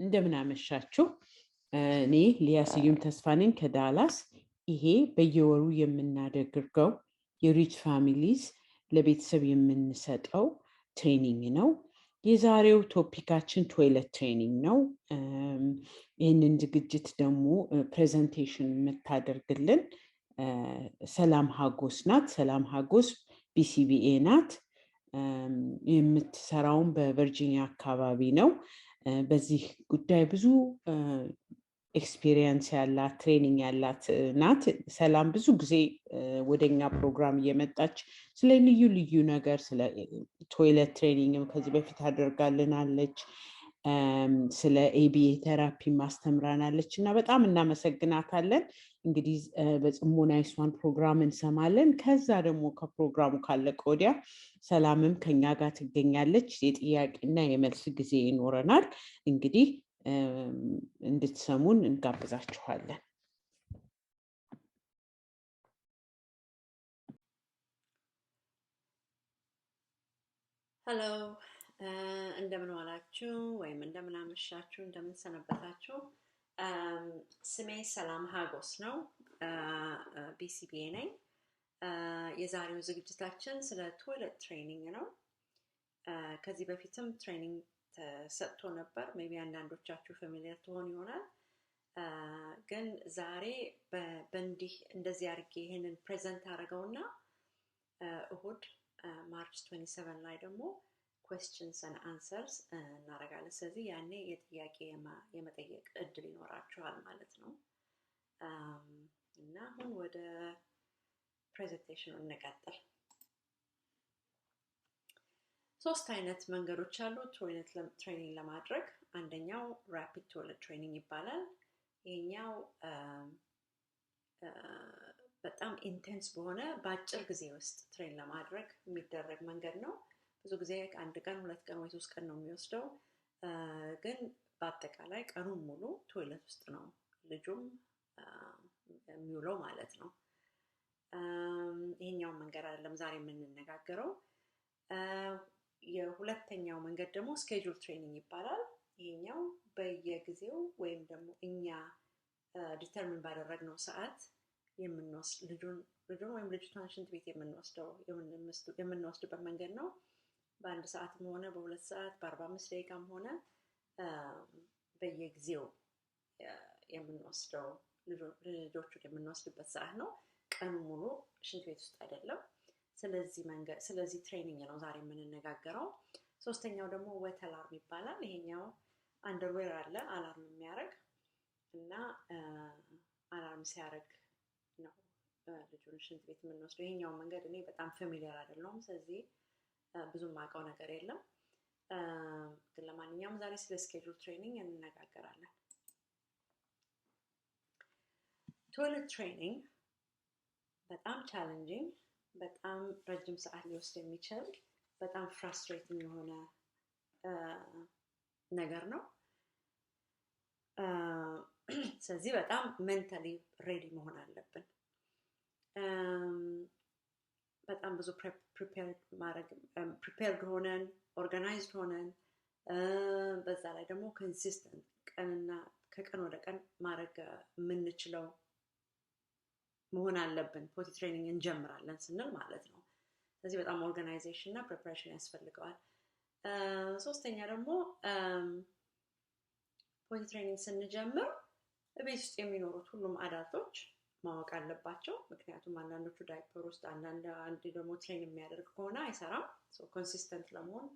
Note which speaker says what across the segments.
Speaker 1: እንደምን አመሻችሁ እኔ ሊያ ስዩም ተስፋ ነኝ ከዳላስ ይሄ በየወሩ የምናደርገው የሪች ፋሚሊስ ለቤተሰብ የምንሰጠው ትሬኒንግ ነው የዛሬው ቶፒካችን ቶይሌት ትሬኒንግ ነው ይህንን ዝግጅት ደግሞ ፕሬዘንቴሽን የምታደርግልን ሰላም ሀጎስ ናት ሰላም ሀጎስ BCBA ናት የምትሰራውን በቨርጂኒያ አካባቢ ነው በዚህ ጉዳይ ብዙ ኤክስፒሪየንስ ያላት ትሬኒንግ ያላት ናት ሰላም ብዙ ጊዜ ወደኛ ፕሮግራም እየመጣች ስለ ልዩ ልዩ ነገር ስለ ቶይሌት ትሬኒንግም ከዚህ በፊት አድርጋልናለች ስለ ABA ቴራፒ ማስተምራናለች እና በጣም እናመሰግናታለን እንግዲህ በጽሞና እሷን ፕሮግራም እንሰማለን ከዛ ደግሞ ከፕሮግራሙ ካለቀ ወዲያ ሰላምም ከኛ ጋር ትገኛለች የጥያቄና የመልስ ጊዜ ይኖረናል እንግዲህ እንድትሰሙን እንጋብዛችኋለን
Speaker 2: Hello እንደምን ዋላችሁ ወይም እንደምን አመሻችሁ እንደምን ሰነበታችሁ ስሜ ሰላም ሀጎስ ነው BCBA ነኝ የዛሬው ዝግጅታችን ስለ ቶይሌት ትሬኒንግ ነው ከዚህ በፊትም ትሬኒንግ ተሰጥቶ ነበር ሜቢ አንዳንዶቻችሁ ፋሚሊየር ትሆኑ ይሆናል ግን ዛሬ በእንዲህ እንደዚህ አድርጌ ይሄንን ፕሬዘንት አደረገውና እሁድ ማርች 27 ላይ ደግሞ questions and answers እናረጋለን ስለዚህ ያኔ የጥያቄ የመጠየቅ እድል ይኖራችኋል ማለት ነው እና አሁን ወደ ፕሬዘንቴሽኑ እንቀጥል ሶስት አይነት መንገዶች አሉ ቶይሌት ትሬኒንግ ለማድረግ አንደኛው ራፒድ ቶይሌት ትሬኒንግ ይባላል ይሄኛው በጣም ኢንቴንስ በሆነ በአጭር ጊዜ ውስጥ ትሬን ለማድረግ የሚደረግ መንገድ ነው ብዙ ጊዜ አንድ ቀን ሁለት ቀን ወይ ሶስት ቀን ነው የሚወስደው ግን በአጠቃላይ ቀኑን ሙሉ ቶይሌት ውስጥ ነው ልጁም የሚውለው ማለት ነው ይሄኛው መንገድ አይደለም ዛሬ የምንነጋገረው የሁለተኛው መንገድ ደግሞ ስኬጁል ትሬኒንግ ይባላል ይሄኛው በየጊዜው ወይም ደግሞ እኛ ዲተርሚን ባደረግነው ሰዓት የምንወስድ ልጁን ወይም ልጅቷን ሽንት ቤት የምንወስድበት መንገድ ነው በአንድ ሰዓትም ሆነ በሁለት ሰዓት በ45 ደቂቃም ሆነ በየጊዜው የምንወስደው ልጆቹን የምንወስድበት ሰዓት ነው ቀኑ ሙሉ ሽንት ቤት ውስጥ አይደለም ስለዚህ ትሬኒንግ ነው ዛሬ የምንነጋገረው ሶስተኛው ደግሞ ዌት አላርም ይባላል ይሄኛው አንደርዌር አለ አላርም የሚያደርግ እና አላርም ሲያደርግ ነው ልጁን ሽንት ቤት የምንወስደው ይሄኛው መንገድ እኔ በጣም ፋሚሊየር አይደለሁም ስለዚህ ብዙም ማውቀው ነገር የለም ግን ለማንኛውም ዛሬ ስለ ስኬጁል ትሬኒንግ እንነጋገራለን ቶይሌት ትሬኒንግ በጣም ቻሌንጂንግ በጣም ረጅም ሰዓት ሊወስድ የሚችል በጣም ፍራስትሬቲንግ የሆነ ነገር ነው ስለዚህ በጣም ሜንታሊ ሬዲ መሆን አለብን በጣም ብዙ ፕሪፔርድ ሆነን ኦርጋናይዝድ ሆነን በዛ ላይ ደግሞ ኮንሲስተንት ከቀን ወደ ቀን ማድረግ የምንችለው መሆን አለብን ፖቲ ትሬኒንግ እንጀምራለን ስንል ማለት ነው ስለዚህ በጣም ኦርጋናይዜሽን እና ፕሪፓሬሽን ያስፈልገዋል ሶስተኛ ደግሞ ፖቲ ትሬኒንግ ስንጀምር ቤት ውስጥ የሚኖሩት ሁሉም አዳልቶች ማወቅ አለባቸው ምክንያቱም አንዳንዶቹ ዳይፐር ውስጥ አንድ ደግሞ ትሬን የሚያደርግ ከሆነ አይሰራም ሶ ኮንሲስተንት ለመሆን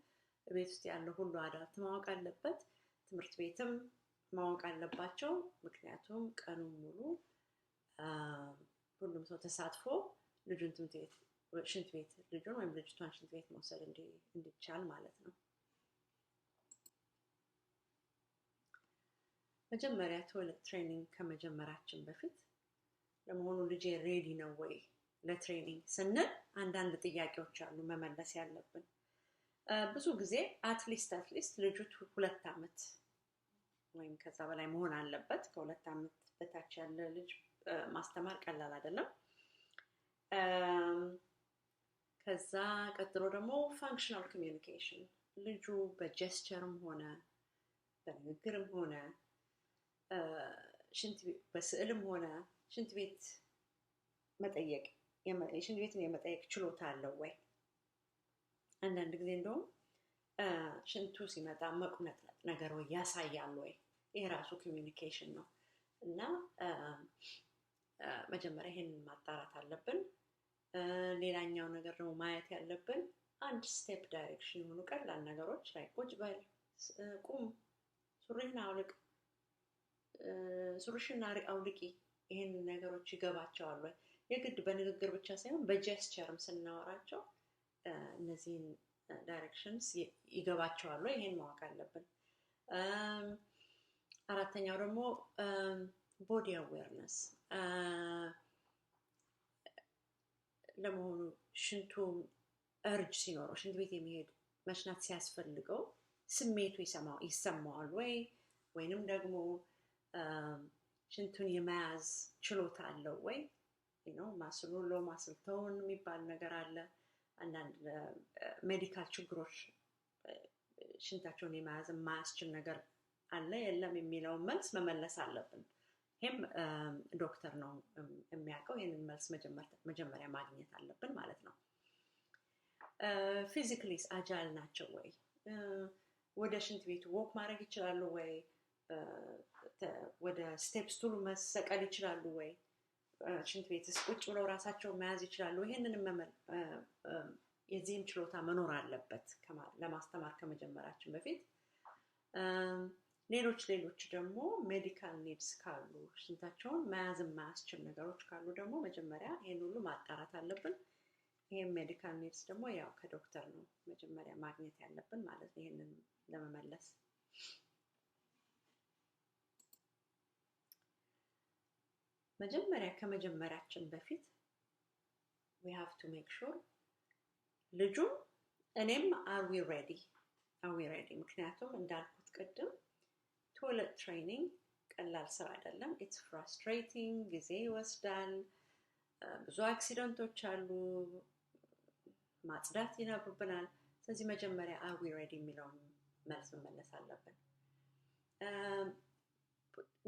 Speaker 2: ቤት ውስጥ ያለው ሁሉ አዳልት ማወቅ አለበት ትምህርት ቤትም ማወቅ አለባቸው ምክንያቱም ቀኑን ሙሉ ሁሉም ሰው ተሳትፎ ልጁን ሽንት ቤት ልጁን ወይም ልጅቷን ሽንት ቤት መውሰድ እንዲቻል ማለት ነው መጀመሪያ ቶይሌት ትሬኒንግ ከመጀመራችን በፊት ለመሆኑ ልጄ ሬዲ ነው ወይ ለትሬኒንግ ስንል አንዳንድ ጥያቄዎች አሉ መመለስ ያለብን ብዙ ጊዜ አትሊስት ልጁ 2 አመት ወይም ከዛ በላይ መሆን አለበት ከ2 አመት በታች ያለ ልጅ ማስተማር ቀላል አይደለም ከዛ ቀጥሎ ደግሞ ፋንክሽናል ኮሚኒኬሽን ልጁ በጀስቸርም ሆነ በንግግርም ሆነ ሽንት በስዕልም ሆነ ሽንት ቤት መጠየቅ ሽንት ቤትን የመጠየቅ ችሎታ አለው ወይ? አንዳንድ ጊዜ እንደውም ሽንቱ ሲመጣ መቁነጥነጥ ነገር ወይ ያሳያል ወይ? ይሄ ራሱ ኮሚኒኬሽን ነው እና መጀመሪያ ይሄንን ማጣራት አለብን። ሌላኛው ነገር ደግሞ ማየት ያለብን አንድ ስቴፕ ዳይሬክሽን የሆኑ ቀላል ነገሮች ላይ ቁጭ በል፣ ቁም፣ ሱሪህን አውልቅ፣ ሱሪሽን አውልቂ፣ ይሄን ነገሮች ይገባቸዋል ወይ? የግድ በንግግር ብቻ ሳይሆን በጀስቸርም ስናወራቸው እነዚህን ዳይሬክሽንስ ይገባቸዋል ወይ? ይሄን ማወቅ አለብን። አራተኛው ደግሞ ቦዲ አዌርነስ ለመሆኑ ሽንቱ እርጅ ሲኖረው ሽንት ቤት የሚሄድ መሽናት ሲያስፈልገው ስሜቱ ይሰማዋል ወይ? ወይንም ደግሞ ሽንቱን የመያዝ ችሎታ አለው ወይ? ማስል ሎ ማስል ቶን የሚባል ነገር አለ። አንዳንድ ሜዲካል ችግሮች ሽንታቸውን የመያዝ የማያስችል ነገር አለ የለም የሚለውን መልስ መመለስ አለብን። ይሄም ዶክተር ነው የሚያውቀው። ይሄንን መልስ መጀመሪያ ማግኘት አለብን ማለት ነው። ፊዚካሊስ አጃል ናቸው ወይ? ወደ ሽንት ቤቱ ወክ ማድረግ ይችላሉ ወይ? ወደ ስቴፕ ስቱሉ መሰቀል ይችላሉ ወይ? ሽንት ቤትስ ቁጭ ብለው ራሳቸውን መያዝ ይችላሉ? ይሄንን የዚህም ችሎታ መኖር አለበት ለማስተማር ከመጀመራችን በፊት። ሌሎች ደግሞ ሜዲካል ኒድስ ካሉ ሽንታቸውን መያዝ የማያስችል ነገሮች ካሉ ደግሞ መጀመሪያ ይሄን ሁሉ ማጣራት አለብን። ይሄን ሜዲካል ኒድስ ደግሞ ያው ከዶክተር ነው መጀመሪያ ማግኘት ያለብን ማለት ነው ይሄንን ለመመለስ። መጀመሪያ ከመጀመራችን በፊት we have to make sure ልጁ እኔም are we ready ምክንያቱም እንዳልኩት ቅድም ቶይሌት ትሬኒንግ ቀላል ስራ አይደለም። it's frustrating፣ ጊዜ ይወስዳል፣ ብዙ አክሲደንቶች አሉ፣ ማጽዳት ይኖርብናል። ስለዚህ መጀመሪያ are we ready የሚለውን መልስ መመለስ አለብን።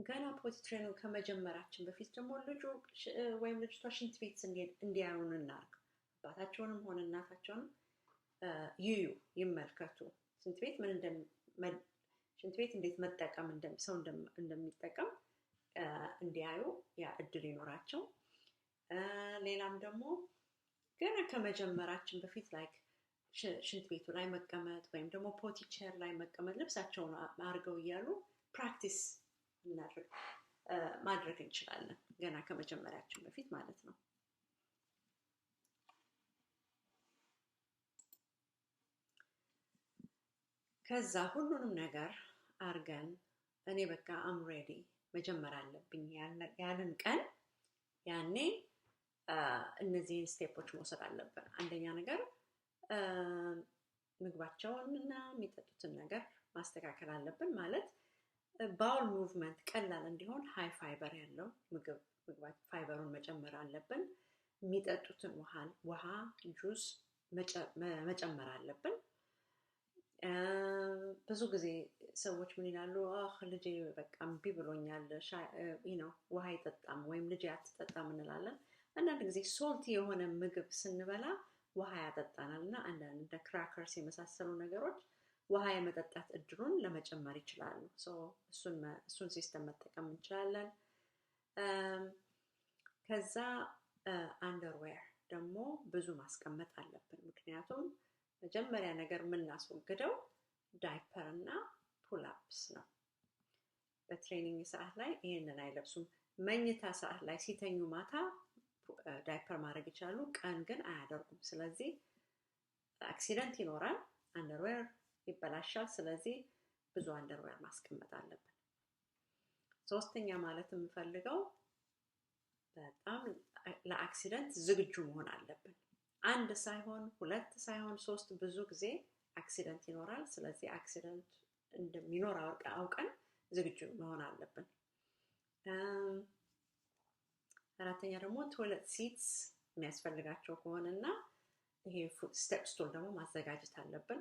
Speaker 2: ገና ፖቲ ትሬኒንግ ከመጀመራችን በፊት ደግሞ ልጁ ወይም ልጅቷ ሽንት ቤት እንዲያዩን እናርግ። አባታቸውንም ሆነ እናታቸውንም ይመልከቱ። ሽንት ቤት እንዴት መጠቀም ሰው እንደሚጠቀም እንዲያዩ ያ እድል ይኖራቸው። ሌላም ደግሞ ገና ከመጀመራችን በፊት ላይክ ሽንት ቤቱ ላይ መቀመጥ ወይም ደግሞ ፖቲ ቼር ላይ መቀመጥ ልብሳቸውን አድርገው እያሉ ፕራክቲስ ማድረግ እንችላለን ገና ከመጀመሪያችን በፊት ማለት ነው። ከዛ ሁሉንም ነገር አርገን እኔ በቃ አም ሬዲ መጀመር አለብኝ ያንን ቀን ያኔ እነዚህን ስቴፖች መውሰድ አለብን። አንደኛ ነገር ምግባቸውንና የሚጠጡትን ነገር ማስተካከል አለብን። ማለት ባውል ሙቭመንት ቀላል እንዲሆን ሃይ ፋይበር ያለው ምግብ ፋይበሩን መጨመር አለብን። የሚጠጡትን ውሃ ጁስ መጨመር አለብን። ብዙ ጊዜ ሰዎች ምን ይላሉ? ልጄ በቃ እምቢ ብሎኛል ውሃ አይጠጣም ወይም ልጄ አትጠጣም እንላለን። አንዳንድ ጊዜ ሶልቲ የሆነ ምግብ ስንበላ ውሃ ያጠጣናልና አንዳንድ እንደ ክራከርስ የመሳሰሉ ነገሮች ውሃ የመጠጣት እድሉን ለመጨመር ይችላሉ። እሱን ሲስተም መጠቀም እንችላለን። ከዛ አንደርዌር ደግሞ ብዙ ማስቀመጥ አለብን። ምክንያቱም መጀመሪያ ነገር የምናስወግደው ዳይፐር እና ፑል-አፕስ ነው። በትሬኒንግ ሰዓት ላይ ይሄንን አይለብሱም። መኝታ ሰዓት ላይ ሲተኙ ማታ ዳይፐር ማድረግ ይችላሉ፣ ቀን ግን አያደርጉም። ስለዚህ አክሲደንት ይኖራል፣ አንደርዌር ይበላሻል። ስለዚህ ብዙ አንደርዌር ማስቀመጥ አለብን። ሶስተኛ ማለት የምፈልገው በጣም ለአክሲደንት ዝግጁ መሆን አለብን። አንድ ሳይሆን ሁለት ሳይሆን ሶስት ብዙ ጊዜ አክሲደንት ይኖራል። ስለዚህ አክሲደንት እንደሚኖር አውቀን ዝግጁ መሆን አለብን። አራተኛ ደግሞ ቶይሌት ሲትስ የሚያስፈልጋቸው ከሆነና ይሄ ስቴፕ ስቱል ደግሞ ማዘጋጀት አለብን።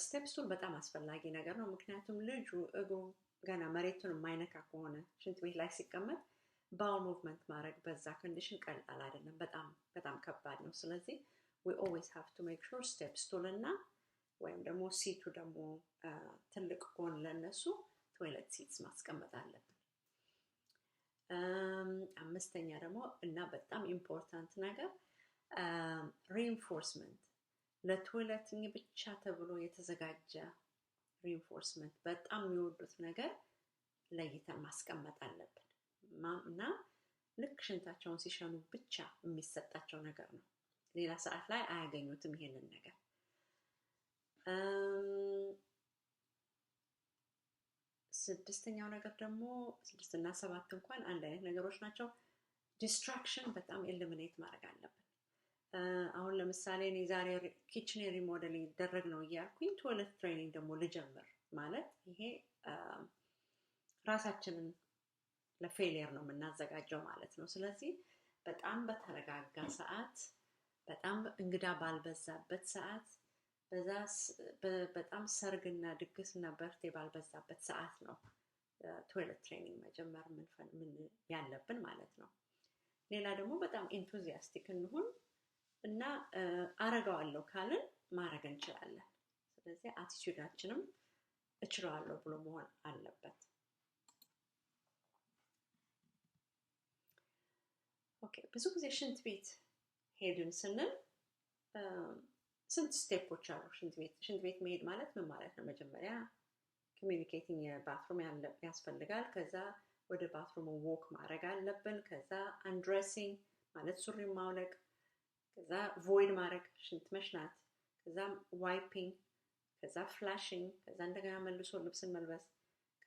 Speaker 2: ስቴፕስ ቱል በጣም አስፈላጊ ነገር ነው ምክንያቱም ልጁ እግሩ ገና መሬቱን የማይነካ ከሆነ ሽንት ቤት ላይ ሲቀመጥ ባውል ሙቭመንት ማድረግ በዛ ኮንዲሽን ቀላል አይደለም በጣም ከባድ ነው ስለዚህ we always have to make sure steps ቱል እና ወይም ደግሞ ሲቱ ደግሞ ትልቅ ጎን ለነሱ ቶይሌት ሲትስ ማስቀመጥ አለብን አምስተኛ ደግሞ እና በጣም ኢምፖርታንት ነገር reinforcement ለቶይሌቲንግ ብቻ ተብሎ የተዘጋጀ reinforcement በጣም የሚወዱት ነገር ለይተን ማስቀመጥ አለብን እና ልክ ሽንታቸውን ሲሸኑ ብቻ የሚሰጣቸው ነገር ነው ሌላ ሰዓት ላይ አያገኙትም ይሄንን ነገር ስድስተኛው ነገር ደግሞ 6 እና 7 እንኳን አንድ አይነት ነገሮች ናቸው ዲስትራክሽን በጣም ኤሊሚኔት ማድረግ አለብን አሁን ለምሳሌ እኔ ዛሬ ኪችን ሪሞዴሊንግ ይደረግ ነው እያልኩኝ ቶይሌት ትሬኒንግ ደግሞ ልጀምር ማለት ይሄ ራሳችንን ለፌሊየር ነው የምናዘጋጀው ማለት ነው ስለዚህ በጣም በተረጋጋ ሰዓት በጣም እንግዳ ባልበዛበት ሰዓት በጣም ሰርግና ድግስና በርቴ ባልበዛበት ሰዓት ነው ቶይሌት ትሬኒንግ መጀመር ምን ያለብን ማለት ነው ሌላ ደግሞ በጣም ኢንቱዚያስቲክ እንሁን እና አረጋዋለሁ ካልን ማረግ እንችላለን ስለዚህ አቲቲዩዳችንም እችላለሁ ብሎ መሆን አለበት ኦኬ ብዙ ጊዜ ሽንት ቤት ሄድን ስንል ስንት ስቴፖች አሉ ሽንት ቤት መሄድ ማለት ምን ማለት ነው መጀመሪያ ኮሚኒኬቲንግ ባትሩም ያስፈልጋል ከዛ ወደ ባትሩም ወክ ማድረግ አለብን ከዛ አንድሬሲንግ ማለት ሱሪ ማውለቅ ከዛ ቮይድ ማድረግ ሽንት መሽናት ከዛ ዋይፒንግ ከዛ ፍላሽንግ ከዛ እንደገና መልሶ ልብስን መልበስ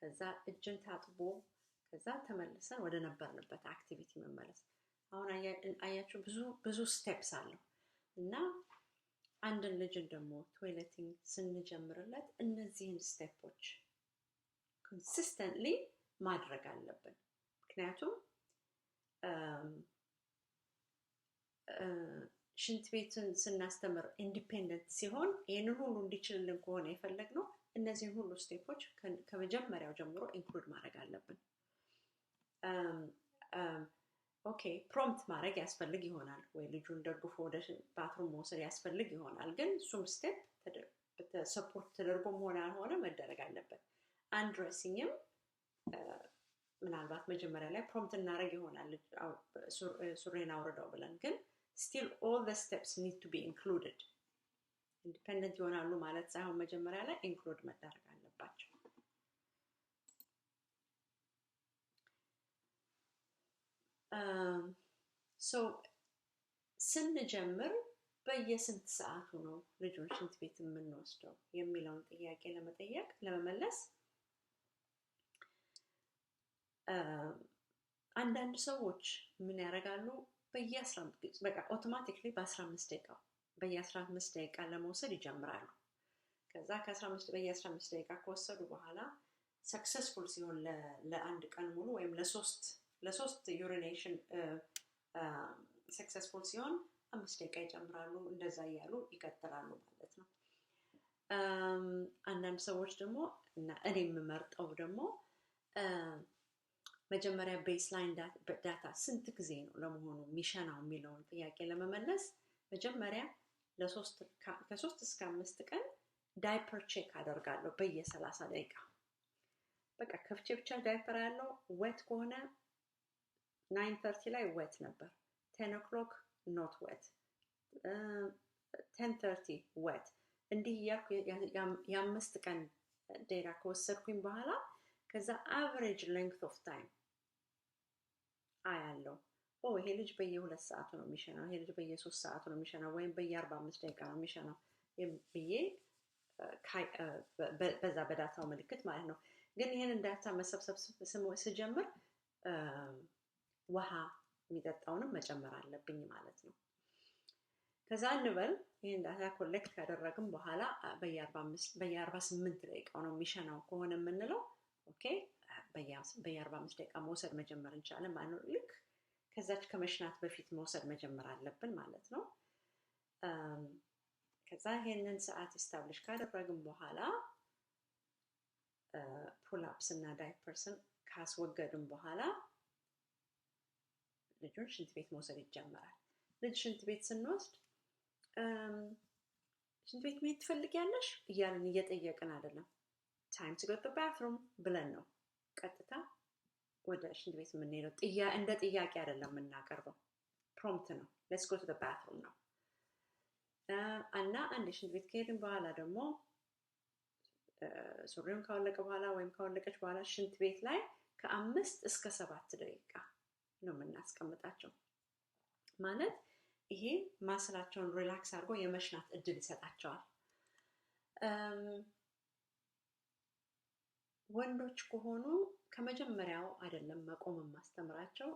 Speaker 2: ከዛ እጅን ታጥቦ ከዛ ተመልሰን ወደ ነበርንበት አክቲቪቲ መመለስ አሁን አያችሁ ብዙ ስቴፕስ አለው እና አንድን ልጅን ደግሞ ቶይሌቲንግ ስንጀምርለት እነዚህን ስቴፖች ኮንሲስተንትሊ ማድረግ አለብን ምክንያቱም ሽንት ቤትን ስናስተምር ኢንዲፔንደንት ሲሆን ይሄንን ሁሉ እንዲችልልን ከሆነ የፈለግነው እነዚህን ሁሉ ስቴፖች ከመጀመሪያው ጀምሮ ኢንክሉድ ማድረግ አለብን ኦኬ ፕሮምፕት ማድረግ ያስፈልግ ይሆናል ወይ ልጁን ደግፎ ወደ ባትሩም መውሰድ ያስፈልግ ይሆናል ግን እሱም ስቴፕ ሰፖርት ተደርጎ መሆን አልሆነ መደረግ አለበት አንድሬሲንግም ምናልባት መጀመሪያ ላይ ፕሮምፕት እናደርግ ይሆናል ሱሪን አውርደው ብለን ግን still all the steps need to be included independent ይሆናሉ ማለት ሳይሆን መጀመሪያ ላይ ኢንክሉድ መደረግ አለባቸው so ስንጀምር በየስንት ሰዓቱ ነው ልጆች ሽንት ቤት የምንወስደው የሚለውን ጥያቄ ለመመለስ አንዳንድ ሰዎች ምን ያደርጋሉ በየ15 በቃ አውቶማቲካሊ በየ15 ደቂቃ ለመውሰድ ይጀምራሉ ከዛ በየ15 ደቂቃ ከወሰዱ በኋላ ሰክሰስፉል ሲሆን ለአንድ ቀን ሙሉ ወይም ለሶስት ዩሪኔሽን ሰክሰስፉል ሲሆን 5 ደቂቃ ይጨምራሉ እንደዛ እያሉ ይቀጥላሉ ማለት ነው አንዳንድ ሰዎች ደግሞ እና እኔ የምመርጠው ደግሞ መጀመሪያ ቤስላይን ዳታ ስንት ጊዜ ነው ለመሆኑ ሚሸናው የሚለውን ጥያቄ ለመመለስ መጀመሪያ ከ3 እስከ 5 ቀን ዳይፐር ቼክ አደርጋለሁ በየ30 ደቂቃ በቃ ከፍቼ ብቻ ዳይፐር ያለው ዌት ከሆነ 9:30 ላይ ዌት ነበር 10 o'clock not wet 10:30 wet እንዲህ ያልኩ የ5 ቀን ዴታ ከወሰድኩኝ በኋላ ከዛ average length of time አያለው ይሄ ልጅ በየ2 ሰዓት ነው የሚሸናው ይሄ ልጅ በየ3 ሰዓት ነው የሚሸናው ወይም በየ45 ደቂቃ ነው የሚሸናው ብዬ በዛ በዳታው ምልክት ማለት ነው ግን ይሄንን ዳታ መሰብሰብ ስጀምር ውሃ የሚጠጣውንም መጨመር አለብኝ ማለት ነው ከዛ እንበል ይሄን ዳታ ኮሌክት ካደረግን በኋላ በየ48 ደቂቃ ነው የሚሸናው ከሆነ የምንለው ኦኬ በየ45 ደቂቃ መውሰድ መጀመር እንችላለን ማለት ነው ልክ ከዛች ከመሽናት በፊት መውሰድ መጀመር አለብን ማለት ነው ከዛ ይሄንን ሰዓት ኢስታብሊሽ ካደረግን በኋላ ፑል አፕስ እና ዳይፐርስን ካስወገድን በኋላ ልጁን ሽንት ቤት መውሰድ ይጀምራል። ልጅ ሽንት ቤት ስንወስድ ሽንት ቤት መሄድ ትፈልጊያለሽ እያልን እየጠየቅን አይደለም። time to go to the bathroom ብለን ነው ቀጥታ ወደ ሽንት ቤት የምንሄደው። እንደ ጥያቄ አይደለም የምናቀርበው፣ ፕሮምፕት ነው። let's go to the bathroom ነው። እና አንድ ሽንት ቤት ከሄድን በኋላ ደግሞ ሱሪውን ካወለቀ በኋላ ወይም ካወለቀች በኋላ ሽንት ቤት ላይ ከ5 እስከ 7 ደቂቃ ነው የምናስቀምጣቸው። ማለት ይሄ ማስላቸውን ሪላክስ አድርጎ የመሽናት እድል ይሰጣቸዋል። ወንዶች ከሆኑ ከመጀመሪያው አይደለም መቆም ማስተምራቸው።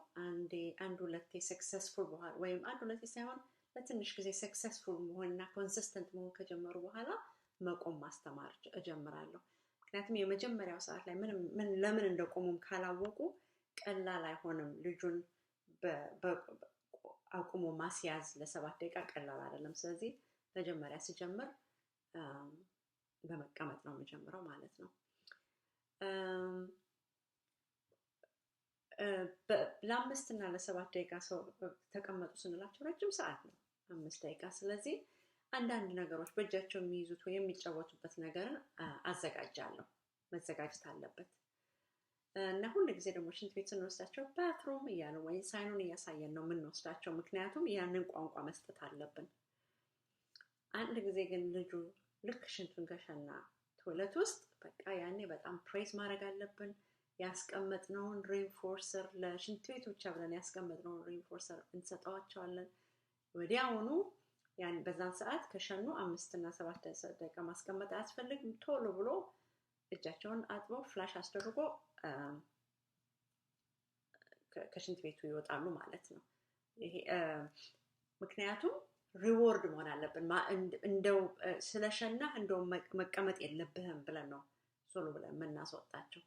Speaker 2: አንድ ሁለቴ ሰክሰስፉል በኋላ ወይም አንድ ሁለቴ ሳይሆን ለትንሽ ጊዜ ሰክሰስፉል መሆንና ኮንሲስተንት መሆን ከጀመሩ በኋላ መቆም ማስተማር እጀምራለሁ። ምክንያቱም የመጀመሪያው ሰዓት ላይ ለምን እንደቆሙም ካላወቁ ቀላል አይሆንም። ልጁን አቁሞ ማስያዝ ለ7 ደቂቃ ቀላል አይደለም። ስለዚህ መጀመሪያ ሲጀምር በመቀመጥ ነው የምጀምረው ማለት ነው። ለ5 እና ለ7 ደቂቃ ሰው ተቀመጡ ስንላቸው ረጅም ሰዓት ነው 5 ደቂቃ። ስለዚህ አንዳንድ ነገሮች በእጃቸው የሚይዙት ወይ የሚጫወቱበት ነገርን አዘጋጃለሁ። መዘጋጀት አለበት። እና ሁሉ ጊዜ ደግሞ ሽንት ቤት ስንወስዳቸው ባትሩም እያልን ወይ ሳይኑን እያሳየን ነው የምንወስዳቸው። ምክንያቱም ያንን ቋንቋ መስጠት አለብን። አንድ ጊዜ ግን ልጁ ልክ ሽንቱን ከሸና ቶይለት ውስጥ በቃ ያኔ በጣም ፕሬዝ ማድረግ አለብን። ያስቀመጥነውን ሪንፎርሰር ለሽንት ቤት ብቻ ብለን ያስቀመጥነውን ሪንፎርሰር እንሰጣቸዋለን። ወዲያውኑ ያን በዛን ሰዓት ከሸኑ 5 እና 7 ደቂቃ ማስቀመጥ አያስፈልግም። ቶሎ ብሎ እጃቸውን አጥበው ፍላሽ አስደርጎ ከሽንት ቤቱ ይወጣሉ ማለት ነው። ይሄ ምክንያቱም ሪዋርድ መሆን አለብን። እንደው ስለሸና እንደው መቀመጥ የለብህም ብለን ነው ቶሎ ብለን የምናስወጣቸው።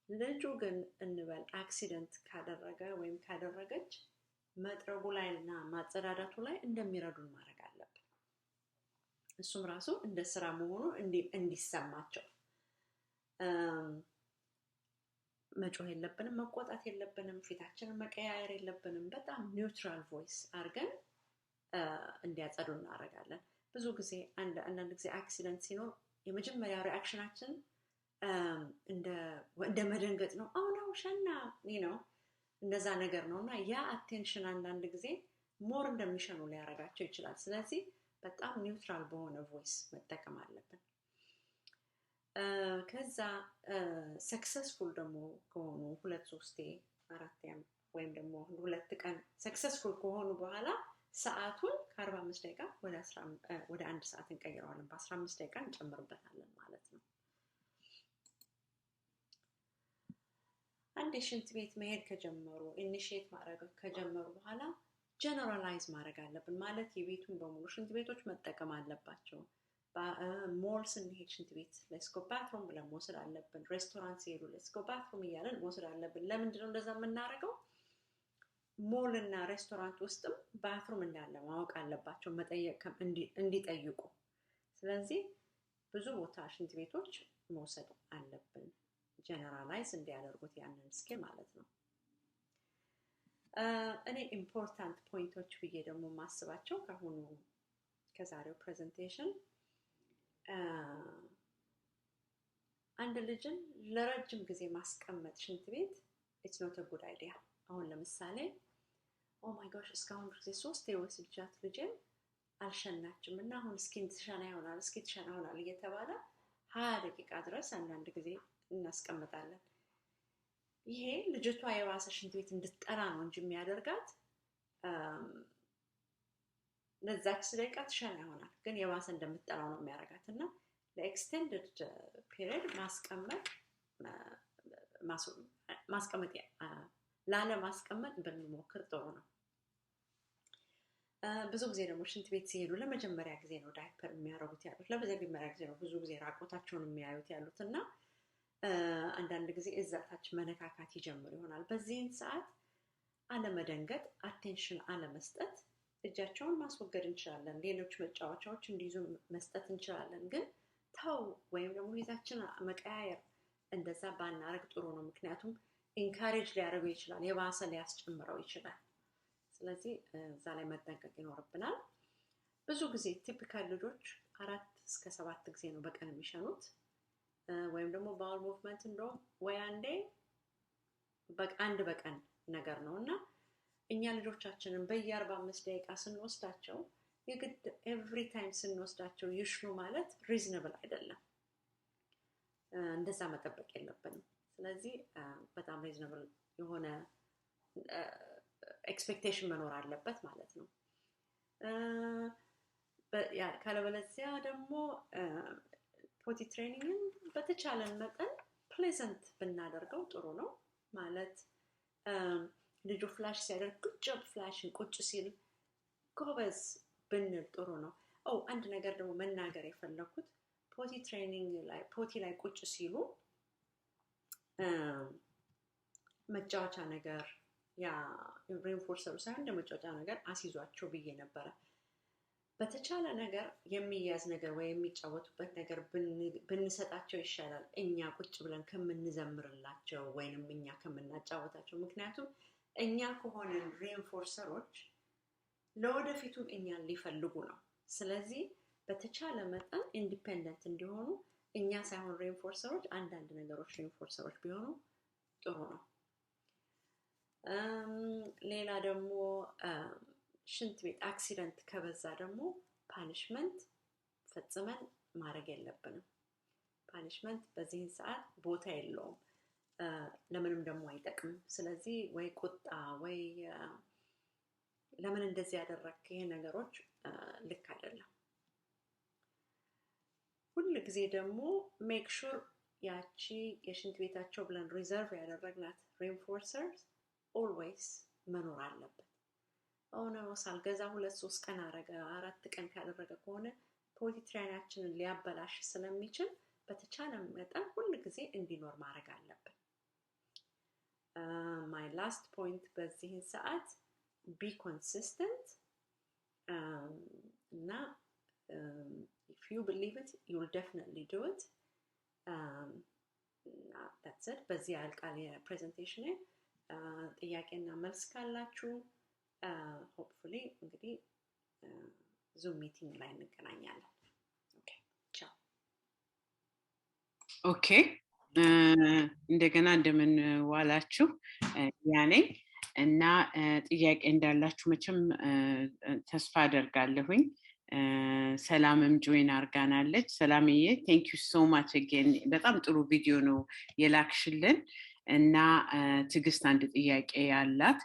Speaker 2: ልጁ ግን እንበል አክሲደንት ካደረገ ወይም ካደረገች መጥረቡ ላይ እና ማጸዳዳቱ ላይ እንደሚረዱን ማድረግ አለብን። እሱም ራሱ እንደ ስራ መሆኑ እንዲሰማቸው። መጮህ የለብንም፣ መቆጣት የለብንም፣ ፊታችንን መቀያየር የለብንም። በጣም ኒውትራል ቮይስ አድርገን እንዲያጸዱ እናደርጋለን። ብዙ ጊዜ አንዳንድ ጊዜ አክሲደንት ሲኖር የመጀመሪያው ሪአክሽናችን እንደ መደንገጥ ነው። ነው ሸና ነው እንደዛ ነገር ነው። እና ያ አቴንሽን አንዳንድ ጊዜ ሞር እንደሚሸኑ ሊያደርጋቸው ይችላል። ስለዚህ በጣም ኒውትራል በሆነ ቮይስ መጠቀም አለብን። ከዛ ሰክሰስፉል ደግሞ ከሆኑ 2-3 4 ወይም ደግሞ 2 ቀን ሰክሰስፉል ከሆኑ በኋላ ሰዓቱን ከ45 ደቂቃ ወደ 1 ሰዓት እንቀይረዋለን። በ15 ደቂቃ እንጨምርበታለን ማለት ነው። አንድ ሽንት ቤት መሄድ ከጀመሩ ኢኒሺየት ማድረግ ከጀመሩ በኋላ ጀነራላይዝ ማድረግ አለብን። ማለት የቤቱን በሙሉ ሽንት ቤቶች መጠቀም አለባቸው። ሞል ስንሄድ ሽንት ቤት ሌትስ ጎ ባትሩም ብለን መውሰድ አለብን። ሬስቶራንት ሲሄዱ ሌትስ ጎ ባትሩም እያለን መውሰድ አለብን። ለምንድነው እንደዛ የምናደርገው? ሞል እና ሬስቶራንት ውስጥም ባትሩም እንዳለ ማወቅ አለባቸው፣ መጠየቅ እንዲጠይቁ። ስለዚህ ብዙ ቦታ ሽንት ቤቶች መውሰድ አለብን፣ ጀነራላይዝ እንዲያደርጉት ያንን ስኪል ማለት ነው። እኔ ኢምፖርታንት ፖይንቶች ብዬ ደግሞ ማስባቸው ከዛሬው ፕሬዘንቴሽን አንድ ልጅን ለረጅም ጊዜ ማስቀመጥ ሽንት ቤት ኢትስ ኖት አ ጉድ አይዲያ። አሁን ለምሳሌ ኦ ማይ ጎሽ እስካሁን ጊዜ 3 የወስጃት ልጅን አልሸናችም እና አሁን እስኪ ትሸና ይሆናል እየተባለ 20 ደቂቃ ድረስ አንዳንድ ጊዜ እናስቀምጣለን። ይሄ ልጅቷ የባሰ ሽንት ቤት እንድትጠላ ነው እንጂ የሚያደርጋት ለዛች ደቂቃ ትሸና ይሆናል፣ ግን የባሰ እንደምትጠላው ነው የሚያደርጋት። እና ለኤክስቴንድድ ፒሪየድ ላለማስቀመጥ ብንሞክር ጥሩ ነው። ብዙ ጊዜ ደግሞ ሽንት ቤት ሲሄዱ ለመጀመሪያ ጊዜ ነው ዳይፐር የሚያደርጉት ያሉት። ለመጀመሪያ ጊዜ ነው ብዙ ጊዜ ራቆታቸውን የሚያዩት ያሉት እና አንዳንድ ጊዜ እዛታች መነካካት ይጀምር ይሆናል። በዚህን ሰዓት አለመደንገጥ፣ አቴንሽን አለመስጠት፣ እጃቸውን ማስወገድ እንችላለን ሌሎች መጫወቻዎች እንዲይዙ መስጠት እንችላለን ግን ተው ወይም ደግሞ ይዛችን መቀያየር እንደዛ ባናረግ ጥሩ ነው ምክንያቱም ኢንካሬጅ ሊያደርገው ይችላል የባሰ ሊያስጨምረው ይችላል ስለዚህ እዛ ላይ መጠንቀቅ ይኖርብናል ብዙ ጊዜ ቲፒካል ልጆች 4 እስከ 7 ጊዜ ነው በቀን የሚሸኑት ወይም ደግሞ ባውል ሙቭመንት እንደው ወይ አንዴ በአንድ በቀን ነገር ነውና እኛ ልጆቻችንን በየ45 ደቂቃ ስንወስዳቸው የግድ ኤቭሪ ታይም ስንወስዳቸው ይሽኑ ማለት ሪዝነብል አይደለም እንደዛ መጠበቅ የለብንም ስለዚህ በጣም ሪዝነብል የሆነ ኤክስፔክቴሽን መኖር አለበት ማለት ነው ያ ካለበለዚያ ደግሞ ፖቲ ትሬኒንግን በተቻለን መጠን ፕሌዘንት ብናደርገው ጥሩ ነው ማለት ልጁ ፍላሽ ሲያደርግ ቁጭ ፍላሽን ቁጭ ሲል ጎበዝ ብንል ጥሩ ነው አንድ ነገር ደግሞ መናገር የፈለኩት ፖቲ ትሬኒንግ ላይ ፖቲ ላይ ቁጭ ሲሉ መጫወቻ ነገር ያ ሪንፎርሰሩ ሳይሆን መጫወቻ ነገር አስይዟቸው ብዬ ነበር በተቻለ ነገር የሚያዝ ነገር ወይ የሚጫወቱበት ነገር ብንሰጣቸው ይሻላል እኛ ቁጭ ብለን ከምንዘምርላቸው ወይንም እኛ ከምናጫወታቸው ምክንያቱም እኛ ከሆነ ሪንፎርሰሮች ለወደፊቱ እኛን ሊፈልጉ ነው ስለዚህ በተቻለ መጠን ኢንዲፔንደንት እንዲሆኑ እኛ ሳይሆን ሪንፎርሰሮች አንዳንድ ነገሮች ሪንፎርሰሮች ቢሆኑ ጥሩ ነው ሌላ ደግሞ ሽንት ቤት አክሲደንት ከበዛ ደግሞ ፓኒሽመንት ፈጽመን ማድረግ የለብንም ፓኒሽመንት በዚህ ሰዓት ቦታ የለውም ለምንም ደግሞ አይጠቅም ስለዚህ ወይ ቁጣ ወይ ለምን እንደዚህ ያደረክ ይሄ ነገሮች ልክ አይደለም ሁሉ ጊዜ ደግሞ ሜክ ሹር ያቺ የሽንት ቤታቸው ብለን ሪዘርቭ ያደረግናት ሪንፎርሰርስ ኦልዌይስ መኖር አለበት ነው ሳልገዛ 2-3 ቀን አረገ 4 ቀን ካደረገ ከሆነ ፖቲ ትሬኒንጋችንን ሊያበላሽ ስለሚችል በተቻለ መጠን ሁሉ ጊዜ እንዲኖር ማድረግ አለብን my last point በዚህ ሰዓት be consistent now if you believe it you will definitely do it that's it በዚህ አልቃል የፕሬዘንቴሽን ጥያቄና መልስ ካላችሁ hopefully እንግዲህ ዙም ሚቲንግ ላይ እንገናኛለን ኦኬ ቻው
Speaker 1: ኦኬ እንደገና እንደምን ዋላችሁ ያኔ እና ጥያቄ እንዳላችሁ መቼም ተስፋ አደርጋለሁኝ ሰላምም ጆይን አርጋናለች ሰላምዬ thank you so much again በጣም ጥሩ ቪዲዮ ነው የላክሽልን እና ትግስት አንድ ጥያቄ ያላት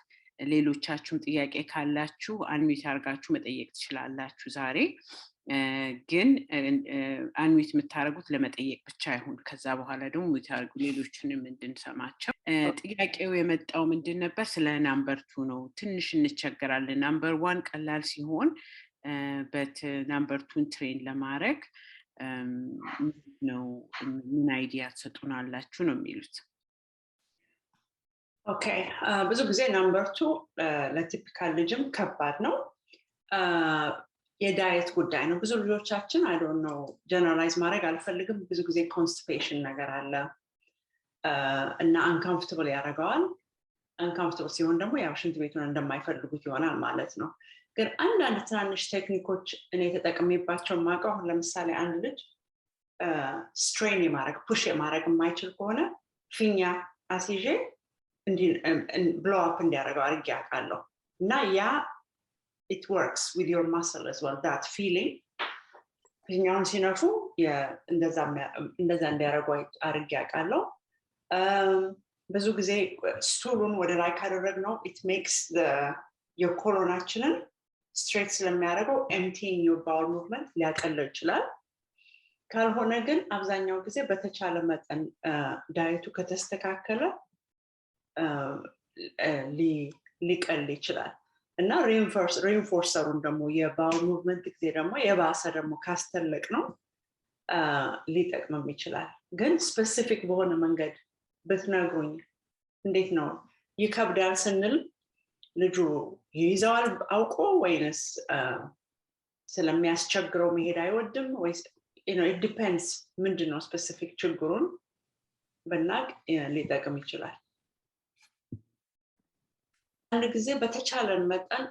Speaker 1: ሌሎቻችሁም ጥያቄ ካላችሁ አንሚት አርጋችሁ መጠየቅ ትችላላችሁ ዛሬ ግን አንሚት የምታረጉት ለመጠየቅ ብቻ አይሁን ከዛ በኋላ ደግሞ ምታርጉ ሌሎችንም እንድንሰማቸው ጥያቄው የመጣው ምንድን ነበር ስለ ናምበር 2 ነው ትንሽ እንቸገራለን ናምበር 1 ቀላል ሲሆን በት ናምበር 2 ትሬን ለማድረግ ነው ምን አይዲያ ተሰጡናላችሁ ነው የሚሉት
Speaker 2: ኦኬ ብዙ ጊዜ ናምበር 2 ለቲፒካል ልጅም ከባድ ነው የዳይት ጉዳይ ነው ብዙ ልጆቻችን I don't know ጀነራላይዝ ማድረግ አልፈልግም ብዙ ጊዜ constipation ነገር አለ እና uncomfortable ያደርጋል uncomfortable ሲሆን ደግሞ ያው ሽንት ቤቱን እንደማይፈልጉት ይሆናል ማለት ነው ግን አንዳንድ ትናንሽ ቴክኒኮች እኔ ተጠቅሜባቸው ማቀው ለምሳሌ አንድ ልጅ ስትሬን የማድረግ ፑሽ የማድረግ የማይችል ከሆነ ፊኛ አሲጄ blow up እንዲያደርገው አድርጌ አውቃለሁ እና ያ it works with your muscle as well that feeling ፊኛውን ሲነፉ እንደዛ እንዲያደርገው አድርጌ አውቃለሁ ብዙ ጊዜ ስቱሉን ወደ ላይ ካደረግነው it makes your colonachinen straight ስለሚያደርገው emptying your bowel movement ሊያቀለው ይችላል ካልሆነ ግን አብዛኛው ጊዜ በተቻለ መጠን ዳይቱ ከተስተካከለ ሊቀል ይችላል እና ሪንፎርሰሩን ደግሞ የባውል ሙቭመንት ጊዜ ደግሞ የባሰ ደግሞ ካስተለቅ ነው ሊጠቅምም ይችላል ግን ስፔሲፊክ በሆነ መንገድ ብትነግሩኝ እንዴት ነው ይከብዳል ስንል ልጁ ይይዘዋል አውቆ ወይንስ ስለሚያስቸግረው መሄድ አይወድም ወይስ it depends ምንድነው ስፔሲፊክ ችግሩን በናቅ ሊጠቅም ይችላል አንድ ጊዜ በተቻለን መጠን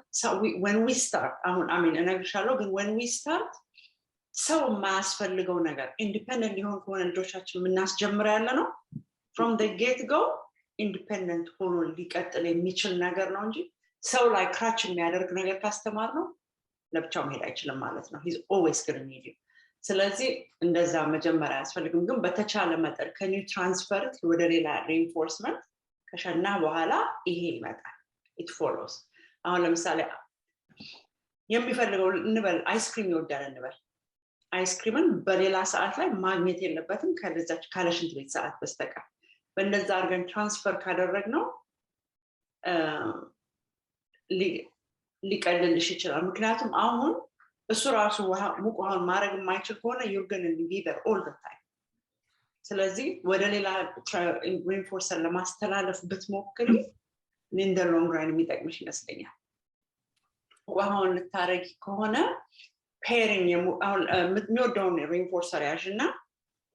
Speaker 2: when we start እነግርሻለሁ ግን when we start ሰው ማያስፈልገው ነገር ኢንዲፔንደንት ሊሆን ከሆነ ልጆቻችን ምናስጀምር ያለ ነው from the get go independent ሆኖ ሊቀጥል የሚችል ነገር ነው እንጂ ሰው ላይ ክራች የሚያደርግ ነገር ካስተማር ነው ለብቻው መሄድ አይችልም ማለት ነው he's always going to need you ስለዚህ እንደዛ መጀመሪያ ያስፈልግም ግን በተቻለ መጠን can you transfer it ወደ ሌላ reinforcement ከሸና በኋላ ይሄ ይመጣል it follows አሁን ለምሳሌ የሚፈልገው እንበል አይስክሪም ይወዳል እንበል አይስክሪምን በሌላ ሰዓት ላይ ማግኘት የለበትም ከለዛች ካለሽንት ቤት ሰዓት በስተቀር በእንደዛ አርገን ትራንስፈር ካደረግነው ሊቀልልሽ ይችላል ምክንያቱም አሁን እሱ ራሱ ሙቋን ማድረግ የማይችል ከሆነ you're going to be there all the time ስለዚህ ወደ ሌላ reinforcer ለማስተላለፍ ብትሞክሪ in the long run የሚጠቅምሽ ይመስለኛል ሙቋን ልታረጊ ከሆነ pairing የሚወደውን reinforcer ያዥና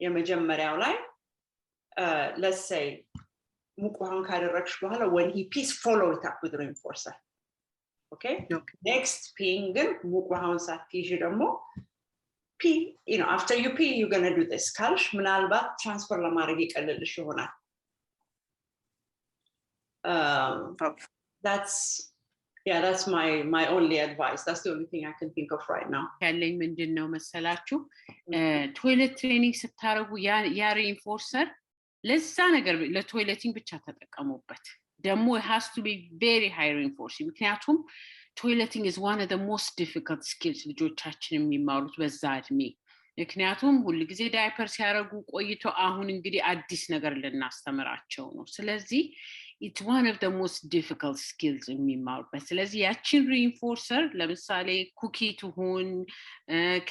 Speaker 2: የመጀመሪያው ላይ let's say ሙቋን ካደረግሽ በኋላ when he pees follow it up with reinforcer okay next peeing ግን ሙቋን ሳትይዥ ደግሞ pee after you pee you're going to do this ካልሽ ምናልባት transfer ለማድረግ ይቀልልሽ ይሆናል that's my only advice that's the only thing I can think of right now
Speaker 1: ያለኝ ምንድነው መሰላችሁ ቶይሌት ትሬኒንግ ስታረጉ ያ reinforcer ለዛ ነገር ለቶይሌቲንግ ብቻ ተጠቀሙበት ደግሞ it has to be very high reinforcing ምክንያቱም toileting is one of the most difficult skills ልጆቻችን የሚማሩት በዛ እድሜ ምክንያቱም ሁሉ ጊዜ ዳይፐር ሲያረጉ ቆይቶ አሁን እንግዲህ አዲስ ነገር ልናስተምራቸው ነው ስለዚህ it's one of the most difficult skills የሚማሩበት ስለዚህ ያቺን reinforcer ለምሳሌ ኩኪ ትሁን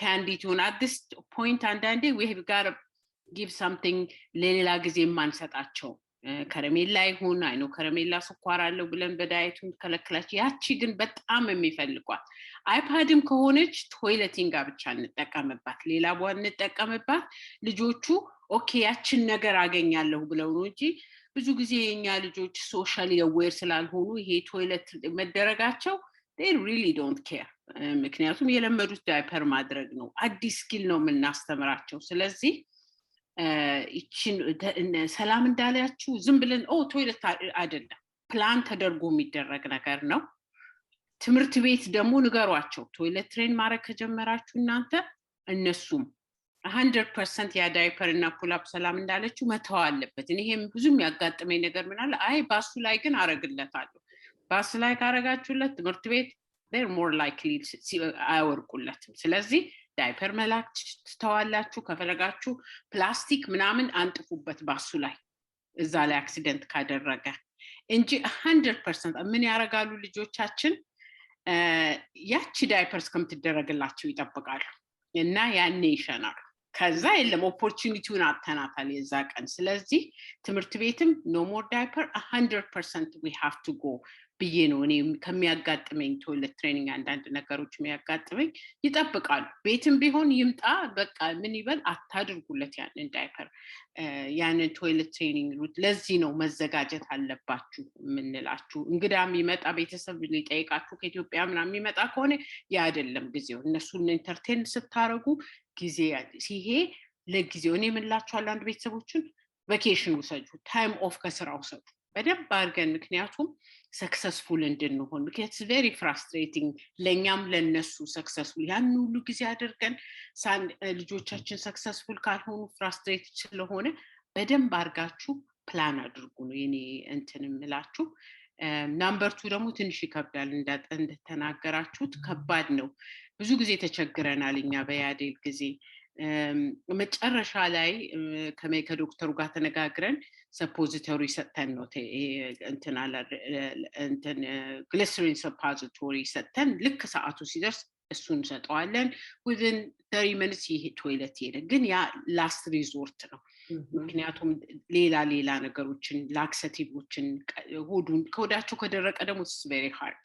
Speaker 1: candy ትሁን at this point and then we have got to give something ለሌላ ጊዜ ማንሰጣቸው ከረሜላ ይሁን አይኖ ከረሜላ ስኳር አለው ብለን በዳይቱን ከለክላች ያቺ ግን በጣም የሚፈልጓት አይፓድም ከሆነች ቶይሌቲንግ ብቻ እንጠቀምባት ሌላ ቦን እንጠቀምባት ልጆቹ ኦኬ ያቺን ነገር አገኛለሁ ብለው ነው እንጂ ብዙ ጊዜ የኛ ልጆች ሶሻሊ አዌር ስላልሆኑ ይሄ ቶይሌት መደረጋቸው they really don't care ምክንያቱም የለመዱት ዳይፐር ማድረግ ነው አዲስ ስኪል ነው የምናስተምራቸው ስለዚህ ሰላም እንዳላችሁ ዝም ብለን ቶይሌት አይደለም ፕላን ተደርጎ የሚደረግ ነገር ነው ትምርት ቤት ደግሞ ንገሯቸው ቶይሌት ትሬን ማድረግ ከጀመራችሁ እናንተ እነሱም 100% ያ ዳይፐር እና ፑል አፕ ሰላም እንዳለችሁ መተው አለበት እኔም ብዙም ያጋጥመኝ ነገር ምን አለ አይ ባሱ ላይ ግን አረግለታለሁ ባሱ ላይ ካረጋችሁለት ትምርት ቤት they're more likely አይወርቁለትም ስለዚህ ዳይፐር መላክ ተዋላችሁ ከፈለጋችሁ ፕላስቲክ ምናምን አንጥፉበት ባሱ ላይ እዛ ላይ አክሲደንት ካደረገ እንጂ 100% ምን ያረጋሉ ልጆቻችን ያቺ ዳይፐርስ ከምትደረግላችሁ ይጠብቃሉ እና ያኔ ይሸናሉ ከዛ የለም ኦፖርቹኒቲውን አተናታል የዛ ቀን ስለዚህ ትምርት ቤትም no more diaper 100% we have to go ብዬ ነው እኔ ከሚያጋጥመኝ ቶይሌት ትሬኒንግ አንዳንድ ነገሮች የሚያጋጥመኝ ይጠብቃሉ ቤትም ቢሆን ይምጣ በቃ ምን ይበል አታድርጉለት ያንን ዳይፐር ያንን ቶይሌት ትሬኒንግ ሩት ለዚህ ነው መዘጋጀት አለባችሁ ምንላችሁ እንግዳም ይመጣ ቤተሰብ ሊጠይቃችሁ ከኢትዮጵያ ምናምን ይመጣ ከሆነ ያ አይደለም ጊዜው እነሱን ኢንተርቴን ስታረጉ ጊዜ ሲሄ ለጊዜው እኔ ምንላችሁ አንድ ቤተሰቦችን ቫኬሽን ወሰዱ ታይም ኦፍ ከስራው ሰዱ በደንብ አርገን ምክንያቱም successful እንድንሆን because it's very frustrating ለኛም ለነሱ successful ያን ሁሉ ጊዜ አድርገን ልጆቻችን successful ካልሆኑ frustrated ስለሆነ በደንብ አርጋችሁ ፕላን አድርጉ ነው የኔ እንትንም ምላችሁ number 2 ደግሞ ትንሽ ይከብዳል እንደተናገራችሁት ከባድ ነው ብዙ ጊዜ ተቸግረናል እኛ በያዴል ጊዜ መጨረሻ ላይ ከዶክተሩ ጋር ተነጋግረን suppository ሰተን ነው እንትን glycerin suppository ሰተን ልክ ሰዓቱ ሲደርስ እሱን ሰጠዋለን within 30 minutes ይሄ ቶይሌት ሄደ ግን ያ last resort ነው ምክንያቱም ሌላ ነገሮችን ላክሰቲቮችን ሆዱን ከወዳቸው ከደረቀ ደግሞ it's very hard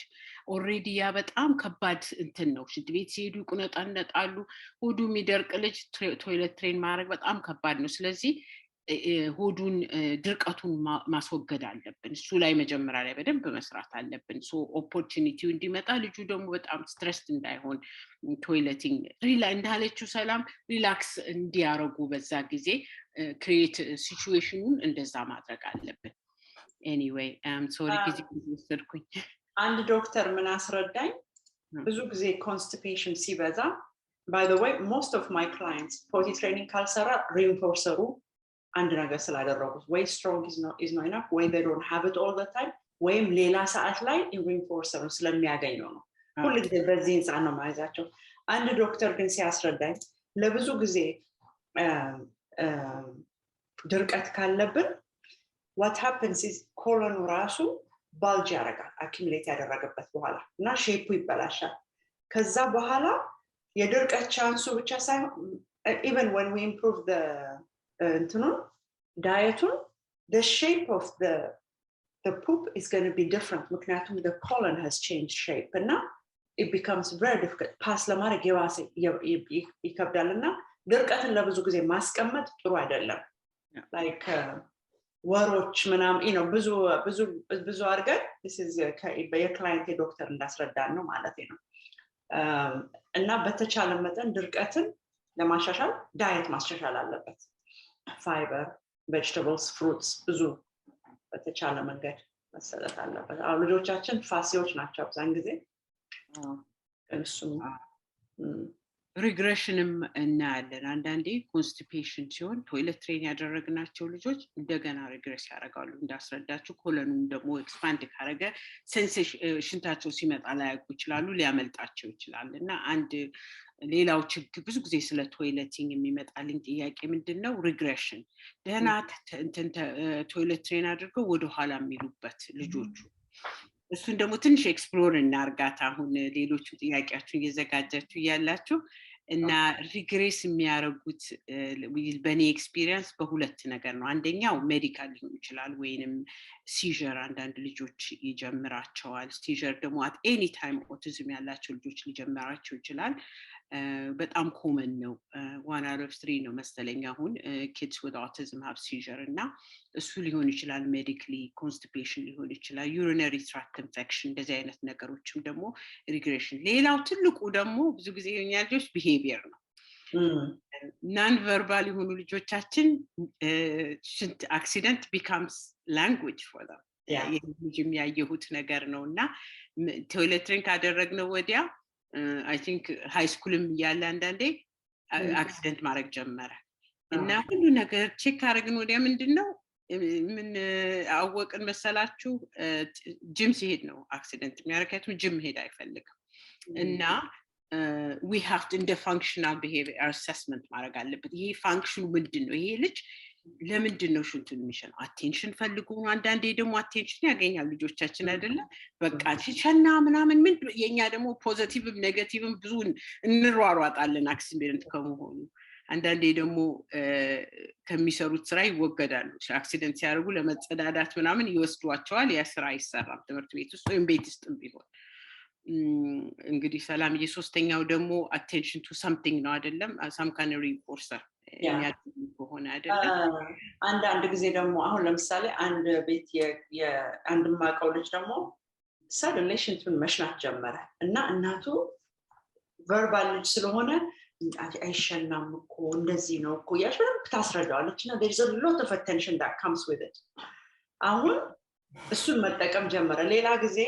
Speaker 1: already ያ በጣም ከባድ እንትን ነው ሽንት ቤት ሲሄዱ ይቁነጣነጣሉ ሆዱ የሚደርቅ ልጅ ቶይሌት ትሬን ማድረግ በጣም ከባድ ነው ስለዚህ ሆዱን ድርቀቱን ማስወገድ አለብን እሱ ላይ መጀመሪያ ላይ በደንብ መስራት አለብን ሶ ኦፖርቹኒቲው እንዲመጣ ልጁ ደግሞ በጣም ስትሬስድ እንዳይሆን ቶይሌቲንግ እንዳለችው ሰላም ሪላክስ እንዲያረጉ በዛ ጊዜ ክሬት ሲቹዌሽኑን እንደዛ ማድረግ አለብን anyway sorry ጊዜ ወሰድኩኝ
Speaker 2: አንድ ዶክተር ምን አስረዳኝ ብዙ ጊዜ ኮንስቲፔሽን ሲበዛ by the way most of my clients potty training ካልሰራ ሪኢንፎርሰሩ አንድ ነገር ስላደረጉት way strong is not enough way they don't have it all the time ወይም ሌላ ሰዓት ላይ ሪኢንፎርሰሩ ስለሚያገኝ ነው ሁሉ ጊዜ በዚህ እንሳ ነው ማይዛቸው አንድ ዶክተር ግን ሲያስረዳኝ ለብዙ ጊዜ ድርቀት ካለብን what happens is colon ራሱ ባልጅ ያደርጋል accumulate ያደረገበት በኋላ እና ሼፑ ይበላሻል ከዛ በኋላ የድርቀት ቻንሱ ብቻ ሳይሆን even when we improve the dietun the shape of the poop is going to be different ምክንያቱም the colon has changed shape and now it becomes very difficult pass ለማድረግ ይከብዳልና ድርቀትን ለብዙ ጊዜ ማስቀመጥ ጥሩ አይደለም like ወሮች ምናምን ብዙ አድርገን this is የክላይንት ዶክተር እንዳስረዳን ነው ማለት ነው እና በተቻለ መጠን ድርቀትን ለማሻሻል ዳይት ማሻሻል አለበት fiber vegetables fruits ብዙ በተቻለ መንገድ መሰረት አለበት አሁን ልጆቻችን ፋሲዎች ናቸው አብዛን ጊዜ እሱ
Speaker 1: ሪግሬሽንም እናያለን አንዳንዴ ኮንስቲፔሽን ሲሆን ቶይሌት ትሬን ያደረግናቸው ልጆች እንደገና ሪግሬስ ያደርጋሉ እንዳስረዳችሁ ኮሎኑም ደግሞ ኤክስፓንድ ካረገ ሽንታቸው ሲመጣ ላያውቁ ይችላሉ ሊያመልጣቸው ይችላል እና አንድ ሌላው ችግር ብዙ ጊዜ ስለ ቶይሌቲንግ የሚመጣልኝ ጥያቄ ምንድነው ሪግሬሽን ደህና ቶይሌት ትሬን አድርገው ወደ ኋላ የሚሉበት ልጆቹ እሱን ደግሞ ትንሽ ኤክስፕሎር እናርጋት አሁን ሌሎቹ ጥያቄያችሁን እየዘጋጃችሁ ያላችሁ እና ሪግሬስ የሚያረጉት በኔ ኤክስፒሪየንስ በሁለት ነገር ነው አንደኛው ሜዲካል ሊሆን ይችላል ወይንም ሲጀር አንዳንድ ልጆች ይጀምራቸዋል ሲጀር ደግሞ at any time autism ያላቸው ልጆች ሊጀምራቸው ይችላል በጣም ኮመን ነው 1 out of 3 ነው መሰለኝ አሁን kids with autism have seizure እና እሱ ሊሆን ይችላል medically constipation ሊሆን ይችላል urinary tract infection እንደዚህ አይነት ነገሮችም ደግሞ regression ሌላው ትልቁ ደግሞ ብዙ ጊዜ የኛ ልጆች behavior ነው non verbal የሆኑ ልጆቻችን accident becomes language for them ይሄም ያየሁት ነገር ነውና ቶይሌት ትሬን ካደረግነው ወዲያ I think high school ያለ አንዳንዴ አክሲደንት ማድረግ ጀመረ እና ሁሉ ነገር ቼክ አረግን ወዲያ ምንድነው ምን አወቅን መሰላችሁ ጂም ሲሄድ ነው አክሲደንት የሚያረካቱ ጂም ሄድ አይፈልግም እና we have to in the functional behavior assessment ማድረግ አለበት ይሄ ፋንክሽኑ ምንድነው ይሄ ልጅ ለምንድነው ሽንቱን የሚሸን አቴንሽን ፈልጉ አንዳንዴ ደግሞ አቴንሽን ያገኛል ልጆቻችን አይደለ በቃ ሸና ምናምን ምን የኛ ደግሞ ፖዚቲቭም ኔጌቲቭም ብዙ እንሯሯጣለን አክሲደንት ከመሆኑ አንዳንዴ ደግሞ ከሚሰሩት ስራ ይወገዳሉ አክሲደንት ሲያደርጉ ለመጸዳዳት ምናምን ይወስዷቸዋል ያ ስራ ይሰራል ትምህርት ቤት ውስጥ ወይም ቤት ውስጥም ቢሆን እንግዲህ ሰላም የሶስተኛው ደግሞ attention to something ነው አይደለም some kind of reinforcer ሆነ አይደለም
Speaker 2: አንድ ጊዜ ደግሞ አሁን ለምሳሌ አንድ ቤት የአንድ ማቀው ልጅ ደግሞ suddenly ሽንቱን መሽናት ጀመረ እና እናቱ verbal ልጅ ስለሆነ አይሸናም እኮ እንደዚህ ነው እኮ ያሽንም ታስረዳዋለች እና there is a lot of attention that comes with it አሁን እሱን መጠቀም ጀመረ ሌላ ጊዜ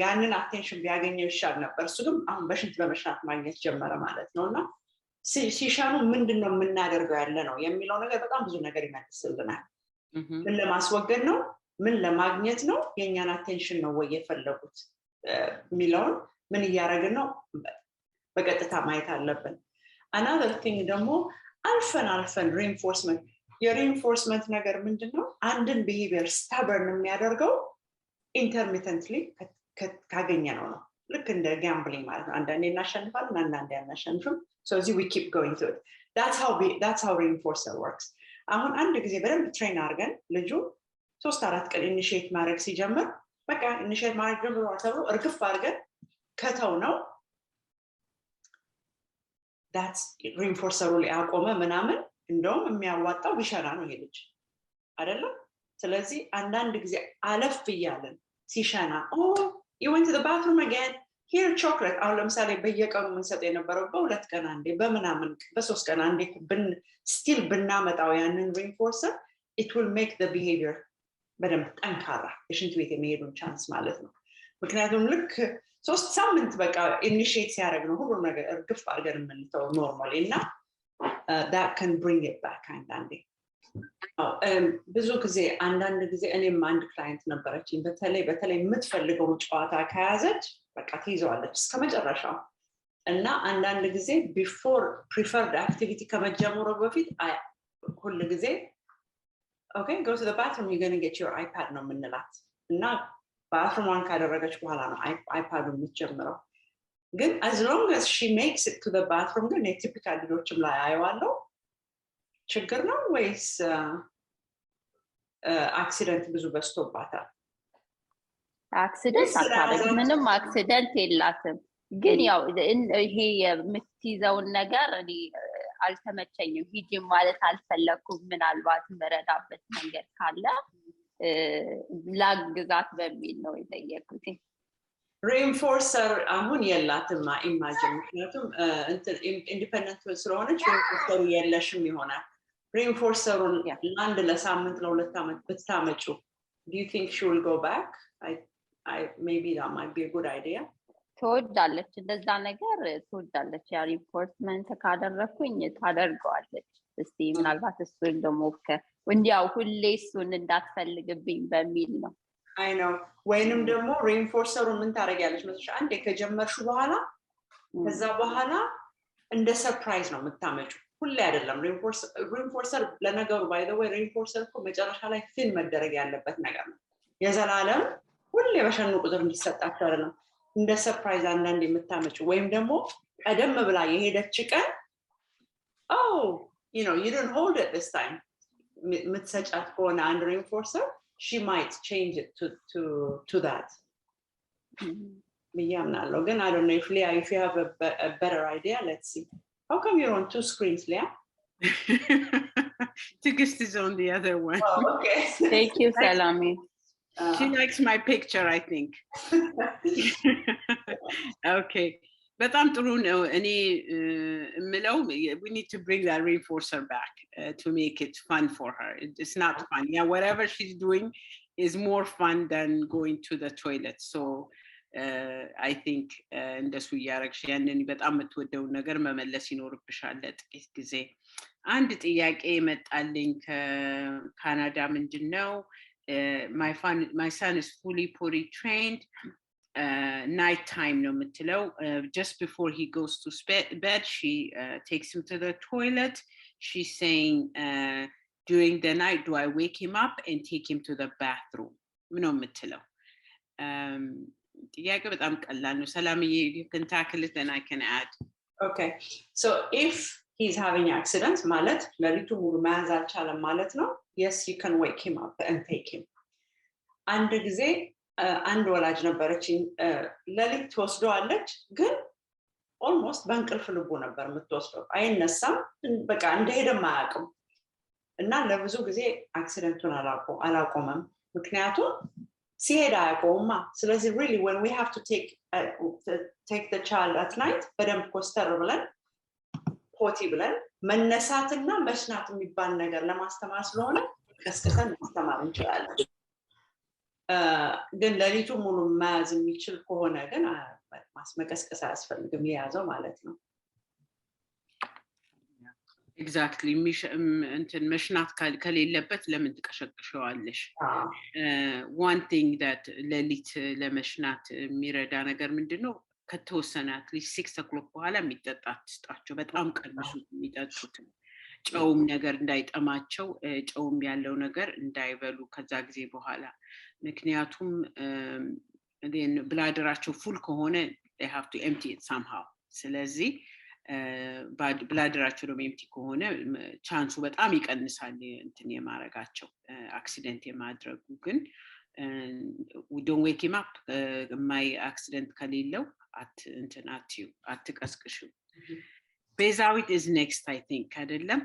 Speaker 2: ያንን አቴንሽን ቢያገኘው ይሻል ነበር እሱ ግን አሁን በሽንት በመሽናት ማግኘት ጀመረ ማለት ነውና ሲሻኑ ምንድነው የምናደርገው ያለ ነው የሚለው ነገር በጣም ብዙ ነገር ይመልስልናል ምን ለማስወገድ ነው ምን ለማግኘት ነው የኛን አቴንሽን ነው ወይ የፈለጉት ሚለውን ምን ያያረግን ነው በቀጥታ ማየት አለብን another thing ደግሞ አልፈን reinforcement የreinforcement ነገር ምንድነው አንድን behavior stubborn የሚያደርገው intermittently ካገኘ ነው ልክ እንደ gambling ማለት ነው አንዳንዴ እናሸንፋለን አንዳንዴ አናሸንፍም so we keep going through it that's how reinforcer works
Speaker 1: አሁን አንድ ጊዜ በደንብ ትሬን አድርገን ልጁ 3-4 ቀን ኢኒሺየት ማድረግ ሲጀምር በቃ ኢኒሺየት ማድረግ ጀምሯል ተብሎ እርግፍ አድርገን ከተው ነው that's reinforcer ላይ አቆመ ምናምን እንደውም የሚያዋጣው ቢሸና ነው ይሄ ልጅ አይደለም ስለዚህ አንዳንድ ጊዜ አለፍ ይያለን ሲሸና you went to the bathroom again here chocolate አሁን ለምሳሌ በየቀኑ ምንሰጥ የነበረው በሁለት ቀን አንዴ በመናምን በሶስት ቀን አንዴ still ብናመጣው ያንን reinforcer it will make the behavior በደንብ ጠንካራ የሽንት ቤት የሚሄዱን ቻንስ ማለት ነው ምክንያቱም ልክ 3 ሳምንት በቃ ኢኒሺየት ሲያደርግ ነው ሁሉ ነገር እርግፍ አድርገን የምንተው ኖርማሊ እና that can bring it back አንዳንዴ ብዙ ጊዜ አንዳንድ ጊዜ እኔም አንድ ክላይንት ነበረችኝ በተለይ የምትፈልገው ጨዋታ ከያዘች በቃ ትይዘዋለች እስከመጨረሻው እና አንዳንድ ጊዜ before preferred activity ከመጀመሩ በፊት ሁሉ ጊዜ okay go to the bathroom you're going to get your iPad ነው የምንላት እና bathroom ካደረገች በኋላ ነው iPad የምትጀምረው ግን as long as she makes it to the bathroom ግን የቲፒካል ልጆችም ላይ አየዋለሁ ችግር ነው ወይስ አክሲደንት ብዙ በስቶባታል
Speaker 3: አክሲደንት አታደርግ ምንም አክሲደንት የላትም ግን ያው ይሄ የምትይዘውን ነገር እኔ አልተመቸኝም ሂጂ ማለት አልፈለኩም ምናልባት መረዳበት መንገድ ካለ ላግዛት በሚል ነው የጠየቁት
Speaker 1: reinforcer አሁን የላትም ኢማጂን ምክንያቱም ኢንዲፔንደንት ስለሆነች reinforcer የለሽም ይሆናል reinforcerውን አንድ ለሳምንት ለሁለት ዓመት ብታመጩ do you think she will go back maybe that might be a good idea
Speaker 3: ትወዳለች እንደዛ ነገር ትወዳለች ያ ሪፖርትመንት ካደረኩኝ ታደርገዋለች እስቲ ምናልባት እሱን ለሞከር እንዲያው ሁሌ እሱን እንዳትፈልግብኝ በሚል ነው
Speaker 1: I know ወይንም ደግሞ reinforcerውን ምን ታረጋለች መሰለሽ አንዴ ከጀመርሽ በኋላ ከዛ በኋላ እንደ ሰርፕራይዝ ነው የምታመጩ ሁሌ አይደለም reinforcer ለነገሩ by the way reinforcer እኮ መጨረሻ ላይ ፊል መደረግ ያለበት ነገር ነው የዘላለም ሁሌ በሸኑ ቁጥር እንዲሰጣቸው አይደለም እንደ ሰርፕራይዝ አንዳንዴ የምታመጩ ወይም ደግሞ ቀደም ብላ የሄደች ቀን you know you didn't hold it this time ምትሰጫት ከሆነ አንድ reinforcer she might change it to that biyamnallo again I don't know if Leah if you have a better idea let's see how come you're on 2 screens Leah
Speaker 4: Tigist is on the other one
Speaker 1: okay
Speaker 3: thank you Salami
Speaker 4: she likes my picture I think okay በጣም ጥሩ ነው እኔ ምለው we need to bring that reinforcer back to make it fun for her it's not fun yeah whatever she's doing is more fun than going to the toilet so I think እንደሱ ያረክሽ ያንን በጣም የምትወደው ነገር መመለስ ይኖርብሻል ለጥቂት ጊዜ አንድ ጥያቄ መጣልኝ ከካናዳ ምንድነው my son is fully potty trained night time no mitilo just before he goes to bed she takes him to the toilet she's saying during the night do I wake him up and take him to the bathroom no mitilo yeah በጣም ቀላል ነው ሰላምዬ you can tackle it and I can add
Speaker 1: okay so if he's having accidents ማለት ለሊቱ ሙሉ መያዝ አልቻለም ማለት ነው yes you can wake him up and take him አንድ ጊዜ አንድ ወላጅ ነበረችኝ ለሊት ተወስደዋለች ግን almost በእንቅልፍ ልቡ ነበር የምትወስደው አይነሳም በቃ እንደሄደ ማያውቅም እና ለብዙ ጊዜ አክሲደንቱን አላቆመም ምክንያቱም ሲሄድ አያውቀውማ ስለዚህ really when we have to take the child at night በደንብ ኮስተር ብለን ፖቲ ብለን መነሳትና መሽናት የሚባል ነገር ለማስተማር ስለሆነ ቀስቀሰን ማስተማር እንችላለን ግን ለሊቱ ሙሉ ማዝ የሚችል ከሆነ ግን ማስመቀስቀስ አያስፈልግም የያዘው ማለት ነው
Speaker 4: exactly እንትን መሽናት ከሌለበት ለምን ትቀሸቅሸዋለሽ one thing that ለሊት ለመሽናት የሚረዳ ነገር ምንድነው ከተወሰነ at least 6 o'clock በኋላ የሚጠጣት ስጣቸው በጣም ቀንሱ የሚጠጡት ጨውም ነገር እንዳይጠማቸው ጨውም ያለው ነገር እንዳይበሉ ከዛ ጊዜ በኋላ ምክንያቱም then ብላደራቸው full ከሆነ they have to empty it somehow ስለዚህ ብላደራቸው ደግሞ ኤምቲ ከሆነ ቻንሱ በጣም ይቀንሳል እንትን የማረጋቸው አክሲደንት የማድረጉ ግን don't wake him up my accident ከሌለው እንትን አትቀስቅሽው ቤዛዊት is next I think አይደለም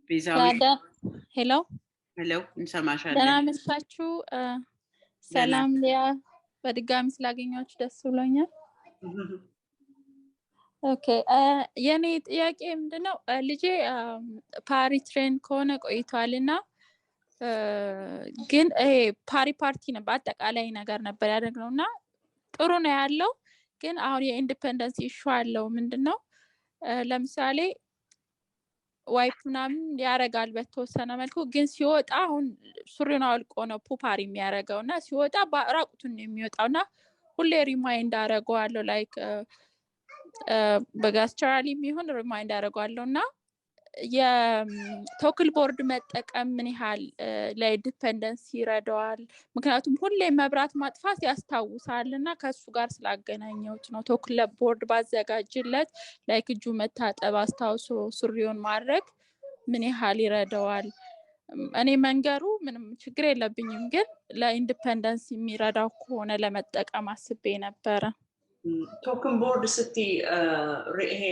Speaker 4: ቤዛዊት
Speaker 5: hello
Speaker 4: እንሰማሻለን
Speaker 5: ደህና መስላችሁ ሰላም ሊያ በድጋሚ ስላገኛችሁ ደስ ብሎኛል ኦኬ የኔ ጥያቄ ምንድነው ልጄ ፓሪ ትሬን ከሆነ ቆይቷልና ግን ፓሪ ፓርቲ ነው በአጠቃላይ ነገር ነበር ያደረግነውና ጥሩ ነው ያለው ግን አሁን የኢንዲፔንደንስ ኢሹ አለው ምንድነው ለምሳሌ ዋይፕ ምናምን ያረጋል በተወሰነ መልኩ ግን ሲወጣ አሁን ሱሪውን አውልቆ ነው ፑፓሪ የሚያረጋውና ሲወጣ ራቁቱን የሚወጣውና ሁሌ ሪማይንድ አረጋዋለሁ ላይክ በጋስትራሊ የሚሆን ሪማይንድ አረጋዋለሁና የቶክል ቦርድ መጠቀም ምን ያህል ለዲፔንደንስ ይረዳዋል ምክንያቱም ሁሌ መብራት ማጥፋት ያስታውሳልና ከሱ ጋር ስላገናኘሁት ነው ቶክል ቦርድ ባዘጋጅለት ላይክ እጁ መታጠብ አስታውሶ ሱሪውን ማድረግ ምን ያህል ይረዳዋል እኔ መንገሩ ምንም ችግር የለብኝም ግን ለኢንዲፔንደንስ የሚረዳው ከሆነ ለመጠቀም አስቤ ነበር
Speaker 2: ቶክን ቦርድ ስቲ ይሄ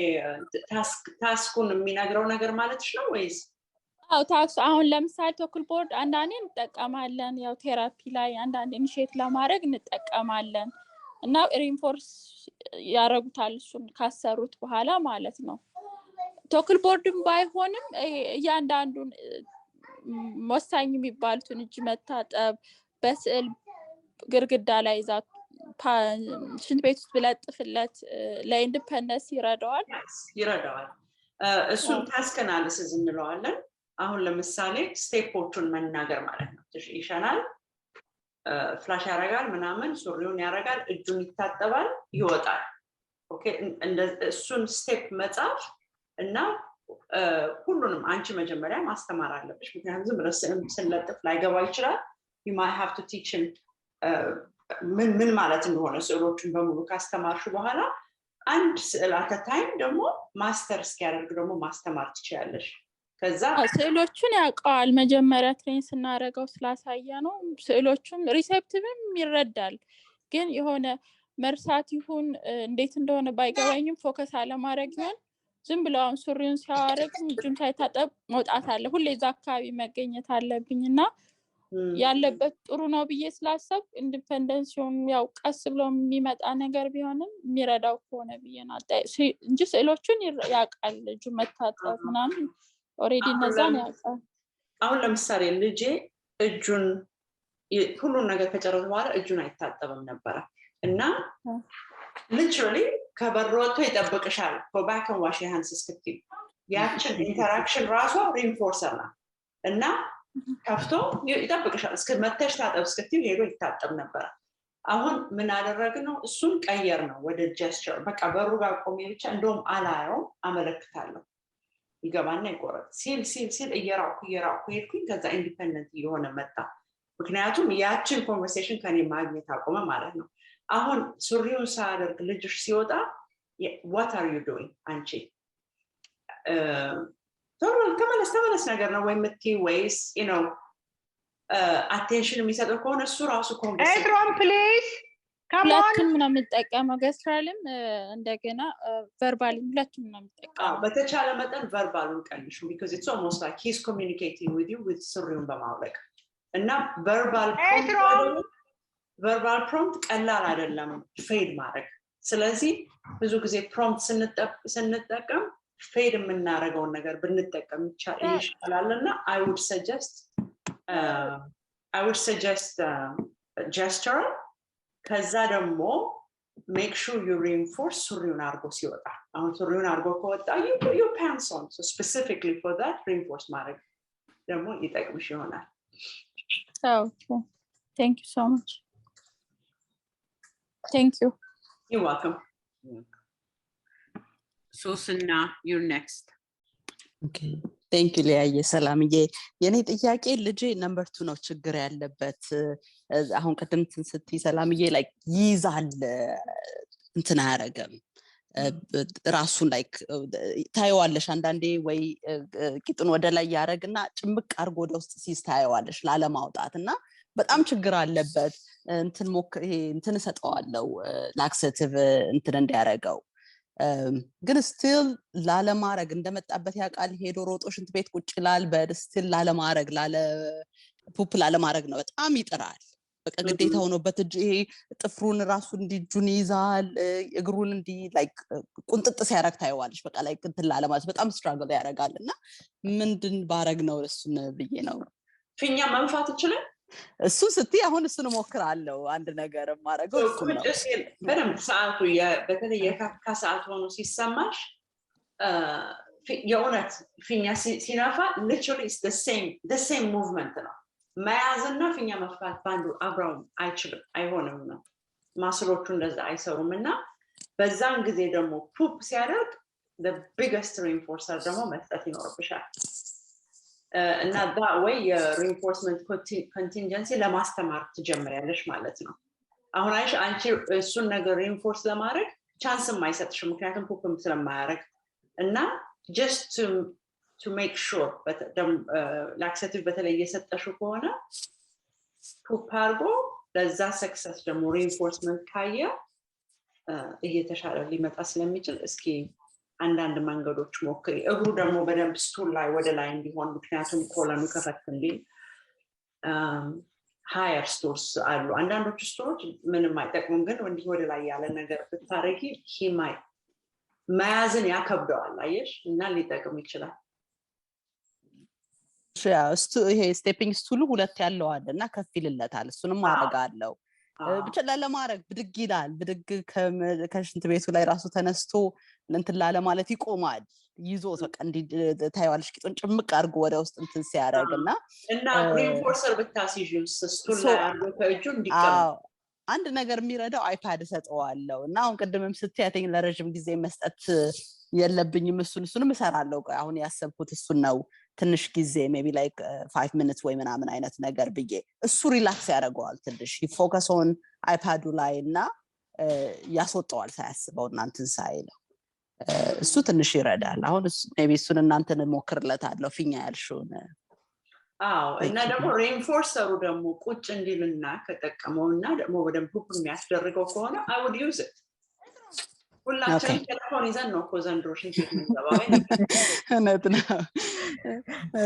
Speaker 2: ታስኩን የሚነግረው ነገር ማለትሽ ነው ወይስ
Speaker 5: አው ታክስ አሁን ለምሳሌ ቶክል ቦርድ አንዳንዴ እንጠቀማለን ያው ቴራፒ ላይ አንዳንዴ ኢኒሺየት ለማድረግ እንጠቀማለን እና ሪንፎርስ ያረጉታል እሱን ካሰሩት በኋላ ማለት ነው ቶክል ቦርድም ባይሆንም ያንዳንዱን ወሳኝ የሚባሉትን እጅ መታጠብ በስዕል ግርግዳ ላይ ዛት ሽንት ቤት ውስጥ ብለጥፍለት ለኢንዲፔንደንስ ይረዳዋል
Speaker 2: እሱን ታስክ አናሊሲስ እንለዋለን አሁን ለምሳሌ ስቴፖቹን መናገር ማለት ነው ይሻናል ፍላሽ ያረጋል ምናምን ሱሪውን ያረጋል እጁን ይታጠባል ይወጣል ኦኬ እሱን ስቴፕ መጻፍ እና ሁሉንም አንቺ መጀመሪያ ማስተማር አለብሽ ምክንያቱም ዝም ብለሽ ስለጥፍ ላይገባ ይችላል you might have to teach him ምን ማለት እንደሆነ ስዕሎቹን በሙሉ ካስተማርሽ በኋላ አንድ ስዕል አት ታይም ደግሞ ማስተር እስኪያደርግ ደግሞ ማስተማር ትችያለሽ ከዛ
Speaker 5: ስዕሎቹን ያውቃል መጀመሪያ ትሬን ስናረጋው ስላሳያ ነው ስዕሎቹን ሪሴፕቲቭም ይረዳል ግን የሆነ መርሳት ይሁን እንዴት እንደሆነ ባይገባኝም ፎከስ አለ ማድረግ ይሁን ዝም ብለው ሱሪውን ሲያረግ እጁን ሳይታጠብ መውጣት አለ ሁሌ እዛ አካባቢ መገኘት አለብኝና ያለበት ጥሩ ነው ብዬ ስላሰብ ኢንዲፔንደንስውን ያው ቀስ ብሎ የሚመጣ ነገር ቢሆንም የሚረዳው ከሆነ ብዬ ነው እንጂ ስዕሎቹን ያውቃል እጁ መታጠብ ምናምን ኦሬዲ ነዛን ያውቃል
Speaker 2: አሁን ለምሳሌ ልጄ እጁን ሁሉን ነገር ከጨረሰ በኋላ እጁን አይታጠብም ነበር እና literally ከበሮቶ ይጠብቅሻል go back and wash your hands እስክትይ ያችን ኢንተራክሽን ራሷ ሪንፎርሰር ነው እና ከፍቶ ይጠብቅሻል እስከመተሽ ታጠብ እስክትይ ሄዶ ይታጠብ ነበር አሁን ምን አደረግነው እሱን ቀየር ነው ወደ ጀስቸር በቃ በሩ ጋር ቆሜ ብቻ እንደውም አላየው አመለክታለሁ ይገባና ይቆረጥ ሲል እየራኩ ሄድኩኝ ከዛ ኢንዲፔንደንት የሆነ መጣ ምክንያቱም ያችን ኮንቨርሴሽን ከኔ ማግኘት አቆመ ማለት ነው አሁን ሱሪውን ሳደርግ ልጅሽ ሲወጣ what are you doing አንቺ ተመለስ ነገር ነው ወይ ምትይ ወይስ you know attention የሚሰጠው ከሆነ እሱ ራሱ ኮንቨርሴሽን
Speaker 4: Edron please come on
Speaker 5: ሁለቱም ነው የምጠቀመው ገስትራልም እንደገና ቨርባልም ሁለቱም ነው የምጠቀመው
Speaker 2: በተቻለ መጠን ቨርባሉን ቀንሹ because it's almost like he's communicating with you with ሱሪውን በማውለቅ እና ቨርባል ፕሮምፕት ቀላል አይደለም ፌድ ማድረግ ስለዚህ ብዙ ጊዜ ፕሮምፕት ስንጠቀም ፌድ የምናረጋውን ነገር ብንጠቀም ይሻላልና I would suggest gesture ከዛ ደግሞ make sure you reinforce ሱሪውን አርጎ ሲወጣ አሁን ሱሪውን አርጎ ከወጣ you put your pants on so specifically for that reinforce ማድረግ ደግሞ ይጠቅምሽ ይሆናል
Speaker 5: okay thank you so much thank you
Speaker 2: you're welcome
Speaker 4: Susana you're next
Speaker 6: okay thank you ሊያየ ሰላምዬ የኔ ጥያቄ ልጄ ነምበር 2 ነው ችግር ያለበት አሁን ቀደም ስትይ ሰላምዬ like ይዛል እንትን አያረጋም ራሱን ላይክ ታየዋለሽ አንዳንዴ ወይ ቂጡን ወደ ላይ ያረግና ጭምቅ አርጎ ወደ ውስጥ ሲስ ታየዋለሽ ላለማውጣትና በጣም ችግር አለበት እንትን ሰጠዋለው ላክሰቲቭ እንትን እንዲያረጋው ግን ስቲል ላለማረግ እንደመጣበት ያቃል ሄዶ ሮጦ ሽንት ቤት ቁጭ ይላል በስቲል ላለማረግ ፑፕ ላለማረግ ነው በጣም ይጥራል በቃ ግዴታ ሆኖበት ይሄ ጥፍሩን ራሱ እንዲጁን ይዛል እግሩን እንዲ ላይክ ቁንጥጥ ሲያረግ ታየዋለሽ በቃ ላይክ እንትን ላለማለት በጣም ስትራግል ያረጋልና ምንድን ባረግ ነው እሱን ብዬ ነው
Speaker 2: ፊኛ መንፋት ይችላል
Speaker 6: እሱ ስቲ አሁን እሱን ሞክራለሁ አንድ ነገር ማረገው እሱ ነው
Speaker 2: በደንብ ሰዓቱ በተለይ የካካ ሰዓት ሆኖ ሲሰማሽ የእውነት ፊኛ ሲነፋ literally it's the same movement ነው መያዝና ፊኛ መፍታት ባንዱ አብራው አይችልም አይሆንም ነው ማስሎቹ እንደዛ አይሰሩምና በዛን ጊዜ ደግሞ ፑፕ ሲያደርግ the biggest reinforcer ደግሞ መስጠት ይኖርብሻል እና that way reinforcement contingency ለማስተማር ትጀምሪያለሽ ማለት ነው አሁን አንቺ እሱን ነገር reinforce ለማድረግ ቻንስ የማይሰጥሽ ምክንያቱም ፑፕም ስለማያረግ እና just to make sure but laxative በተለይ የሰጠሽው ከሆነ ፑፕ አርጎ ለዛ ሰክሰስ ደግሞ reinforcement ካየ እየተሻለ ሊመጣ ስለሚችል እስኪ አንዳንድ መንገዶች ሞክሪ እግሩ ደግሞ በደንብ ስቱል ላይ ወደ ላይ እንዲሆን ምክንያቱም ኮሎኑ ከፈት እንዲል ሃየር ስቶርስ አሉ አንዳንዶቹ ስቶሮች ምንም አይጠቅሙም ግን እንዲህ ወደ ላይ ያለ ነገር ብታረጊ ሂማይ መያዝን ያከብደዋል አየሽ እና ሊጠቅም ይችላል
Speaker 6: ይሄ ስቴፒንግ ስቱሉ ሁለት ያለው አለና ከፍ ይልለታል እሱንም አረጋለው ብቻ ለማረግ ብድግ ይላል ብድግ ከሽንት ቤቱ ላይ ራሱ ተነስቶ እንትን ለማለት ይቆማል ይዞ በቃ እንዲ ታይዋልሽ ቂጡን ጭምቅ አርጎ ወደ ውስጥ እንትን ሲያረግና
Speaker 2: እና ሪንፎርሰር ብታሲዥን ስቱል ላይ አርጎ ከእጁ እንዲቀር
Speaker 6: አንድ ነገር የሚረዳው አይፓድ ሰጠዋለው እና አሁን ቀደምም ስትያተኝ ለረጅም ጊዜ መስጠት የለብኝም እሱንም እሰራለሁ አሁን ያሰብኩት እሱን ነው ትንሽ ጊዜ ሜቢ ላይክ 5 minutes ወይ ምናምን አይነት ነገር ብዬ እሱ ሪላክስ ያደርገዋል ትንሽ ፎከስ ኦን አይፓዱ ላይ እና ያስወጣዋል ሳያስበው እናንተን ሳይለው እሱ ትንሽ ይረዳል አሁን ሜቢ እሱን እናንተን ሞክርለታለሁ ፊኛ ያልሽውን
Speaker 2: እና ደግሞ ሬንፎርሰሩ ደግሞ ቁጭ እንዲልና ከጠቀመውና ደግሞ በደንብ ፑፕ የሚያስደርገው ከሆነ I would use it ሁላችንም ቴሌፎን ይዘን ነው እኮ ዘንድሮ ሽንት ቤት የምንገባው
Speaker 6: እውነት ነው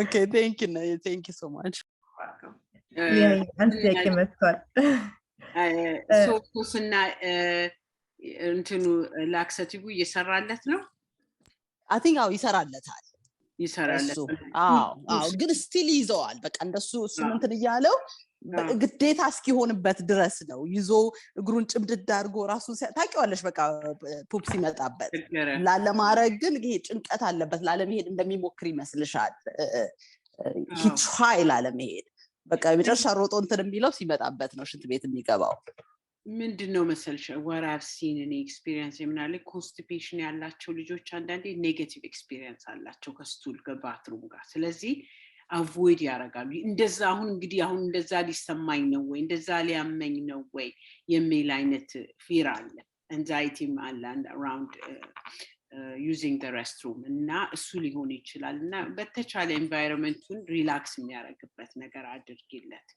Speaker 6: ኦኬ ቴንክ ዩ ሶ ማች
Speaker 7: አንድ ጥያቄ መጥቷል
Speaker 4: ሶስና እንትኑ ላክሰቲቭ እየሰራለት ነው
Speaker 6: I think ይሰራለታል ግን ስቲል ይዘዋል በቃ እንደሱ እሱን እንትን እያለው ግዴታ እስኪሆንበት ድረስ ነው ይዞ እግሩን ጭምድድ አድርጎ ራሱን ታውቂዋለሽ በቃ ፑፕ ሲመጣበት ላለማረግ ግን ይሄ ጭንቀት አለበት ላለመሄድ እንደሚሞክር ይመስልሻል he try ላለመሄድ በቃ የመጨረሻ ሮጦ እንትን የሚለው ሲመጣበት ነው ሽንት ቤት የሚገባው
Speaker 4: ምንድነው መሰልሽ what I've seen in experience የምናለ constipation ያላቸው ልጆች አንዳንዴ ኔጌቲቭ ኤክስፒሪየንስ አላቸው ከስቱል ከባትሩም ጋር ስለዚህ አቮይድ ያረጋሉ እንደዛ አሁን እንግዲህ አሁን እንደዛ ሊሰማኝ ነው ወይ እንደዛ ሊያመኝ ነው ወይ የሚል አይነት ፊር አለ anxiety አለ around using the restroom እና እሱ ሊሆን ይችላል እና በተቻለ environment-ን ሪላክስ የሚያረግበት ነገር አድርጊለት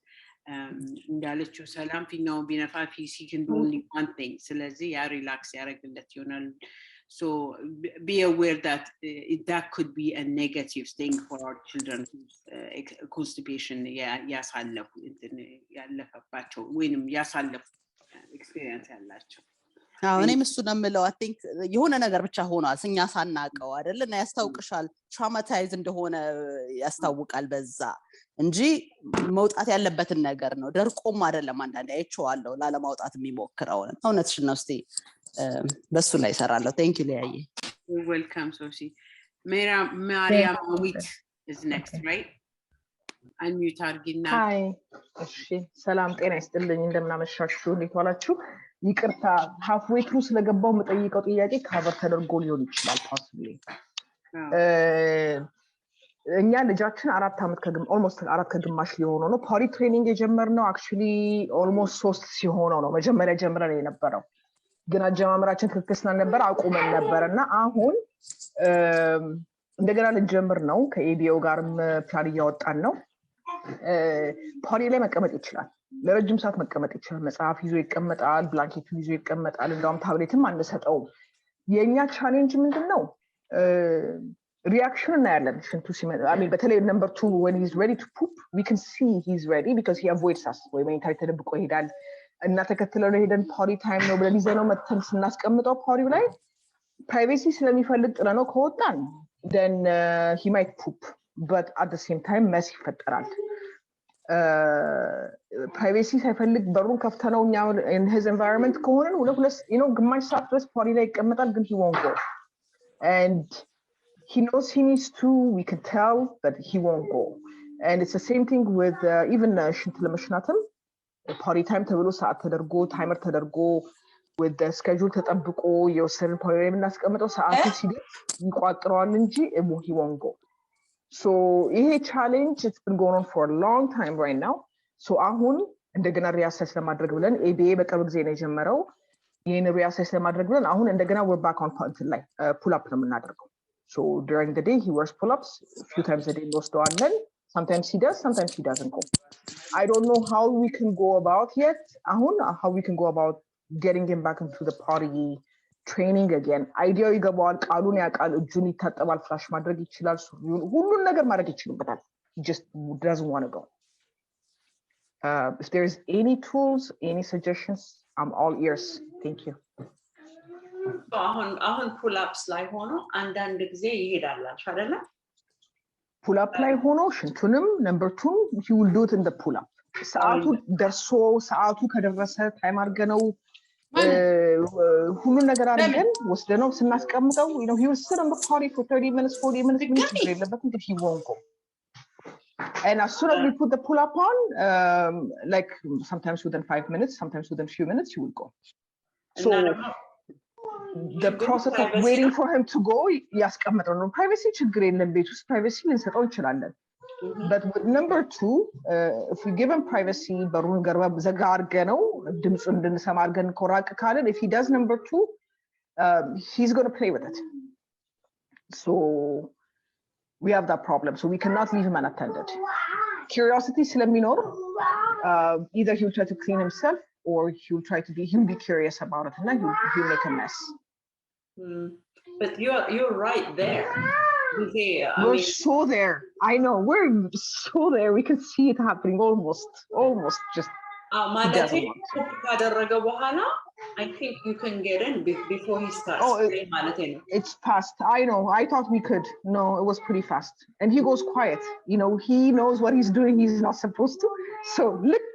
Speaker 4: እንዳለችው ሰላም ፊኛው ቢነፋ he can do only one thing ስለዚህ ያ ሪላክስ ያረግለት ይሆናል so be aware that that could be a negative thing for our children constipation ያሳለፉ ያለፈባቸው ወይንም ያሳለፉ ኤክስፒሪየንስ ያላቸው
Speaker 6: እኔም እሱ ነው የምለው I think የሆነ ነገር ብቻ ሆኗል እኛ ሳናቀው አይደል እና ያስታውቅሻል ትራውማታይዝ እንደሆነ ያስታውቃል በዛ እንጂ መውጣት ያለበትን ነገር ነው ደርቆም አይደለም አንዳንዴ አይቼዋለሁ ላለማውጣት የሚሞክረው እውነትሽ ነው እስቲ በሱ ላይ ሰራለሁ thank you ሊያዬ
Speaker 4: welcome Sophie Maria Mawit is next right unmute አርጊና
Speaker 8: ሃይ እሺ ሰላም ጤና ይስጥልኝ እንደምናመሻችሁ እንዴት ዋላችሁ ይቅርታ halfway through ስለገባው መጠይቀው ጥያቄ ካቨር ተደርጎ ሊሆን ይችላል possibly እኛ ልጃችን 4 አመት almost 4 ከግማሽ ሊሆነው ነው ፖሊ ትሬኒንግ የጀመርነው actually almost 3 ሲሆነው ነው መጀመሪያ ጀምረን የነበረው ግን አጀማመራችን ትክክል ስላልነበር አቁመን ነበርና አሁን እንደገና ልንጀምር ነው ከኤቢኦ ጋርም ፕላን እያወጣን ነው ፓሪ ላይ መቀመጥ ይችላል ለረጅም ሰዓት መቀመጥ ይችላል መጽሐፍ ይዞ ይቀመጣል ብላንኬቱን ይዞ ይቀመጣል እንደውም ታብሌትም አንሰጠው የኛ ቻሌንጅ ምንድነው reaction እናያለን ሽንቱ ሲመጣ I mean በተለይ number 2 when he's ready to poop we can see he's ready because he avoids us ወይ መኝታ ተደብቆ ይሄዳል እና ተከትለው ሄደን ፓሪ ታይም ነው ብለን ይዘነው መተን ስናስቀምጠው ፓሪው ላይ ፕራይቬሲ ስለሚፈልግ ጥለነው ከወጣን then he might poop but at the same time mess ይፈጠራል ፕራይቬሲ ሳይፈልግ በሩን ከፍተነው እኛ in his environment ከሆነን ሁለት you know ግማሽ ሰዓት ድረስ ፓሪ ላይ ይቀመጣል ግን he won't go and he knows he needs to we can tell but he won't go and it's the same thing with even ሽንት ለመሽናትም party time ተብሎ ሰዓት ተደርጎ ታይመር ተደርጎ with the schedule ተጠብቆ የወሰን ፓሪ ላይ እናስቀምጠው ሰዓቱ ሲደርስ ይቋጥረዋል እንጂ he won't go so ይሄ challenge it's been going on for a long time right now so አሁን እንደገና ሪአሰስ ለማድረግ ብለን ABA በቅርብ ጊዜ ነው የጀመረው ይሄን ሪአሰስ ለማድረግ ብለን አሁን እንደገና we're back on point ላይ pull up ነው የምናደርገው so during the day he works pull-ups a few times a day እንወስደዋለን sometimes he does sometimes he doesn't go I don't know how we can go about yet how we can go about getting him back into the party training again idea ይገባዋል ቃሉን ያቃል እጁን ይታጠባል ፍላሽ ማድረግ ይችላል ሁሉን ነገር ማድረግ ይችላል he just doesn't want to go if there is any tools any suggestions I'm all ears thank you
Speaker 2: አሁን pull ups ላይ ሆኖ አንዳንድ ጊዜ ይሄዳል አይደለ
Speaker 8: pull up ላይ ሆኖ ሽንቱንም number 2 he will do it in the pull up ሰዓቱ ደርሶ ሰዓቱ ከደረሰ ታይም አርገነው ሁሉ ነገር አድርገን ወስደነው ስናስቀምጠው you know he will sit on the party for 30 minutes 40 minutes የለበትም but he won't go and as soon as we put the pull up on like sometimes within 5 minutes sometimes within a few minutes he will go so the process of waiting for him to go ያስቀምጠው ነው privacy ችግር የለም ቤት ውስጥ privacy ልንሰጠው እንችላለን but with number 2 if we give him privacy በሩን ገርባ ዘጋ አርገነው ድምጹን እንድንሰማ አርገን ኮራቅ ካለን if he does number 2 he's going to play with it so we have that problem so we cannot leave him unattended curiosity ስለሚኖር either he'll try to clean himself or he'll try to be curious about it and then he'll make a mess
Speaker 2: but you're right there
Speaker 8: we're so there I know we're so there we can see it happening almost just
Speaker 2: ማለቴ ካደረገ በኋላ I think you can get in before he starts ማለቴ ነው
Speaker 8: it's fast I know I thought we could no it was pretty fast and he goes quiet you know he knows what he's doing he's not supposed to so look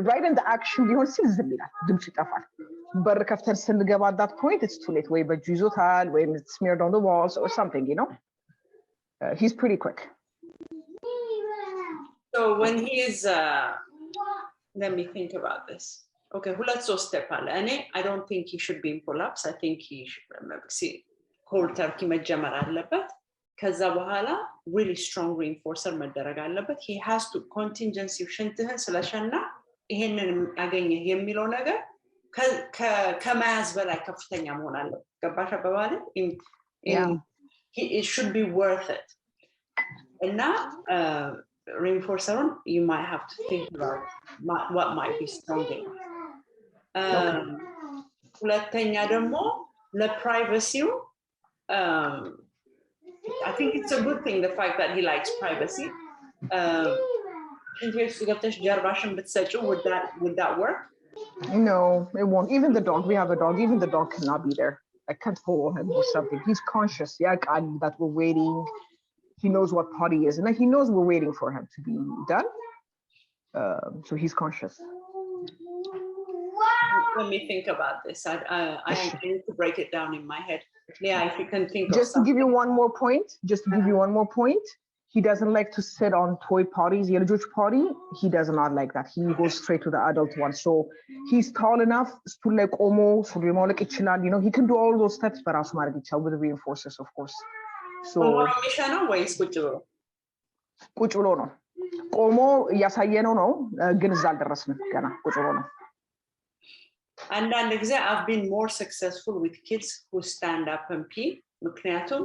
Speaker 8: right in the action ቢሆን ሲል ዝም ይላል ድምጽ ይጠፋል በር ከፍተን ስንገባ at that point it's too late ወይ በእጁ ይዞታል ወይ it's smeared on the walls or something you know he's pretty quick
Speaker 2: so when he is let me think about this okay ሁለት ሶስት step አለ እኔ I don't think he should be in pull-ups I think he should cold turkey መጀመር አለበት ከዛ በኋላ really strong reinforcer መደረግ አለበት he has to contingency ሽንትህን ስለሸና ይሄንን ያገኘ የሚለው ነገር ከመያዝ በላይ ከፍተኛ መሆን አለበት ገባሽ አባባለ it should be worth it and now reinforcer you might have to think about what might be strong ሁለተኛ ደግሞ ለprivacy I think it's a good thing the fact that he likes privacy interest ገብተሽ ጀርባሽን ብትሰጪው would that work
Speaker 8: no it won't even the dog we have a dog even the dog cannot be there I can't follow him or something he's conscious that we're waiting he knows what party is and he knows we're waiting for him to be done so he's conscious
Speaker 2: let me think about this I need to break it down in my head yeah if you can think
Speaker 8: just to give you one more point he doesn't like to sit on toy parties የልጆች party he does not like that he goes straight to the adult one so he's tall enough stool ላይ ቆሞ ሱሪ ማውለቅ ይችላል you know he can do all those steps በራሱ ማድረግ ይችላል with the reinforcers of course so
Speaker 2: ነው ወይስ
Speaker 8: ቁጭ ብሎ ነው ቆሞ እያሳየነው ነው ግን እዛ አልደረስንም ገና ቁጭ ብሎ ነው
Speaker 2: And I've been more successful with kids who stand up and pee. Because,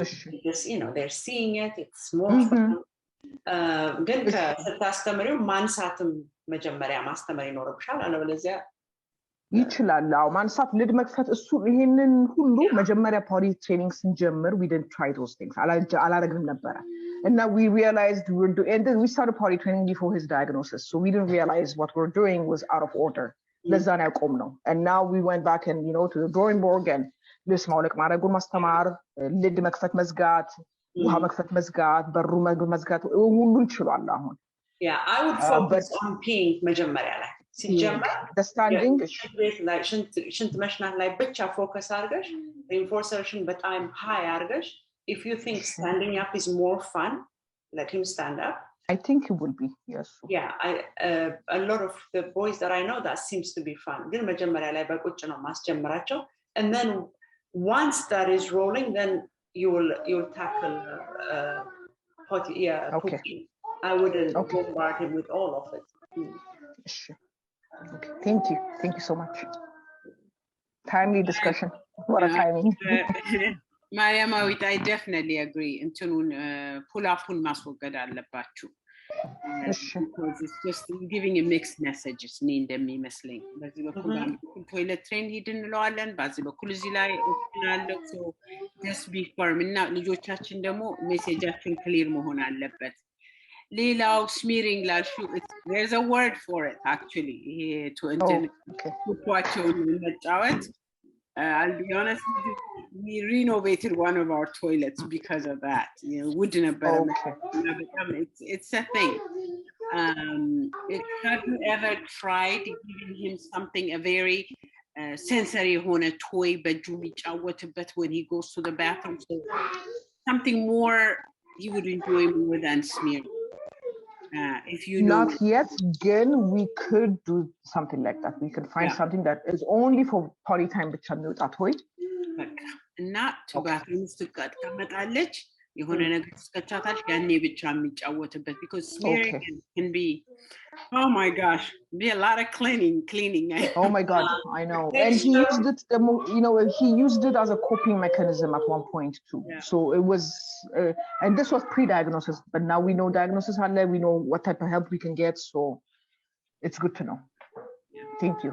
Speaker 2: they're seeing it, it's more fun. ግን ከስታስተምሪው ማንሳትም መጀመሪያ ማስተማር ይኖርብሻል አለበለዚያ
Speaker 8: ይችላል አው ማንሳት ልድ መክፈት እሱ ይሄንን ሁሉ መጀመሪያ ፖዲ ትሬኒንግ ስንጀምር we didn't try those things አላረግንም ነበር and now we realized we were doing and then we started potty training before his diagnosis so we didn't realize what we were doing was out of order ለዛ ነው ያቆምነው and now we went back and to the drawing board and ልስ ማውለቅ ማድረጉን ማስተማር ልድ መክፈት መዝጋት ውሃ መክፈት መዝጋት በሩ መዝጋት ሁሉን ችሏል አሁን
Speaker 2: yeah I would focus on peeing መጀመሪያ ላይ ሲጀምር
Speaker 8: the standing
Speaker 2: like ሽንት መሽናት ላይ ብቻ ፎከስ አድርገሽ reinforceration በጣም high አድርገሽ if you think standing up is more fun let him stand up
Speaker 8: I think it will be yes
Speaker 2: yeah a lot of the boys that I know that seems to be fun ግን መጀመሪያ ላይ በቁጭ ነው ማስጀምራቸው and then once that is rolling then you'll tackle potty
Speaker 8: okay
Speaker 2: pooping. I wouldn't bombard him with all of it
Speaker 8: sure. Okay, thank you so much timely discussion what a timing
Speaker 4: Mariamawit I definitely agree እንትኑን pull up ማስወገድ አለባችሁ because it's just giving a mixed messages እኔ እንደሚመስለኝ በዚህ በኩል ቶይሌት ትሬን ሂድ እንለዋለን በዚህ በኩል እዚህ ላይ እናለው so just be firm እና ልጆቻችን ደግሞ ሜሴጃችን ክሊር መሆን አለበት ሌላው smearing ላልሽው there's a word for it actually ይሄ to ቱኳቸውን መጫወት I'll be honest with you, we renovated one of our toilets because of that. Would it's a thing. Have you ever tried giving him something, a very sensory toy, but when he goes to the bathroom, so something more he would enjoy more than smear? If you know.
Speaker 8: Not yet, again, we could do something like that. We could find something that is only for potty time, which I'm not at all.
Speaker 4: Not to bathrooms to cut kamatallech. You want to sketchatal ያኔ ብቻ የሚጫወትበት because smearing can be oh my gosh be a lot of cleaning
Speaker 8: oh my god I know and he used it he used it as a coping mechanism at one point too so it was and this was pre-diagnosis but now we know diagnosis we know what type of help we can get so it's good to know thank you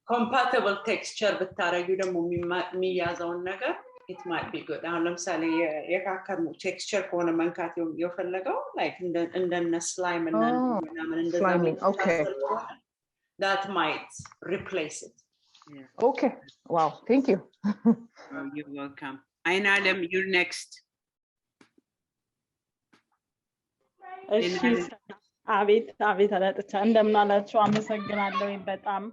Speaker 2: compatible texture ብታረጊው ደግሞ የሚያዘውን ነገር it might be good አሁን ለምሳሌ የካከሙ texture ከሆነ መንካት የፈለገው like እንደነ slime እና ምናምን እንደዛ
Speaker 8: okay
Speaker 2: that might replace it
Speaker 8: okay wow thank you
Speaker 4: you're welcome Ainalem you're next
Speaker 5: አቤት አላጥቻ እንደምን አላችሁ አመሰግናለሁ በጣም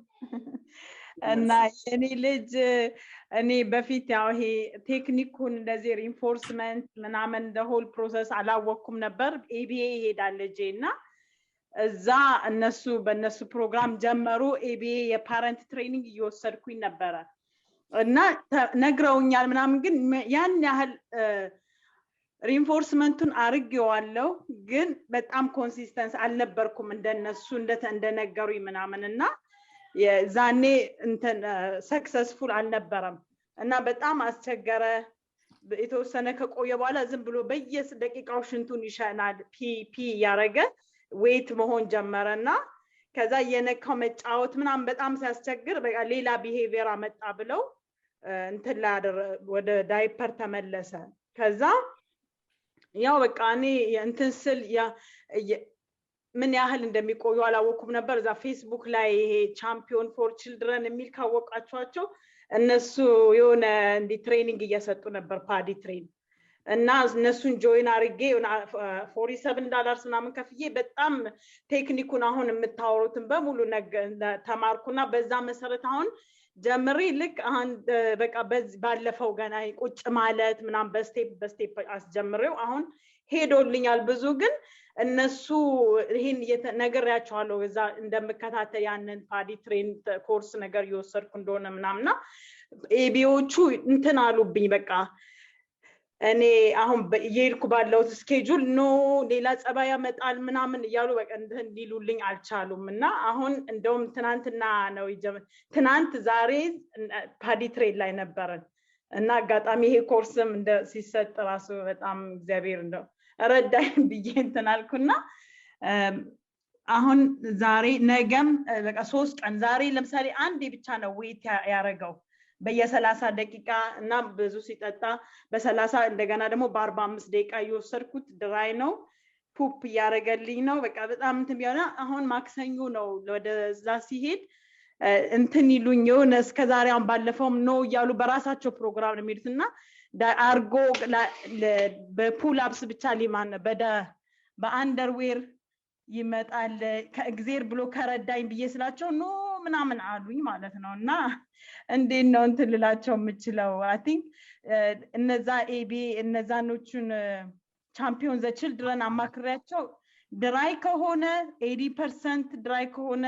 Speaker 5: እና እኔ ልጅ እኔ በፊት ያው ይሄ ቴክኒኩን እንደዚህ ሪኢንፎርስመንት ምናምን the whole process አላወኩም ነበር ABA ይሄዳል ልጄና እዛ በእነሱ ፕሮግራም ጀመሩ ABA የፓረንት ትሬኒንግ እየወሰድኩኝ ነበር እና ነግረውኛል ምናምን ግን ያን ያህል ሪኢንፎርስመንቱን አርጌዋለሁ ግን በጣም ኮንሲስተንስ አልነበርኩም እንደነሱ እንደነገሩኝ ምናምንና የዛኔ እንትን ሰክሰስፉል አልነበረም እና በጣም አስቸገረ የተወሰነ ከቆየ በኋላ ዝም ብሎ በየደቂቃው ሽንቱን ይሻናል ፒ ያረገ ዌት መሆን ጀመረና ከዛ የነካው መጫወት ምናምን በጣም ሲያስቸግር በቃ ሌላ ቢሄቪየር አመጣ ብለው እንትን ወደ ዳይፐር ተመለሰ ከዛ ያው በቃ እኔ እንትን ስል ምን ያህል እንደሚቆዩ አላወኩም ነበር እዛ ፌስቡክ ላይ ይሄ ቻምፒዮን ፎር ቺልድረን የሚል ካወቃቸዋቸው እነሱ የሆነ እንዲ ትሬኒንግ እየሰጡ ነበር ፓዲ ትሬን እና እነሱን ጆይን አርጌ $47 ምናምን ከፍዬ በጣም ቴክኒኩን አሁን የምታወሩትን በሙሉ ተማርኩና በዛ መሰረት አሁን ጀምሬ ልክ አንድ በቃ ባለፈው ገና ቁጭ ማለት ምናምን በስቴፕ አስጀምሬው አሁን ሄዶልኛል ብዙ ግን እነሱ ይሄን ነገርያቸዋለሁ እዛ እንደምከታተል ያንን ፓዲ ትሬን ኮርስ ነገር ይወሰድኩ እንደሆነ ምናምንና ኤቢዎቹ እንትን አሉብኝ በቃ
Speaker 1: እኔ አሁን በየልኩ ባለው ስኬጁል ኖ ሌላ ጸባይ ያመጣል ምናምን እያሉ በቃ እንዲሉልኝ አልቻሉም እና አሁን እንደውም ትናንትና ነው ትናንት ዛሬ ፓዲ ትሬድ ላይ ነበረን እና አጋጣሚ ይሄ ኮርስም እንደ ሲሰጥ ራሱ በጣም እግዚአብሔር እንደው ረዳኝ ብዬ እንትን አልኩና አሁን ዛሬ ነገም በቃ 3 ቀን ዛሬ ለምሳሌ አንዴ ብቻ ነው ዌት ያረጋው በየ30 ደቂቃ እና ብዙ ሲጠጣ በ30 እንደገና ደግሞ በ45 ደቂቃ እየወሰድኩት ድራይ ነው ፑፕ ያረጋልኝ ነው በቃ በጣም እንትን ቢሆነ አሁን ማክሰኞ ነው ወደዛ ሲሄድ እንትን ይሉኝ የሆነ እስከዛሬ አሁን ባለፈውም ነው ያሉ በራሳቸው ፕሮግራም ነው የሚሉትና አርጎ በፑል አፕስ ብቻ ሊማን በአንደርዌር ይመጣል ከእግዚአብሔር ብሎ ከረዳኝ ብዬ ስላቸው ኖ ምናምን አሉኝ ማለት ነውና እንዴት ነው እንትን ልላቸው የምችለው አይ ቲንክ እነዛ ኤቢ እነዛኖቹን ቻምፒዮን ዘ ችልድረን አማክሪያቸው ድራይ ከሆነ 80% ድራይ ከሆነ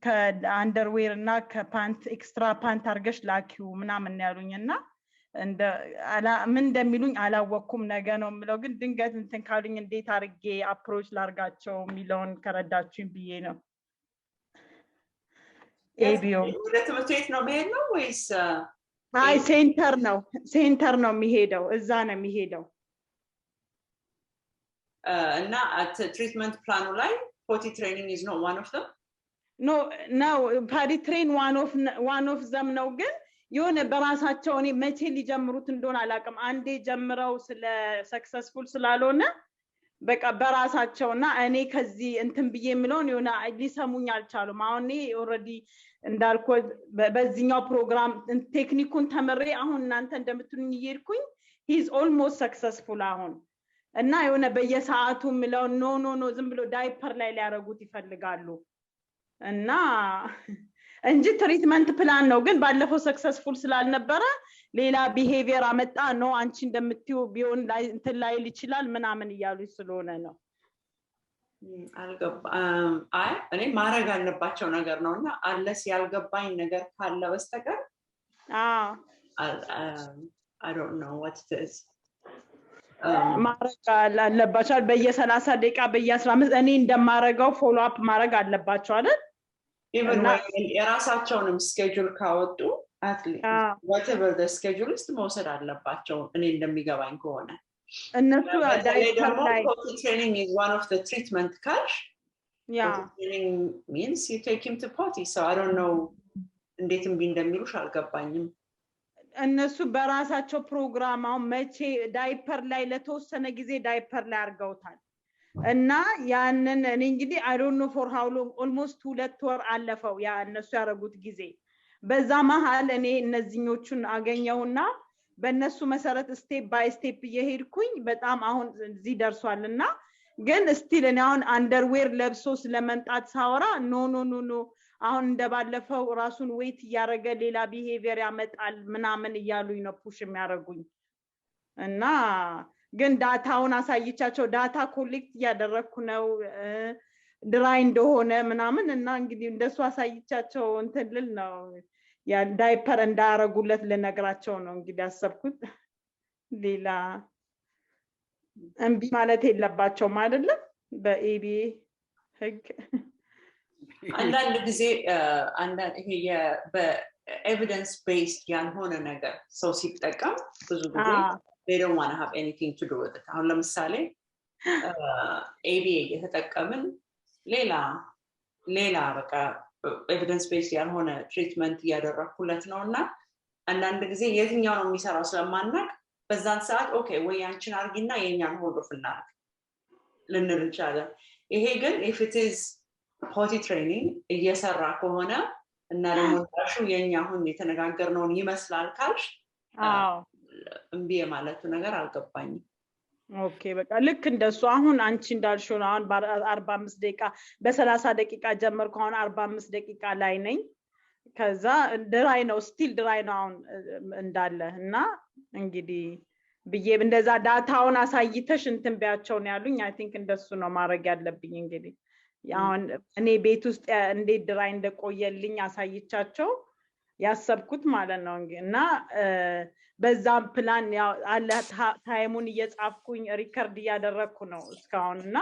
Speaker 1: ከአንደርዌር እና ከፓንት ኤክስትራ ፓንት አርገሽ ላኪው ምናምን ያሉኝና እንደ ምን እንደሚሉኝ አላወኩም ነገ ነው ምለው ግን ድንገት እንትን ካሉኝ እንዴት አርጌ አፕሮች ላርጋቸው ሚለውን ከረዳችሁኝ ብዬ ነው ኤቢዮ
Speaker 2: ወደ ትምህርት ቤት ነው መሄድ ነው ወይስ
Speaker 1: አይ ሴንተር ነው የሚሄደው እዛ ነው የሚሄደው
Speaker 2: እና ትሪትመንት ፕላኑ ላይ ፖቲ ትሬኒንግ is not one of them
Speaker 1: no ፓዲ ትሬን one of them ነው ግን የሆነ በራሳቸው እኔ መቼ ሊጀምሩት እንደሆነ አላቅም አንዴ ጀምረው ስለ ሰክሰስፉል ስላልሆነ በቃ በራሳቸውና እኔ ከዚህ እንትን ብዬ ምለው የሆነ ሊሰሙኝ አልቻሉም አሁን እኔ ኦሬዲ እንዳልኩ በዚህኛው ፕሮግራም ቴክኒኩን ተመሬ አሁን እናንተ እንደምትሉኝ ይርኩኝ he is almost successful አሁን እና የሆነ በየሰዓቱ ምለው ኖ ዝም ብሎ ዳይፐር ላይ ሊያረጉት ይፈልጋሉ እና እንጂ ትሪትመንት ፕላን ነው ግን ባለፈው ሰክሰስፉል ስላልነበረ ሌላ ቢሄቪየር አመጣ ነው አንቺ እንደምትዩ ቢሆን ላይ እንትን ላይ ይችላል ምናምን ይያሉ ስለሆነ ነው
Speaker 2: አይ እኔ ማረግ አለባቸው ነገር ነውና አለስ ያልገባኝ ነገር ካለ በስተቀር I don't know what it is
Speaker 1: ማረግ አለባቸው በየ30 ደቂቃ በየ15 እኔ እንደማረጋው ፎሎ አፕ ማረግ አለባቸው አይደል
Speaker 2: even የራሳቸውንም ስኬጁል ካወጡ at least whatever the schedule is መውሰድ አለባቸው እኔ እንደሚገባኝ ከሆነ እነሱ
Speaker 1: ዳይፐር ላይ
Speaker 2: training is one of the treatment cash training means you take him to potty so I don't know እንዴትም እንደሚሉሽ አልገባኝም
Speaker 1: እነሱ በራሳቸው ፕሮግራም አሁን መቼ ዳይፐር ላይ ለተወሰነ ጊዜ ዳይፐር ላይ አርገውታል እና ያንን እኔ እንግዲህ I don't know for how long almost 2 ወር አለፈው ያ እነሱ ያረጉት ጊዜ በዛ መሃል እኔ እነዚህኞቹን አገኘውና በእነሱ መሰረት ስቴፕ ባይ ስቴፕ እየሄድኩኝ በጣም አሁን እዚህ ደርሷልና ግን ስቲል እኔ አሁን አንደርዌር ለብሶ ስለመምጣት ሳወራ ኖ አሁን እንደባለፈው ራሱን ዌት ያረገ ሌላ ቢሄቪየር ያመጣል ምናምን ይያሉኝ ነው ፑሽ የሚያረጉኝ እና ግን ዳታውን አሳይቻቸው ዳታ ኮሌክት ያደረኩ ነው ድራይ እንደሆነ ምናምን እና እንግዲህ እንደሱ አሳይቻቸው እንትን ልል ነው ያ ዳይፐር እንዳረጉለት ለነግራቸው ነው እንግዲህ አሰብኩት ሌላ እንቢ ማለት የለባቸው አይደለም በኤቢ ህግ
Speaker 2: አንዳንድ ጊዜ አንዳንድ ይሄ በኤቪደንስ ቤስድ ያልሆነ ነገር ሰው ሲጠቀም ብዙ ጊዜ they don't want to have anything to do with it አሁን ለምሳሌ ABA የተጠቀምን ሌላ በቃ ኤቪደንስ ቤስድ ያልሆነ ትሪትመንት ያደረኩለት ነውና አንዳንድ ጊዜ የትኛው ነው የሚሰራው ስለማናቅ በዛን ሰዓት ኦኬ ወይ አንቺን አርጊና የኛን ሆልድ ኦፍ እናርግ ልንል እንችላለን ይሄ ግን if it is potty training እየሰራ ከሆነ እና ደግሞ ታሹ የኛ አሁን የተነጋገርነውን ይመስላል ካልሽ እንቢ የማለቱ ነገር አልገባኝም
Speaker 1: ኦኬ በቃ ልክ እንደሱ አሁን አንቺ እንዳልሽው አሁን በ45 ደቂቃ በ30 ደቂቃ ጀመርኩ አሁን 45 ደቂቃ ላይ ነኝ ከዛ ድራይ ነው ስቲል ድራይ ነው አሁን እንዳለ እና እንግዲህ ብዬ እንደዛ ዳታውን አሳይተሽ እንትን ቢያቸው ነው ያሉኝ አይ ቲንክ እንደሱ ነው ማድረግ ያለብኝ እንግዲህ አሁን እኔ ቤት ውስጥ እንዴት ድራይ እንደቆየልኝ አሳይቻቸው
Speaker 9: ያሰብኩት ማለት ነው እና በዛም ፕላን ያው አለ ታይሙን እየጻፍኩኝ ሪከርድ እያደረኩ ነው እስካሁን እና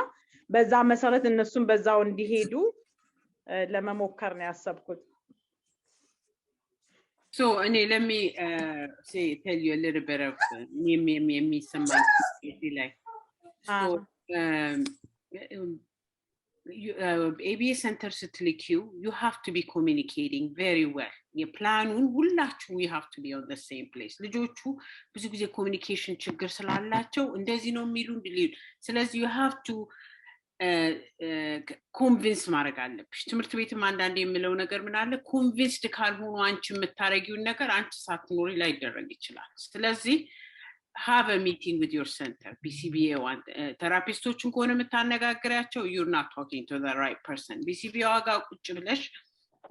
Speaker 9: በዛ መሰረት እነሱም በዛው እንዲሄዱ ለመሞከር ነው ያሰብኩት
Speaker 4: So let me tell you a little bit of me something like so ABA center ስትልኪው you have to be communicating very well የፕላኑን ሁላችሁ we have to be on the same place ልጆቹ ብዙ ጊዜ ኮሚኒኬሽን ችግር ስላላቸው እንደዚህ ነው የሚሉን ስለዚህ you have to ኮንቪንስ ማድረግ አለብሽ ትምህርት ቤትም አንዳንዴ የምለው ነገር ምን አለ ኮንቪንስድ ካልሆኑ አንቺ የምታረጊውን ነገር አንቺ ሳትኖሪ ላይ ይደረግ ይችላል ስለዚህ have a meeting with your center BCBA one therapistoችን ከሆነ የምታነጋግሪያቸው you're not talking to the right person BCBA ጋር ቁጭ ብለሽ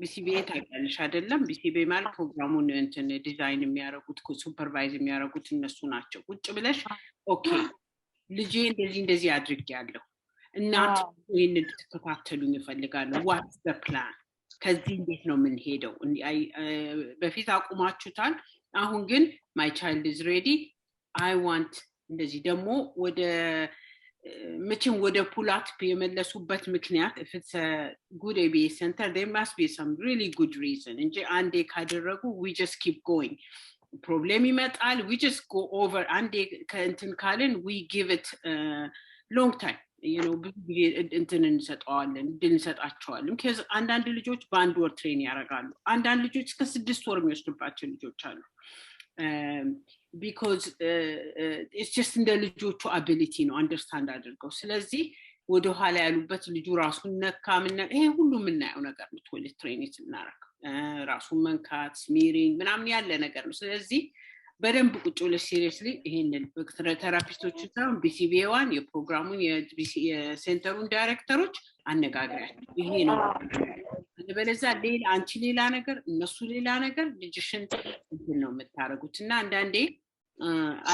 Speaker 4: BCBA ታውቂያለሽ አይደለም BCBA ማለት ፕሮግራሙን እንትን ዲዛይን የሚያደርጉት ሱፐርቫይዝ የሚያደርጉት እነሱ ናቸው ቁጭ ብለሽ ኦኬ ልጄ እንደዚህ አድርጌያለሁ እናት ይሄን እንድትከታተሉኝ እፈልጋለሁ what's the plan ከዚህ እንዴት ነው የምንሄደው በፊት አቁማችሁታል አሁን ግን my child is ready I want እንደዚህ ደግሞ ወደ መቼም ወደ ፑላት የመለሱበት ምክንያት if it's a good ABA center there must be some really good reason እንጂ አንዴ ካደረጉ we just keep going problem ይመጣል we just go over አንዴ ከእንትን ካልን we give it long time እንትን እንሰጣዋለን እንሰጣቸዋለን because አንዳንድ ልጆች በአንድ ወር ትሬን ያደርጋሉ አንዳንድ ልጆች እስከ 6 ወር የሚወስድባቸው ልጆች አሉ because it's just in the ልጆቹ ability ነው understand አድርገው ስለዚህ ወደ ኋላ ያሉበት ልጁ ራሱን ነካምና ይሄ ሁሉ የምናየው ነገር ነው ቶይሌት ትሬኒንግ እናረጋ ራሱን መንካት ስሚሪንግ ምናምን ያለ ነገር ነው ስለዚህ በደንብ ቁጭ ብለሽ ሲሪየስሊ ይሄንን ቴራፒስቶች ሳይሆን BCBA1 የፕሮግራሙን የሴንተሩን ዳይሬክተሮች አነጋግሪያቸው ይሄ ነው ለበለዛ ሌላ አንቺ ሌላ ነገር እነሱ ሌላ ነገር ልጅሽን እንትን ነው የምታረጉት እና አንዳንዴ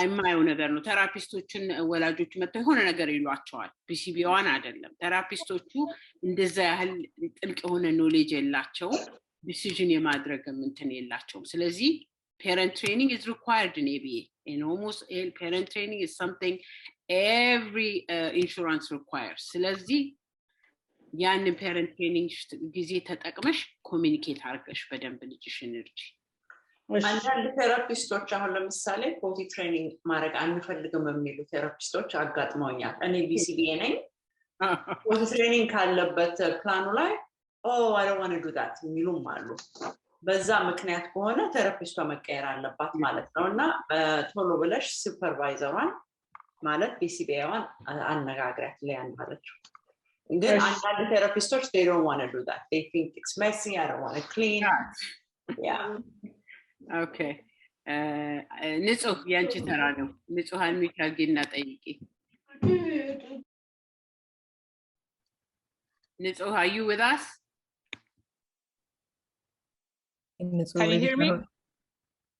Speaker 4: አይማየው ነገር ነው ቴራፒስቶችን ወላጆች መጥተው የሆነ ነገር ይሏቸዋል BCBA1 አይደለም ቴራፒስቶቹ እንደዛ ያህል ጥልቅ የሆነ ኖሌጅ የላቸው ዲሲዥን የማድረግ እንትን የላቸው ስለዚህ parent training is required in ABA and almost all parent training is something every insurance requires ስለዚህ ያን parent training ጊዜ ተጠቅመሽ ኮሚኒኬት አድርገሽ በደንብ ልጅሽን እርጂ
Speaker 2: አንዳንድ ቴራፒስቶች አሁን ለምሳሌ ፖቲ ትሬኒንግ ማድረግ አንፈልግም የሚሉ ቴራፒስቶች አጋጥመውኛል እኔ BCBA ነኝ ፖቲ ትሬኒንግ ካለበት ፕላኑ ላይ I don't want to do that የሚሉም አሉ በዛ ምክንያት ከሆነ ቴራፒስቷ መቀየር አለባት ማለት ነውና ቶሎ ብለሽ ሱፐርቫይዘሯን ማለት BCBA1 አነጋግራት ለያን ማለት ነው ግን አንዳንድ ቴራፒስቶች they don't want to do that they think it's messy I don't want to clean yeah
Speaker 4: okay ንጹህ ያንቺ ተራ ነው ንጹሃን ሚታገና ጠይቂ ንጹህ are you with us
Speaker 10: Can you hear me?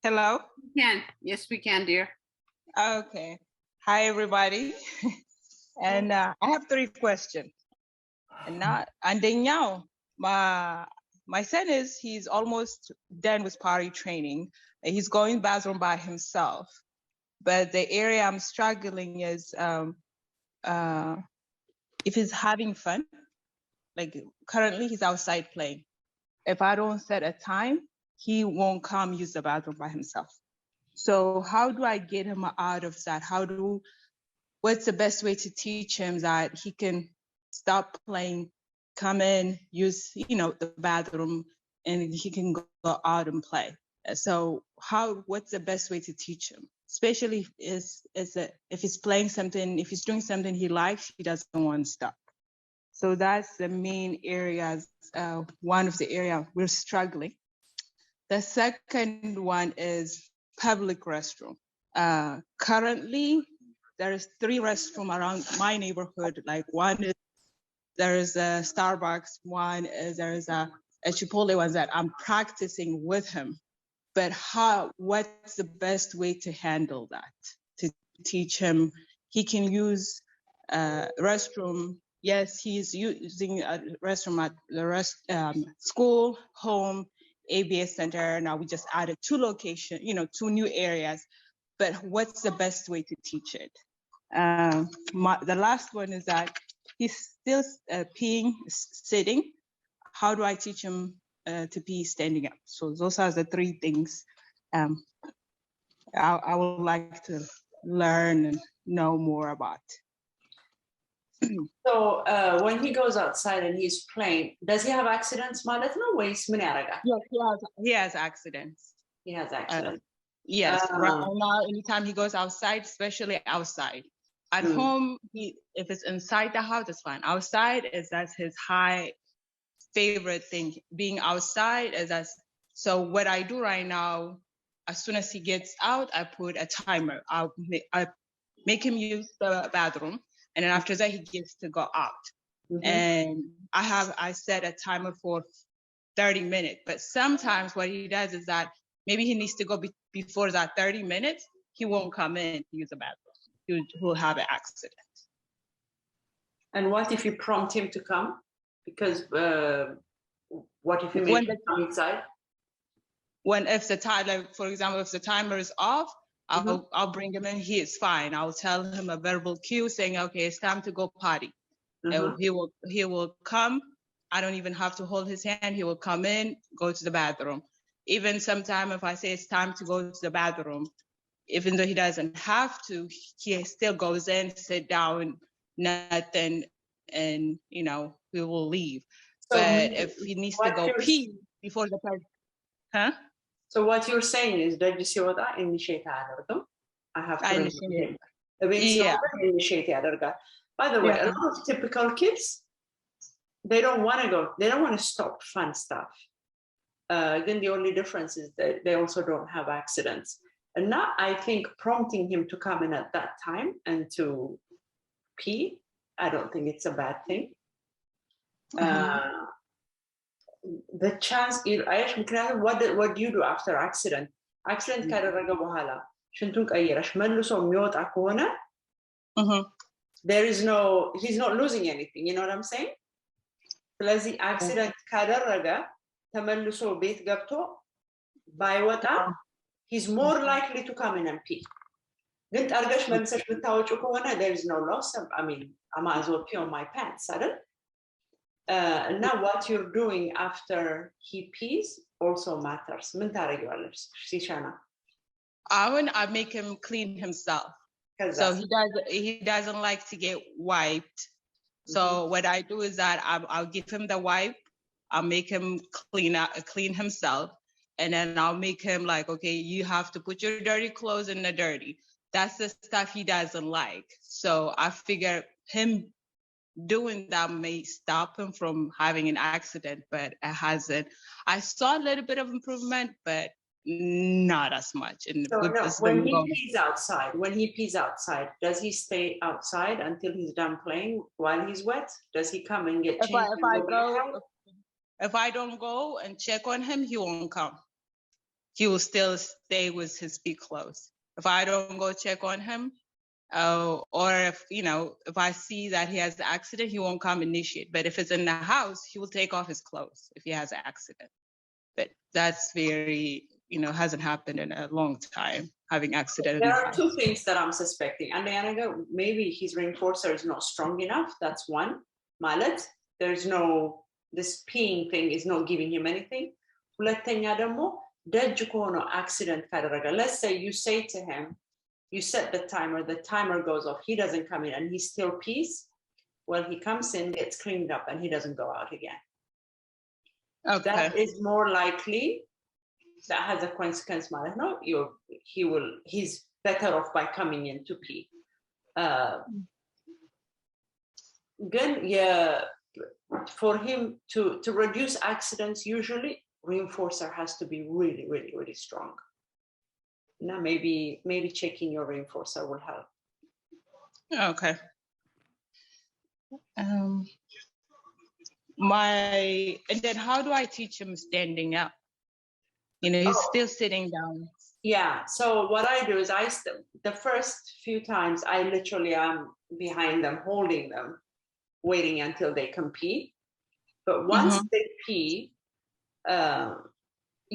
Speaker 10: Hello?
Speaker 4: We can. Yes, we can, dear.
Speaker 10: Okay. Hi, everybody. And I have 3 questions. And then now, my son he's almost done with potty training. He's going bathroom by himself. But the area I'm struggling is if he's having fun, like currently he's outside playing. If I don't set a time, he won't come use the bathroom by himself. So how do I get him out of that? What's the best way to teach him that he can stop playing, come in, use, the bathroom, and he can go out and play? So what's the best way to teach him? Especially if he's playing something, if he's doing something he likes, he doesn't want to stop. So that's the main areas, one of the areas we're struggling. The second one is public restroom. Currently, there's 3 restrooms around my neighborhood. Like one is, there is a Starbucks, one is, there is a Chipotle one that I'm practicing with him. But what's the best way to handle that? To teach him, he can use restroom. Yes, he's using a restroom at the school, home. ABS Center. Now we just added 2 locations, 2 new areas. But what's the best way to teach it? The last one is that he's still peeing sitting. How do I teach him to pee standing up? So those are the 3 things I would like to learn and know more about.
Speaker 2: So when he goes outside and he's playing, does he have accidents? ማለት ነው ወይስ ምን ያደርጋል?
Speaker 10: Yes, he has accidents.
Speaker 2: He has accidents.
Speaker 10: Yes, right now, anytime he goes outside, especially outside. At home, if it's inside the house, it's fine. Outside that's his high favorite thing. Being outside so what I do right now, as soon as he gets out, I put a timer. I make him use the bathroom, and then after that he gets to go out. And I set a timer for 30 minutes. But sometimes what he does is that maybe he needs to go before that 30 minutes. He won't come in to use the bathroom. He'll have an accident.
Speaker 2: And what if you prompt him to come? Because what if you make him come inside?
Speaker 10: If the timer, for example, if the timer is off, I'll bring him in. He is fine. I'll tell him a verbal cue saying, okay, it's time to go potty. He will come. I don't even have to hold his hand. He will come in, go to the bathroom. Even sometime if I say it's time to go to the bathroom, even though he doesn't have to, he still goes in, sit down, nothing, and we will leave. So but if he needs to go pee before the person,
Speaker 2: So what you're saying is that you see what I initiate አደርግም. I have to initiate ያደርጋል. By the way, a lot of typical kids, they don't want to go. They don't want to stop fun stuff. Then the only difference is that they also don't have accidents. And now I think prompting him to come in at that time and to pee, I don't think it's a bad thing. The chance, what do you do after accident? Accident ካደረገ በኋላ ሽንቱን ቀይረሽ መልሶ የሚወጣ ከሆነ he's not losing anything, you know what I'm saying? ስለዚህ accident ካደረገ ተመልሶ ቤት ገብቶ ባይወጣ he's more likely to come in and pee. ግን ጠርገሽ መልሰሽ ብታወጪው ከሆነ there is no loss. I mean, I might as well pee on my pants, አይደል? Now what you're doing after he pees also matters. ምን ታደርጊዋለሽ ሲሻና?
Speaker 10: I make him clean himself. So he doesn't like to get wiped. So what I do is that I'll give him the wipe. I'll make him clean himself. And then I'll make him like, okay, you have to put your dirty clothes in the dirty. That's the stuff he doesn't like. So I figure him doing that may stop him from having an accident, but it hasn't. I saw a little bit of improvement, but not as much. And
Speaker 2: so when he pees outside, does he stay outside until he's done playing while he's wet? Does he come and get changed?
Speaker 10: If I don't go and check on him, he won't come. He will still stay with his feet closed. If I don't go check on him, or if I see that he has the accident, he won't come initiate. But if it's in the house, he will take off his clothes if he has an accident. But that's very, hasn't happened in a long time, having accident.
Speaker 2: There are 2 things that I'm suspecting. And maybe his reinforcer is not strong enough. That's one. Malet, there's this peeing thing is not giving him anything. ሁለተኛ ደግሞ ደጅ ከሆነ accident ካደረገ, let's say you say to him, you set the timer goes off, he doesn't come in and he still pees, well, he comes in, gets cleaned up, and he doesn't go out again. Okay. That is more likely, that has a consequence, ማለት ነው. He's better off by coming in to pee. Again, for him to reduce accidents, usually reinforcer has to be really, really, really strong. Now maybe checking your reinforcer will help.
Speaker 10: Okay. And then how do I teach him standing up? He's still sitting down.
Speaker 2: Yeah. So what I do is the first few times I literally am behind them, holding them, waiting until they can pee. But once they pee,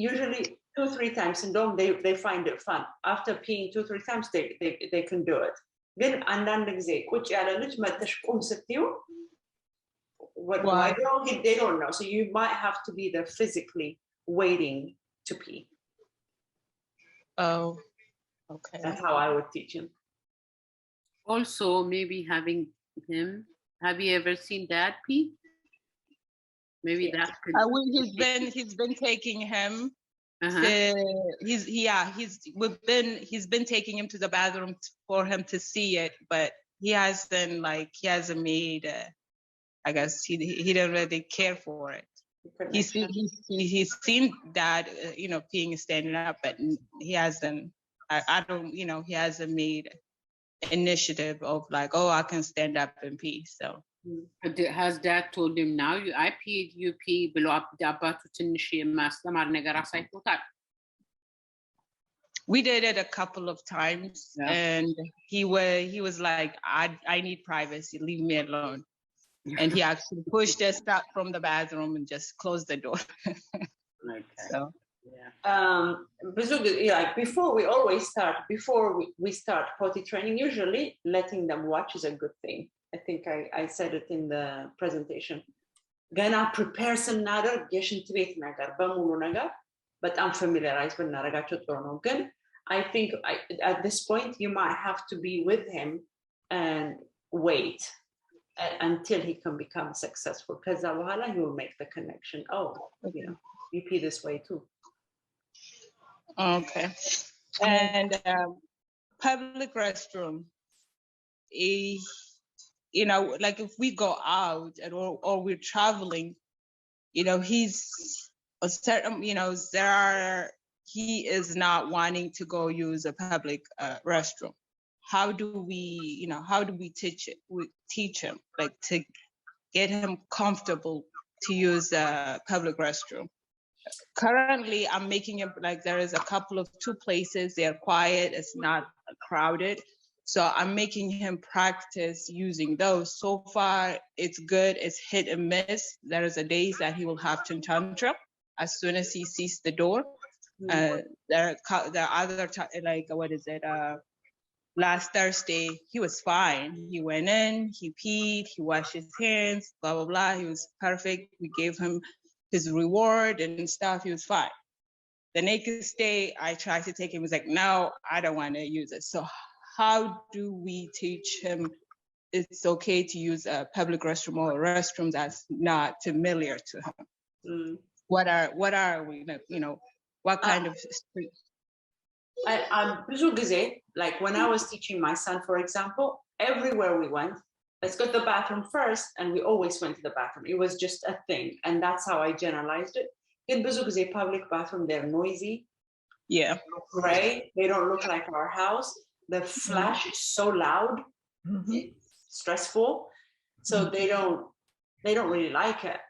Speaker 4: usually 2-3 times, and they find it fun. After peeing 2-3 times, they can do it. Then አንዳንድ ጊዜ ቁጭ ያለ ልጅ መተሽ ቁም ስትዩ why they don't know. So you might have to be there physically waiting to pee.
Speaker 10: Oh, okay.
Speaker 4: That's how I would teach him.
Speaker 11: Also, maybe having him. Have you ever seen Dad pee? Maybe that could.
Speaker 10: He's been taking him. He's been taking him to the bathroom for him to see it, but he hasn't made. I guess he didn't really care for it. He's seen Dad, peeing and standing up, but he hasn't. I don't, he hasn't made initiative of like, oh, I can stand up and pee. So
Speaker 11: has Dad told him now? I peed, you pee. Below አባቱ ትንሽ የማስተማር ነገር አሳይቶታል?
Speaker 10: We did it a couple of times, and he was like, I need privacy. Leave me alone. And he actually pushed us out from the bathroom and just closed the door.
Speaker 11: Okay.
Speaker 10: So.
Speaker 4: Like before we start potty training, usually letting them watch is a good thing. I think I said it in the presentation. Gonna prepare ስናደርግ የሽንት ቤት ነገር በሙሉ ነገር በጣም familiarize ብናደርጋቸው ጥሩ ነው። ግን I think at this point you might have to be with him and wait until he can become successful. Because he will make the connection. Oh, you pee this way too.
Speaker 10: Okay. And public restroom, like if we go out or we're traveling, he's a certain, he is not wanting to go use a public restroom. How do we teach him like to get him comfortable to use a public restroom? Currently, I'm making him like there is a couple of 2 places. They're quiet. It's not crowded. So I'm making him practice using those. So far, it's good. It's hit and miss. There is a days that he will have tantrum as soon as he sees the door. There are other like what is it? Last Thursday, he was fine. He went in, he peed, he washed his hands, blah, blah, blah. He was perfect. We gave him his reward and stuff. He was fine. The next day, I tried to take him. He was like, no, I don't want to use it. So how do we teach him it's okay to use a public restroom or a restroom that's not familiar to him? What are we, what kind of...
Speaker 4: ብዙ ጊዜ like when I was teaching my son, for example, everywhere we went, let's go to the bathroom first, and we always went to the bathroom. It was just a thing, and that's how I generalized it. In ብዙ ጊዜ public bathroom, they're noisy, gray, they don't look like our house. The flash is so loud, it's stressful, so they don't really like it.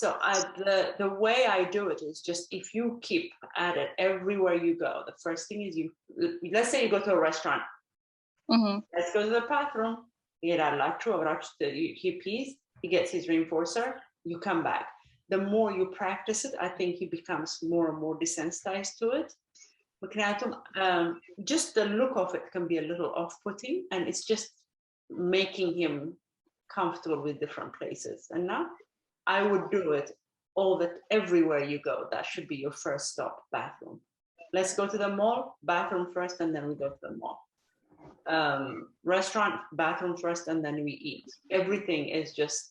Speaker 4: So the way I do it is just if you keep at it everywhere you go. The first thing is let's say you go to a restaurant. Let's go to the bathroom. He pees, he gets his reinforcer, you come back. The more you practice it, I think he becomes more and more desensitized to it. Just the look of it can be a little off-putting, and it's just making him comfortable with different places. And now I would do it everywhere you go. That should be your first stop, bathroom. Let's go to the mall, bathroom first, and then we go to the mall. Restaurant, bathroom first, and then we eat. Everything is just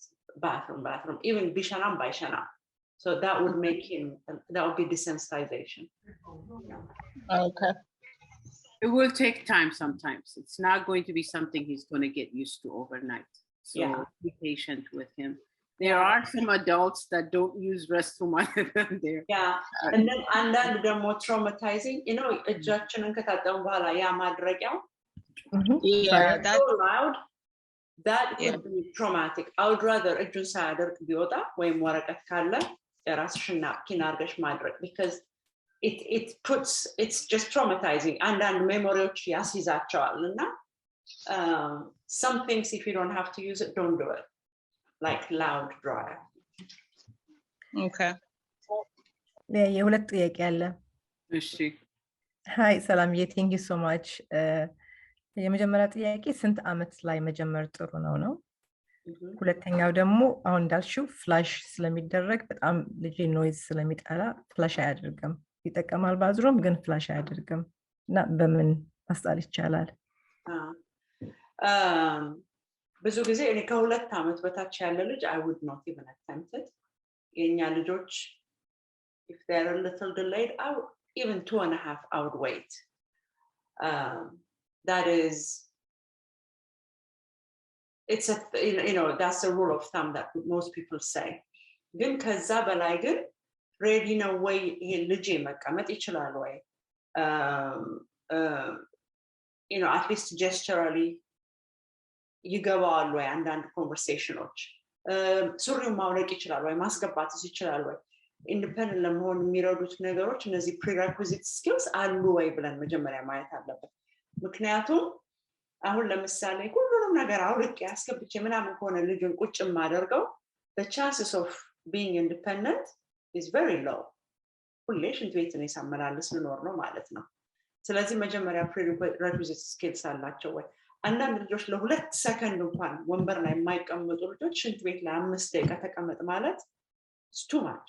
Speaker 4: bathroom, even bishanam baishana. So that would make him, that would be desensitization.
Speaker 10: Okay.
Speaker 11: It will take time sometimes. It's not going to be something he's going to get used to overnight. So be patient with him. There are some adults that don't use restroom either than there.
Speaker 4: And then they're more traumatizing. እጃችንን ከታጠብን በኋላ ያ ማድረቂያው so loud that could be traumatic. I would rather እጁን ሳያደርግ ቢወጣ ወይም ወረቀት ካለ የራስሽን ናፕኪን አድርገሽ ማድረግ, because it's just traumatizing. አንዳንድ ሜሞሪዎች ያስይዛቸዋል እና some things, if you don't have to use it, don't do it. Like loud dryer.
Speaker 10: Okay.
Speaker 7: የሁለት ጥያቄ አለ።
Speaker 11: እሺ
Speaker 7: ሃይ ሰላምዬ፣ ቴንክ ዩ ሶ ማች። የመጀመሪያ ጥያቄ ስንት ዓመት ላይ መጀመር ጥሩ ነው? ሁለተኛው ደግሞ አሁን እንዳልሽው ፍላሽ ስለሚደረግ በጣም ልጅ ኖይዝ ስለሚጠላ ፍላሽ አያደርግም። ይጠቀማል ባዝሮም ግን ፍላሽ አያደርግም እና በምን ማስጣል ይቻላል?
Speaker 1: ብዙ ጊዜ እኔ ከ2 ዓመት በታች ያለ ልጅ I would not even attempt it. የኛ ልጆች if they're a little delayed, even 2.5 I would wait. That is, it's that's a rule of thumb that most people say. ግን ከዛ በላይ ግን ready ነው ወይ ይሄ ልጅ መቀመጥ ይችላል ወይ at least gesturally ይገባዋል ወይ አንዳንድ ኮንቨርሴሽኖች ሱሪውን ማውለቅ ይችላል ወይ ማስገባትስ ይችላል ወይ ኢንዲፔንደንት ለመሆን የሚረዱት ነገሮች እነዚህ prerequisite skills አሉ ወይ ብለን መጀመሪያ ማየት አለበት። ምክንያቱም አሁን ለምሳሌ ሁሉንም ነገር አውልቄ አስገብቼ ምናምን ከሆነ ልጁን ቁጭ ማደርገው the chances of being independent is very low. ሁሌ ሽንት ቤት ነው ሳመላልስ ልኖር ነው ማለት ነው። ስለዚህ መጀመሪያ prerequisite skills አላቸው ወይ? አንዳንድ ልጆች ለ2 ሰከንድ እንኳን ወንበር ላይ የማይቀመጡ ልጆች ሽንት ቤት ለ5 ደቂቃ ተቀመጥ ማለት it's too much.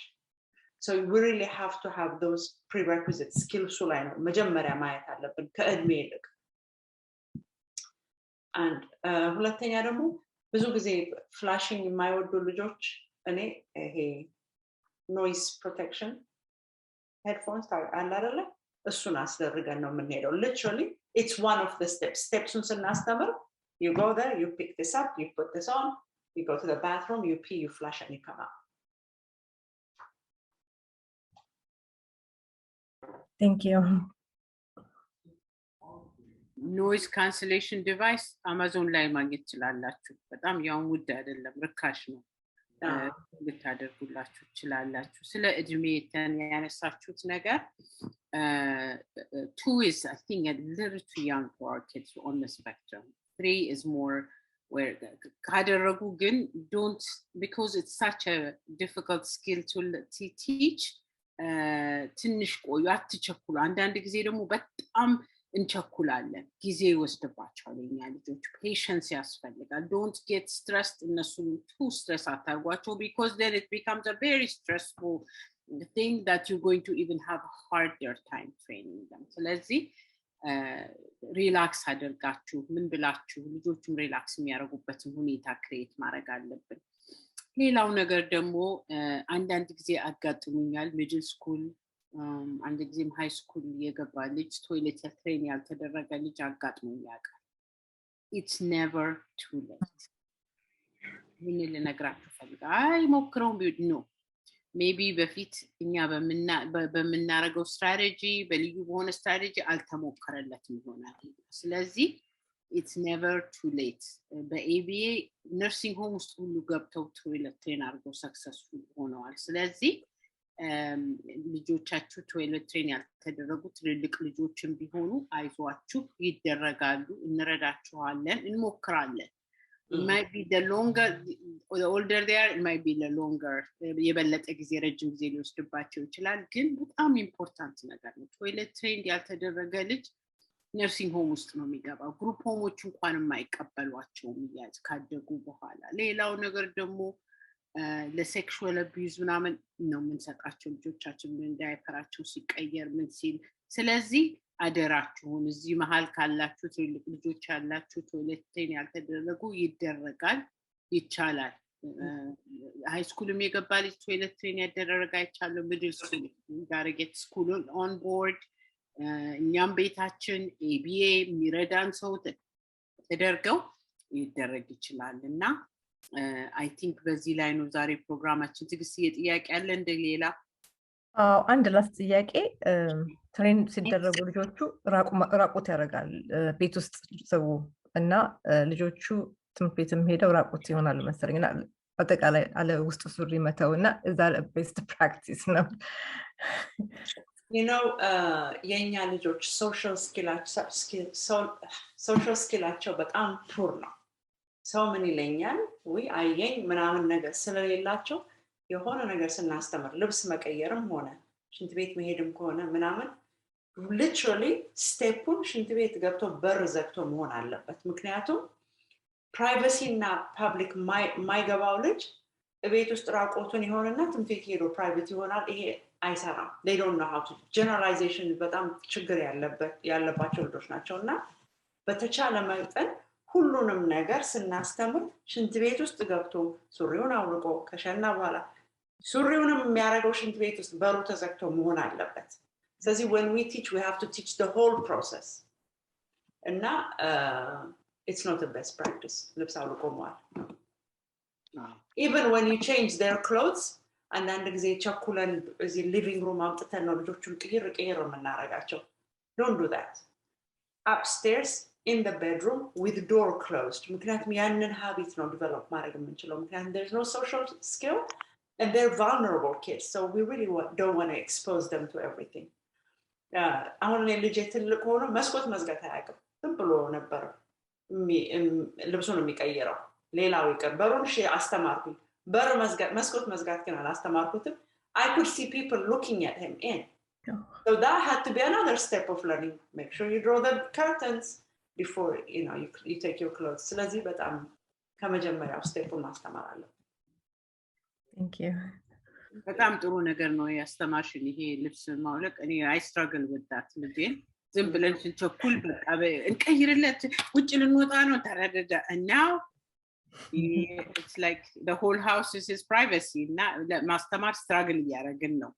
Speaker 1: So we really have to have those prerequisite skills ላይ ነው መጀመሪያ ማየት አለብን ከእድሜ ይልቅ። and ሁለተኛ ደግሞ ብዙ ጊዜ ፍላሽንግ የማይወዱ ልጆች እኔ ይሄ noise protection headphones አለ አይደለ እሱን አስደርገን ነው የምንሄደው። literally it's one of the steps ስናስተምር you go there, you pick this up, you put this on, you go to the bathroom, you pee, you flush and you come out.
Speaker 7: Thank you.
Speaker 11: noise cancellation device Amazon ላይ ማግኘት ትችላላችሁ። በጣም ያው ውድ አይደለም፣ ርካሽ ነው። ልታደርጉላችሁ ትችላላችሁ። ስለ እድሜ ያነሳችሁት ነገር 2 is I think a little too young for our kids on the spectrum. 3 is more where ካደረጉ ግን don't, because it's such a difficult skill to teach. ትንሽ ቆዩ፣ አትቸኩሉ። አንዳንድ ጊዜ ደግሞ በጣም እንቸኩላለን፣ ጊዜ ይወስድባቸዋል። የኛ ልጆች ፔሸንስ ያስፈልጋል። don't get stressed እነሱን too stress አታርጓቸው, because then it becomes a very stressful thing that you're going to even have a harder time training them. ስለዚህ ሪላክስ አድርጋችሁ ምን ብላችሁ ልጆቹም ሪላክስ የሚያደርጉበትን ሁኔታ ክሬት ማድረግ አለብን። ሌላው ነገር ደግሞ አንዳንድ ጊዜ አጋጥሙኛል ሚድል ስኩል አንድ ጊዜም ሃይ ስኩል የገባ ልጅ ቶይሌት ትሬን ያልተደረገ ልጅ አጋጥሞኛል። it's never too late። ምን ልነግራችሁ ፈልጋለሁ፣ ሞክረው ቢሆን ነው ሜቢ በፊት እኛ በምናረገው ስትራቴጂ በልዩ በሆነ ስትራቴጂ አልተሞከረለትም ይሆናል። ስለዚህ it's never too late። በኤቢኤ ነርሲንግ ሆም ውስጥ ሁሉ ገብተው ቶይሌት ትሬን አድርገው ሰክሰስፉል ሆነዋል። ስለዚህ ልጆቻችሁ ቶይሌት ትሬን ያልተደረጉ ትልልቅ ልጆችም ቢሆኑ አይዟችሁ፣ ይደረጋሉ፣ እንረዳችኋለን፣ እንሞክራለን። It might be the older they are, it might be the longer የበለጠ ጊዜ ረጅም ጊዜ ሊወስድባቸው ይችላል። ግን በጣም ኢምፖርታንት ነገር ነው። ቶይሌት ትሬን ያልተደረገ ልጅ ነርሲንግ ሆም ውስጥ ነው የሚገባው። ግሩፕ ሆሞች እንኳን የማይቀበሏቸውም እያዝ ካደጉ በኋላ። ሌላው ነገር ደግሞ ለሴክሹዋል አቢዩዝ ምናምን ነው የምንሰጣቸው ልጆቻችን እንዳይፈራቸው ሲቀየር ምን ሲል። ስለዚህ አደራችሁን እዚህ መሃል ካላችሁ ትልልቅ ልጆች ያላችሁ ቶይሌት ትሬን ያልተደረጉ ይደረጋል፣ ይቻላል። ሃይ ስኩልም የገባ ልጅ ቶይሌት ትሬን ያደረገ አይቻለሁ። ሚድል ስኩል ጋርጌት ስኩል ኦን ቦርድ እኛም ቤታችን ኤቢኤ የሚረዳን ሰው ተደርገው ይደረግ ይችላል። እና አይ ቲንክ በዚህ ላይ ነው ዛሬ ፕሮግራማችን። ትግስት ጥያቄ አለ እንደ ሌላ?
Speaker 7: አንድ ላስት ጥያቄ። ትሬን ሲደረጉ ልጆቹ ራቁት ያደርጋል ቤት ውስጥ ሰው እና ልጆቹ ትምህርት ቤትም ሄደው ራቁት ይሆናሉ መሰለኝ እና አጠቃላይ አለ ውስጥ ሱሪ መተው እና እዛ ቤስት ፕራክቲስ ነው።
Speaker 1: የኛ ልጆች ሶሻል ስኪላቸው በጣም ፑር ነው። ሰው ምን ይለኛል ወይ አየኝ ምናምን ነገር ስለሌላቸው የሆነ ነገር ስናስተምር ልብስ መቀየርም ሆነ
Speaker 2: ሽንት ቤት መሄድም ከሆነ ምናምን literally ስቴፑን ሽንት ቤት ገብቶ በር ዘግቶ መሆን አለበት ምክንያቱም ፕራይቬሲ እና ፐብሊክ ማይገባው ልጅ ቤት ውስጥ ራቆቱን ይሆንና ትምህርት ቤት ሄዶ ፕራይቬት ይሆናል ይሄ አይሰራም they don't know how to generalization በጣም ችግር ያለባቸው ልጆች ናቸውና በተቻለ መጠን ሁሉንም ነገር ስናስተምር ሽንት ቤት ውስጥ ገብቶ ሱሪውን አውልቆ ከሸና በኋላ ሱሪውንም የሚያደርገው ሽንት ቤት ውስጥ በሩ ተዘግቶ መሆን አለበት ስለዚህ when we teach we have to teach the whole process and it's not the best practice ልብስ አውልቆ መዋል even when you change their clothes አንዳንድ ጊዜ ቸኩለን እዚህ ሊቪንግ ሩም አምጥተን ነው ልጆቹን ቅይር የምናረጋቸው don't do that upstairs in the bedroom with door closed ምክንያቱም ያንን habit ነው develop ማድረግ የምንችለው ምክንያቱም there's no social skill and they're vulnerable kids so we really don't want to expose them to everything አሁን ልጅ ትልቅ ሆኖ መስኮት መዝጋት አያውቅም ዝም ብሎ ነበር ልብሱን የሚቀይረው ሌላው ይቀር በሩን አስተማርኩኝ በር መስኮት መዝጋት ግን አላስተማርኩትም I could see people looking at him in so that had to be another step of learning make sure you draw the curtains before you take your clothes ስለዚህ በጣም ከመጀመሪያው ስቴፑን ማስተማር አለ
Speaker 7: thank you
Speaker 11: በጣም ጥሩ ነገር ነው ያስተማርሽን ይሄ ልብስ ማውለቅ እኔ I struggle with that ልጄን ዝም ብለን ቸኩል በቃ እንቀይርለት ውጭ ልንወጣ ነው ተረደደ and now it's like the whole house is his privacy ማስተማር struggle ያደረግን ነው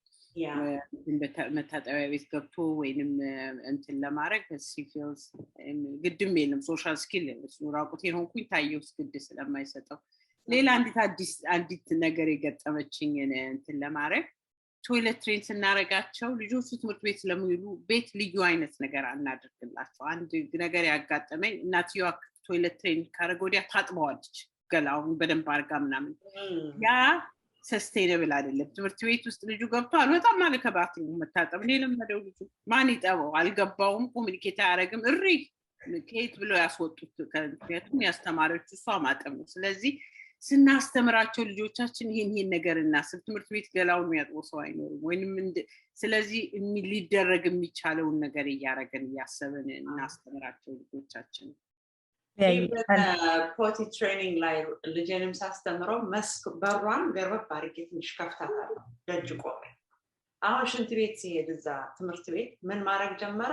Speaker 11: መታጠቢያ ቤት ገብቶ ወይንም እንትን ለማድረግ he feels ግድም የለም ሶሻል ስኪል ራቁቴን ሆንኩኝ ታየው ግድ ስለማይሰጠው ሌላ አንዲት ነገር የገጠመችኝ እንትን ለማድረግ ቶይሌት ትሬን ስናረጋቸው ልጆቹ ትምህርት ቤት ስለሚሉ ቤት ልዩ አይነት ነገር አናደርግላቸው አንድ ነገር ያጋጠመኝ እናትየዋ ቶይሌት ትሬን ካረጎዲያ ታጥበዋለች ገላውን በደንብ አርጋ ምናምን ያ ሰስቴይነብል አይደለም ትምህርት ቤት ውስጥ ልጁ ገብቶ አልወጣም ማለት ከባትሩም መታጠብ ለምደው ልጁ ማን ይጠበው አልገባውም ኮሙኒኬት አያረግም እሪ ከየት ብለው ያስወጡት ከንቱም ያስተማረች እሷ ማጠብ ነው ስለዚህ ስናስተምራቸው ልጆቻችን ይሄን ነገር እናስብ ትምህርት ቤት ገላውን የሚያጥበው ሰው አይኖርም ወይንም ስለዚህ ሊደረግ የሚቻለውን ነገር ያያረገን ያሰበን እናስተምራቸው ልጆቻችን
Speaker 2: potty training ላይ ልጄንም ሳስተምረው መስክ በሯን ገርበብ አድርጌ ትንሽ ከፍታታለሁ ደጅ ቆሜ አሁን ሽንት ቤት ሲሄድ እዛ ትምህርት ቤት ምን ማድረግ ጀመረ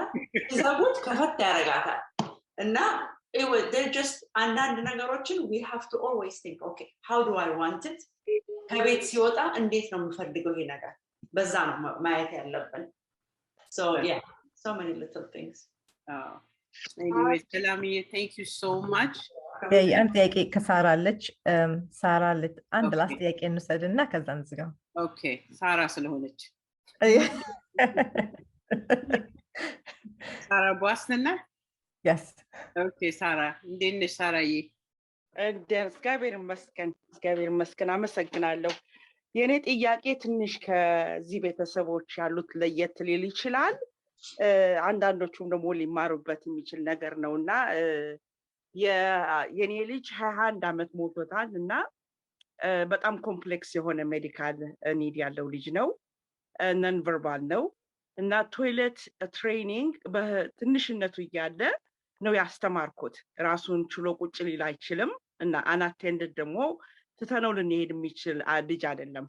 Speaker 2: ይዘጉት ከፈት ያረጋታል እና they're just አንዳንድ ነገሮችን we have to always think okay how do I want it ከቤት ሲወጣ እንዴት ነው የምፈልገው ይሄ ነገር በዛ ነው ማየት ያለብን so yeah so many little things
Speaker 11: anyway Selam thank you so much
Speaker 7: አንድ ጥያቄ ከሳራ አለች ሳራ አንድ ላስት ጥያቄ እንሰድና ከዛ እንዝጋው
Speaker 11: ኦኬ ሳራ ስለሆነች ሳራ ቦስና
Speaker 12: Yes.
Speaker 11: Okay, Sarah. እንዴት ነሽ ሳራዬ?
Speaker 12: እግዚአብሔር ይመስገን አመሰግናለሁ። የኔ ጥያቄ ትንሽ ከዚህ ቤተሰቦች ያሉት ለየት ሊል ይችላል። አንዳንዶቹም ደግሞ ሊማሩበት የሚችል ነገር ነውና የኔ ልጅ 21 አመት ሞቶታል እና በጣም ኮምፕሌክስ የሆነ ሜዲካል ኒድ ያለው ልጅ ነው። ነን ቨርባል ነው እና ቶይሌት ትሬኒንግ በትንሽነቱ እያለ ነው ያስተማርኩት። ራሱን ችሎ ቁጭ ሊል አይችልም እና አናቴንድድ ደግሞ ትተነው ልንሄድ የሚችል ልጅ አይደለም።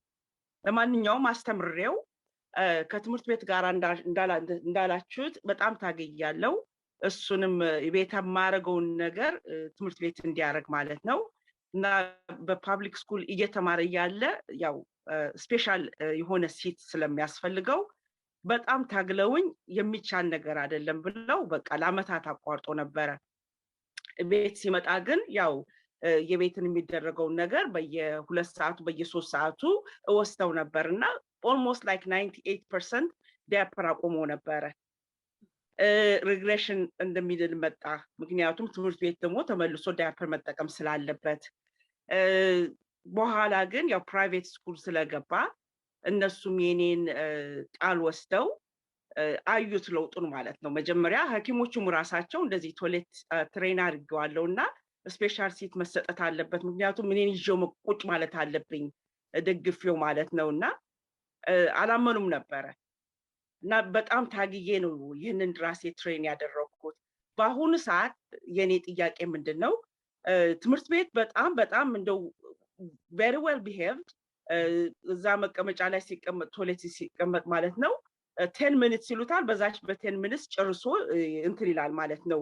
Speaker 12: ለማንኛውም አስተምሬው ከትምህርት ቤት ጋር እንዳላችሁት በጣም ታገያለው። እሱንም ቤት ማረገውን ነገር ትምህርት ቤት እንዲያረግ ማለት ነው እና በፓብሊክ ስኩል እየተማረ ያለ ያው ስፔሻል የሆነ ሲት ስለሚያስፈልገው በጣም ታግለውኝ የሚቻል ነገር አይደለም ብለው በቃ ለአመታት አቋርጦ ነበረ። ቤት ሲመጣ ግን ያው የቤትን የሚደረገው ነገር በየ2 ሰዓቱ በየ3 ሰዓቱ ወስተው ነበርና almost like 98% ዳይፐር አቆሞ ነበረ። ሪግሬሽን እንደሚድል መጣ። ምክንያቱም ትምህርት ቤት ደግሞ ተመልሶ ዳይፐር መጠቀም ስላለበት በኋላ ግን ያው ፕራይቬት ስኩል ስለገባ እነሱም የኔን ቃል ወስተው አዩት ለውጡን ማለት ነው። መጀመሪያ ሐኪሞቹም ራሳቸው እንደዚህ ቶይሌት ትሬን አድርገዋለውና ስፔሻል ሲት መሰጠት አለበት ምክንያቱም እኔን ይዤው ቁጭ ማለት አለብኝ ደግፌው ማለት ነውና አላመኑም ነበረ። እና በጣም ታግዬ ነው ይህንን ራሴ ትሬን ያደረኩት በአሁኑ ሰዓት የኔ ጥያቄ ምንድነው ትምህርት ቤት በጣም እንደው very well behaved እዛ መቀመጫ ላይ ሲቀመጥ ቶይሌት ሲቀመጥ ማለት ነው 10 minutes ይሉታል በዛች በ10 minutes ጨርሶ እንትን ይላል ማለት ነው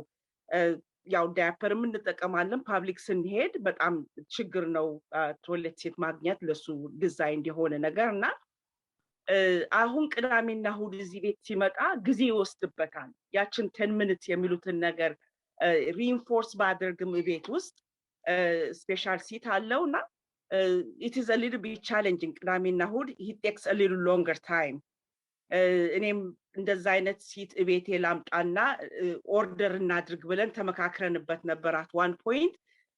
Speaker 12: ያው ዳይፐር እንጠቀማለን ፓብሊክ ስንሄድ በጣም ችግር ነው ቶይሌት ሴት ማግኘት ለሱ ዲዛይን የሆነ ነገርና አሁን ቅዳሜና እሁድ እዚህ ቤት ሲመጣ ጊዜ ይወስድበታል ያችን 10 minutes የሚሉትን ነገር ሪኢንፎርስ ባደርግም ቤት ውስጥ ስፔሻል ሲት አለውና it is a little bit challenging ቅዳሜና እሁድ he takes a little longer time እኔም እንደዛ አይነት ሲት ቤቴ ላምጣና ኦርደር እናድርግ ብለን ተመካክረንበት ነበር at one point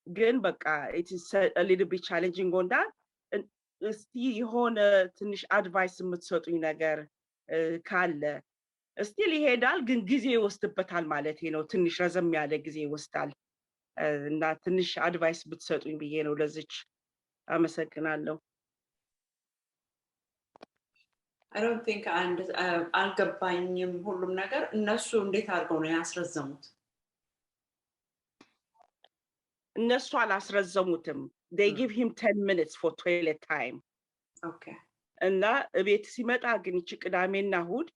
Speaker 12: ግን በቃ it is a little bit challenging on that እስቲ የሆነ ትንሽ አድቫይስ የምትሰጡኝ ነገር ካለ ስቲል ይሄዳል ግን ጊዜ ይወስድበታል ማለት ነው ትንሽ ረዘም ያለ ጊዜ ይወስዳል እና ትንሽ አድቫይስ ብትሰጡኝ ብዬ ነው ለዚች አመሰግናለሁ
Speaker 2: I don't think አልገባኝም ሁሉም ነገር እነሱ እንዴት አድርገው ነው ያስረዘሙት
Speaker 12: እነሱ አላስረዘሙትም they give him 10 minutes for toilet time
Speaker 2: okay
Speaker 12: እና ቤት ሲመጣ ግን እቺ ቅዳሜና እሁድ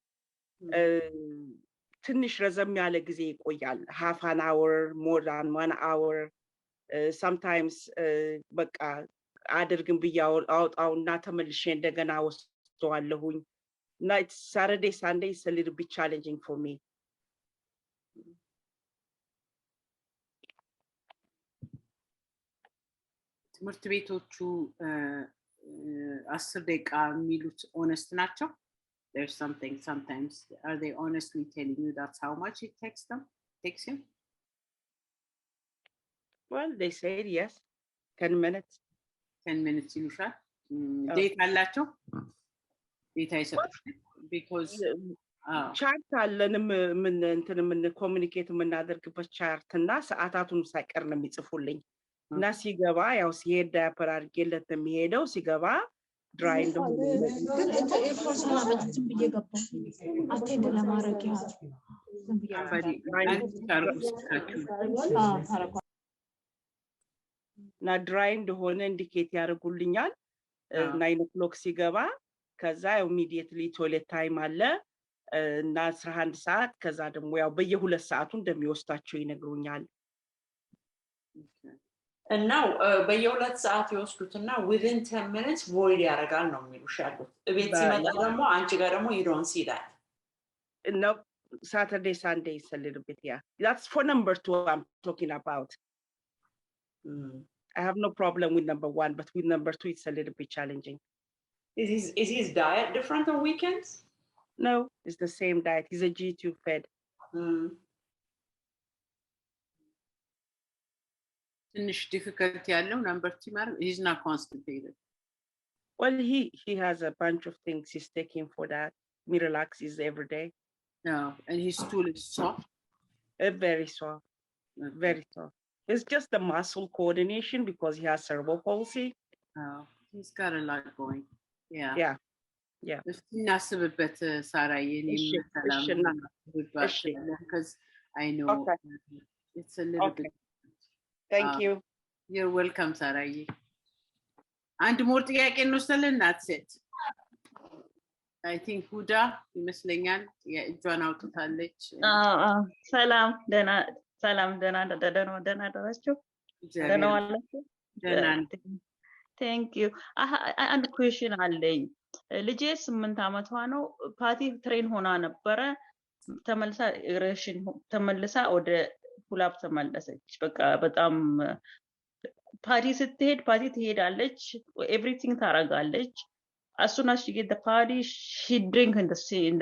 Speaker 12: ትንሽ ረዘም ያለ ጊዜ ይቆያል half an hour more than 1 hour sometimes በቃ አድርግም አውጣውና ተመልሼ እንደገና ወስደዋለሁኝ እና Saturday Sunday is a little bit challenging for me
Speaker 11: ትምህርት ቤቶቹ 10 ደቂቃ የሚሉት honest ናቸው there's something sometimes are they honestly telling you that's how much it takes you
Speaker 12: well they said yes 10 minutes
Speaker 11: ይሉሻል ዴት አላቸው ዴታ ይሰጡሽ because
Speaker 12: ቻርት አለን ምን ኮሙኒኬት የምናደርግበት ቻርት እና ሰዓታቱን ሳይቀር ነው የሚጽፉልኝ እና ሲገባ ያው ሲሄድ ዳይፐር አድርጌለት የሚሄደው ሲገባ ድራይ እንደሆነ እና ድራይ እንደሆነ ኢንዲኬት ያደርጉልኛል 9 o'clock ሲገባ ከዛ ኢሚዲየትሊ ቶይሌት ታይም አለ እና 11 ሰዓት ከዛ ደግሞ ያው በየ2 ሰዓቱ እንደሚወስዳቸው ይነግሩኛል
Speaker 2: እና በየ2 ሰዓት ይወስዱትና within 10 minutes void ያደርጋል ነው የሚሉሽ ያሉት ቤት ሲመጣ ደግሞ አንቺ ጋር ደግሞ you don't see that
Speaker 12: no Saturday Sunday is a little bit yeah that's for number 2 I'm talking about I have no problem with number 1 but with number 2 it's a little bit challenging
Speaker 2: is his diet different on weekends
Speaker 12: no it's the same diet he's a G2 fed
Speaker 11: finish difficult ያለው number 2 ማለት he's not constipated
Speaker 12: well he has a bunch of things he's taking for that Miralax is every day
Speaker 11: no and his stool is soft
Speaker 12: very soft very soft it's just the muscle coordination because he has cerebral palsy
Speaker 11: he's got a lot going
Speaker 12: yeah
Speaker 11: እናስብበት ሳራዬ እኔም ሰላም because I know it's a little bit
Speaker 12: thank you
Speaker 11: you're welcome ሳራዬ አንድ ሞር ጥያቄ እንወስደልን that's it I think ሁዳ ይመስለኛል የእጇን አውጥታለች
Speaker 13: ሰላም ደህና ደረሳችሁ ደህና ዋላችሁ thank you አንድ question አለኝ ልጄ 8 አመቷ ነው ፓቲ ትሬን ሆና ነበረ ተመልሳ ወደ ፑላፕ ተመለሰች በቃ በጣም ፓቲ ስትሄድ ፓቲ ትሄዳለች everything ታረጋለች as soon as she get the party she drink in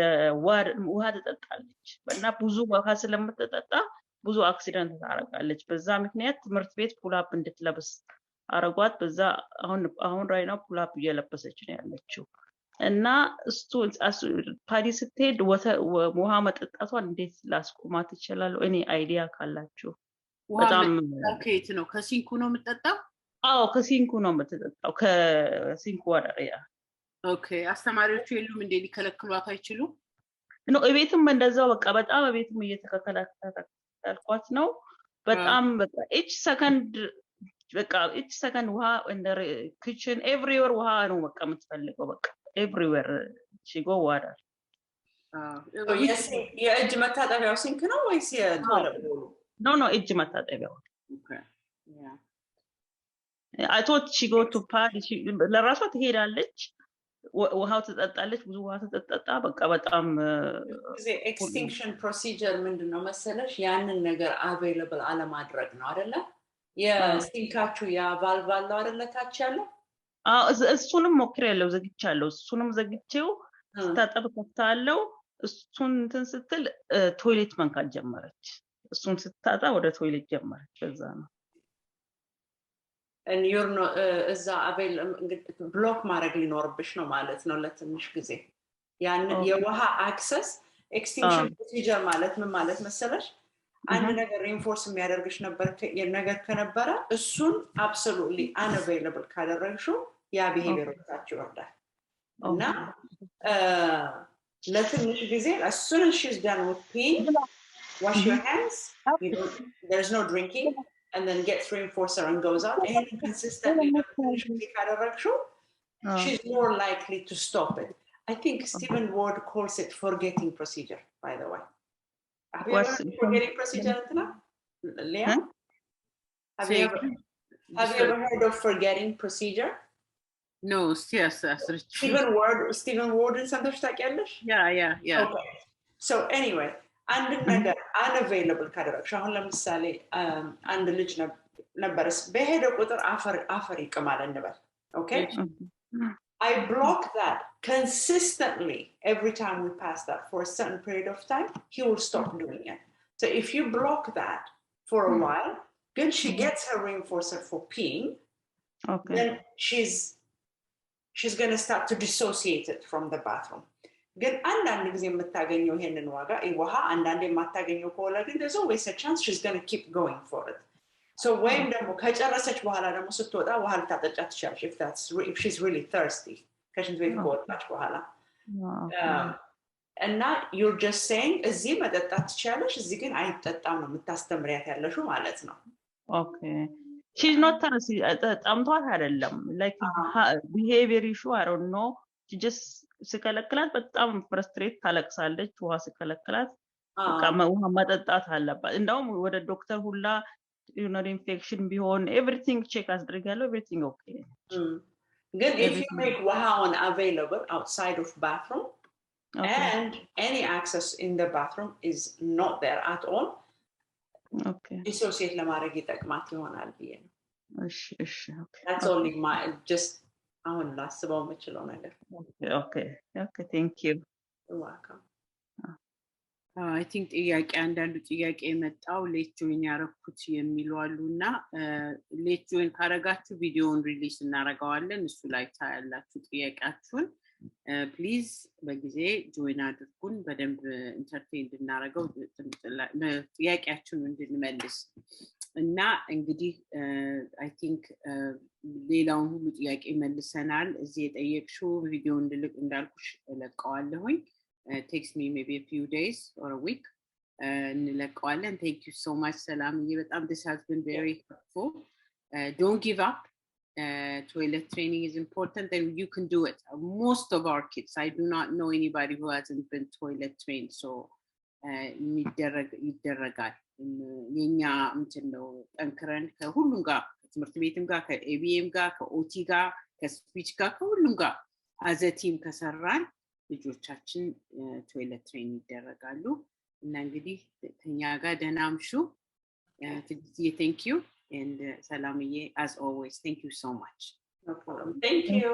Speaker 13: the water ውሃ ትጠጣለች እና ብዙ ውሃ ስለምትጠጣ ብዙ አክሲደንት ታረጋለች በዛ ምክንያት ትምህርት ቤት ፑላፕ እንድትለብስ አረጓት በዛ አሁን right now ፑላፕ እየለበሰች ነው ያለችው እና ፓዲ ስትሄድ ውሃ መጠጣቷን እንዴት ላስቆማት ይችላል እኔ አይዲያ ካላችሁ
Speaker 11: በጣም ከየት ነው ከሲንኩ ነው የምትጠጣው
Speaker 13: አዎ ከሲንኩ ነው የምትጠጣው ከሲንኩ ወደሪያ
Speaker 11: ኦኬ አስተማሪዎቹ የሉም እንዴ ሊከለክሏት አይችሉም
Speaker 13: ነው እቤትም እንደዛው በቃ በጣም እቤትም እየተከታተልኳት ነው በጣም በቃ each second ውሃ in the kitchen everywhere ውሃ ነው በቃ የምትፈልገው በቃ everywhere she go water
Speaker 2: የእጅ መታጠቢያው ሲንክ ነው ወይስ የቶይሌት ቦሉ?
Speaker 13: No, እጅ መታጠቢያው። Okay. Yeah. I thought she go to party ለራሷ ትሄዳለች ውሃው ትጠጣለች ብዙ ውሃ ትጠጣ በቃ በጣም
Speaker 2: ኤክስቲንክሽን ፕሮሲጀር ምንድነው መሰለሽ ያንን ነገር አቬይለብል አለማድረግ ነው አይደለ የሲንካቹ ያ ቫልቭ አለው አይደለ ታች ያለው
Speaker 13: እሱንም ሞክሬያለሁ ዘግቻለሁ እሱንም ዘግቼው ስታጠብ ከፍታለሁ እሱን እንትን ስትል ቶይሌት መንካት ጀመረች እሱን ስታጣ ወደ ቶይሌት ጀመረች በዛ ነው
Speaker 2: and you're not እዛ አቬል ብሎክ ማድረግ ሊኖርብሽ ነው ማለት ነው ለትንሽ ጊዜ ያን የውሃ አክሰስ ኤክስቲንክሽን ፕሮሲጀር ማለት ምን ማለት መሰለሽ አንድ ነገር ሪንፎርስ የሚያደርግሽ ነበር የነገር ከነበረ እሱን absolutely unavailable ካደረግሽው ያ ቢሄቪየሮቻችሁ ይወርዳል እና ለትንሽ ጊዜ as soon as she's done with peeing wash your hands there's no drinking and then gets reinforcer and goes out and consistently she's more likely to stop it. I think Stephen Ward calls it forgetting procedure, by the way. Have you ever heard of forgetting procedure, Anthony? Leah? Have you ever heard of forgetting procedure?
Speaker 11: No, yes.
Speaker 2: Stephen Ward and something?
Speaker 11: Yeah.
Speaker 2: Okay. So anyway, አንድ ነገር unavailable ካደረግሽ አሁን ለምሳሌ አንድ ልጅ ነበርስ በሄደ ቁጥር አፈር ይቀማል እንበል okay I block that consistently every time we pass that for a certain period of time he will stop doing it so if you block that for a while then she gets her reinforcer for peeing then she's going to start to dissociate it from the bathroom ግን አንዳንድ ጊዜ የምታገኘው ይሄንን ዋጋ ይወሃ አንዳንዴ የማታገኘው ከሆነ ግን there's always a chance she's going to keep going for it so ወይም ደግሞ ከጨረሰች በኋላ ደግሞ ስትወጣ ውሃ ልታጠጫት ትችላለሽ if she's really thirsty ከሽንት ቤት ከወጣች በኋላ እና you're just saying እዚህ መጠጣት ትችላለሽ እዚህ ግን አይጠጣም ነው የምታስተምሪያት ያለሽው ማለት ነው
Speaker 13: okay she's not thirsty ጠምቷት አይደለም like behavior issue I don't know she just ስከለክላት በጣም ፍረስትሬት ታለቅሳለች ውሃ ስከለክላት በቃ ውሃ መጠጣት አለባት እንደውም ወደ ዶክተር ሁላ urinary infection ቢሆን everything check አድርጋለሁ everything okay
Speaker 2: good if you make wahawan available outside of bathroom and any access in the bathroom is not there at all
Speaker 13: okay
Speaker 2: dissociate ለማድረግ ይጠቅማት ይሆናል ብዬ ነው
Speaker 13: እሺ okay
Speaker 2: that's only my just አሁን ላስበው የምችለው ነገር
Speaker 13: okay thank you
Speaker 2: you're welcome
Speaker 11: I think ጥያቄ አንዳንዱ ጥያቄ የመጣው ሌት ጆይን ያረኩት የሚሉ አሉና ሌት ጆይን ካረጋችሁ ቪዲዮውን ሪሊዝ እናረጋዋለን እሱ ላይ ታያላችሁ ጥያቄያችሁን ፕሊዝ በጊዜ ጆይን አድርጉን በደንብ ኢንተርቴይን እንድናረጋው ጥያቄያችሁን እንድንመልስ እና እንግዲህ I think ሌላውን ሁሉ ጥያቄ መልሰናል እዚህ የጠየቅሽው ቪዲዮ እንዳልኩሽ ለቀዋለሁኝ takes me maybe a few days or a week እንለቀዋለን thank you so much ሰላም በጣም this has been very helpful don't give up toilet training is important and you can do it most of our kids I do not know anybody who hasn't been toilet trained so ይደረጋል የኛ እንትን ነው ጠንክረን ከሁሉም ጋር ትምህርት ቤትም ጋር ከኤቢኤም ጋር ከኦቲ ጋር ከስፒች ጋር ከሁሉም ጋር as a team ከሰራን ልጆቻችን ቶይሌት ትሬን ይደረጋሉ እና እንግዲህ ከኛ ጋር ደናምሹ thank you and ሰላምዬ as always thank you so much
Speaker 2: no problem thank you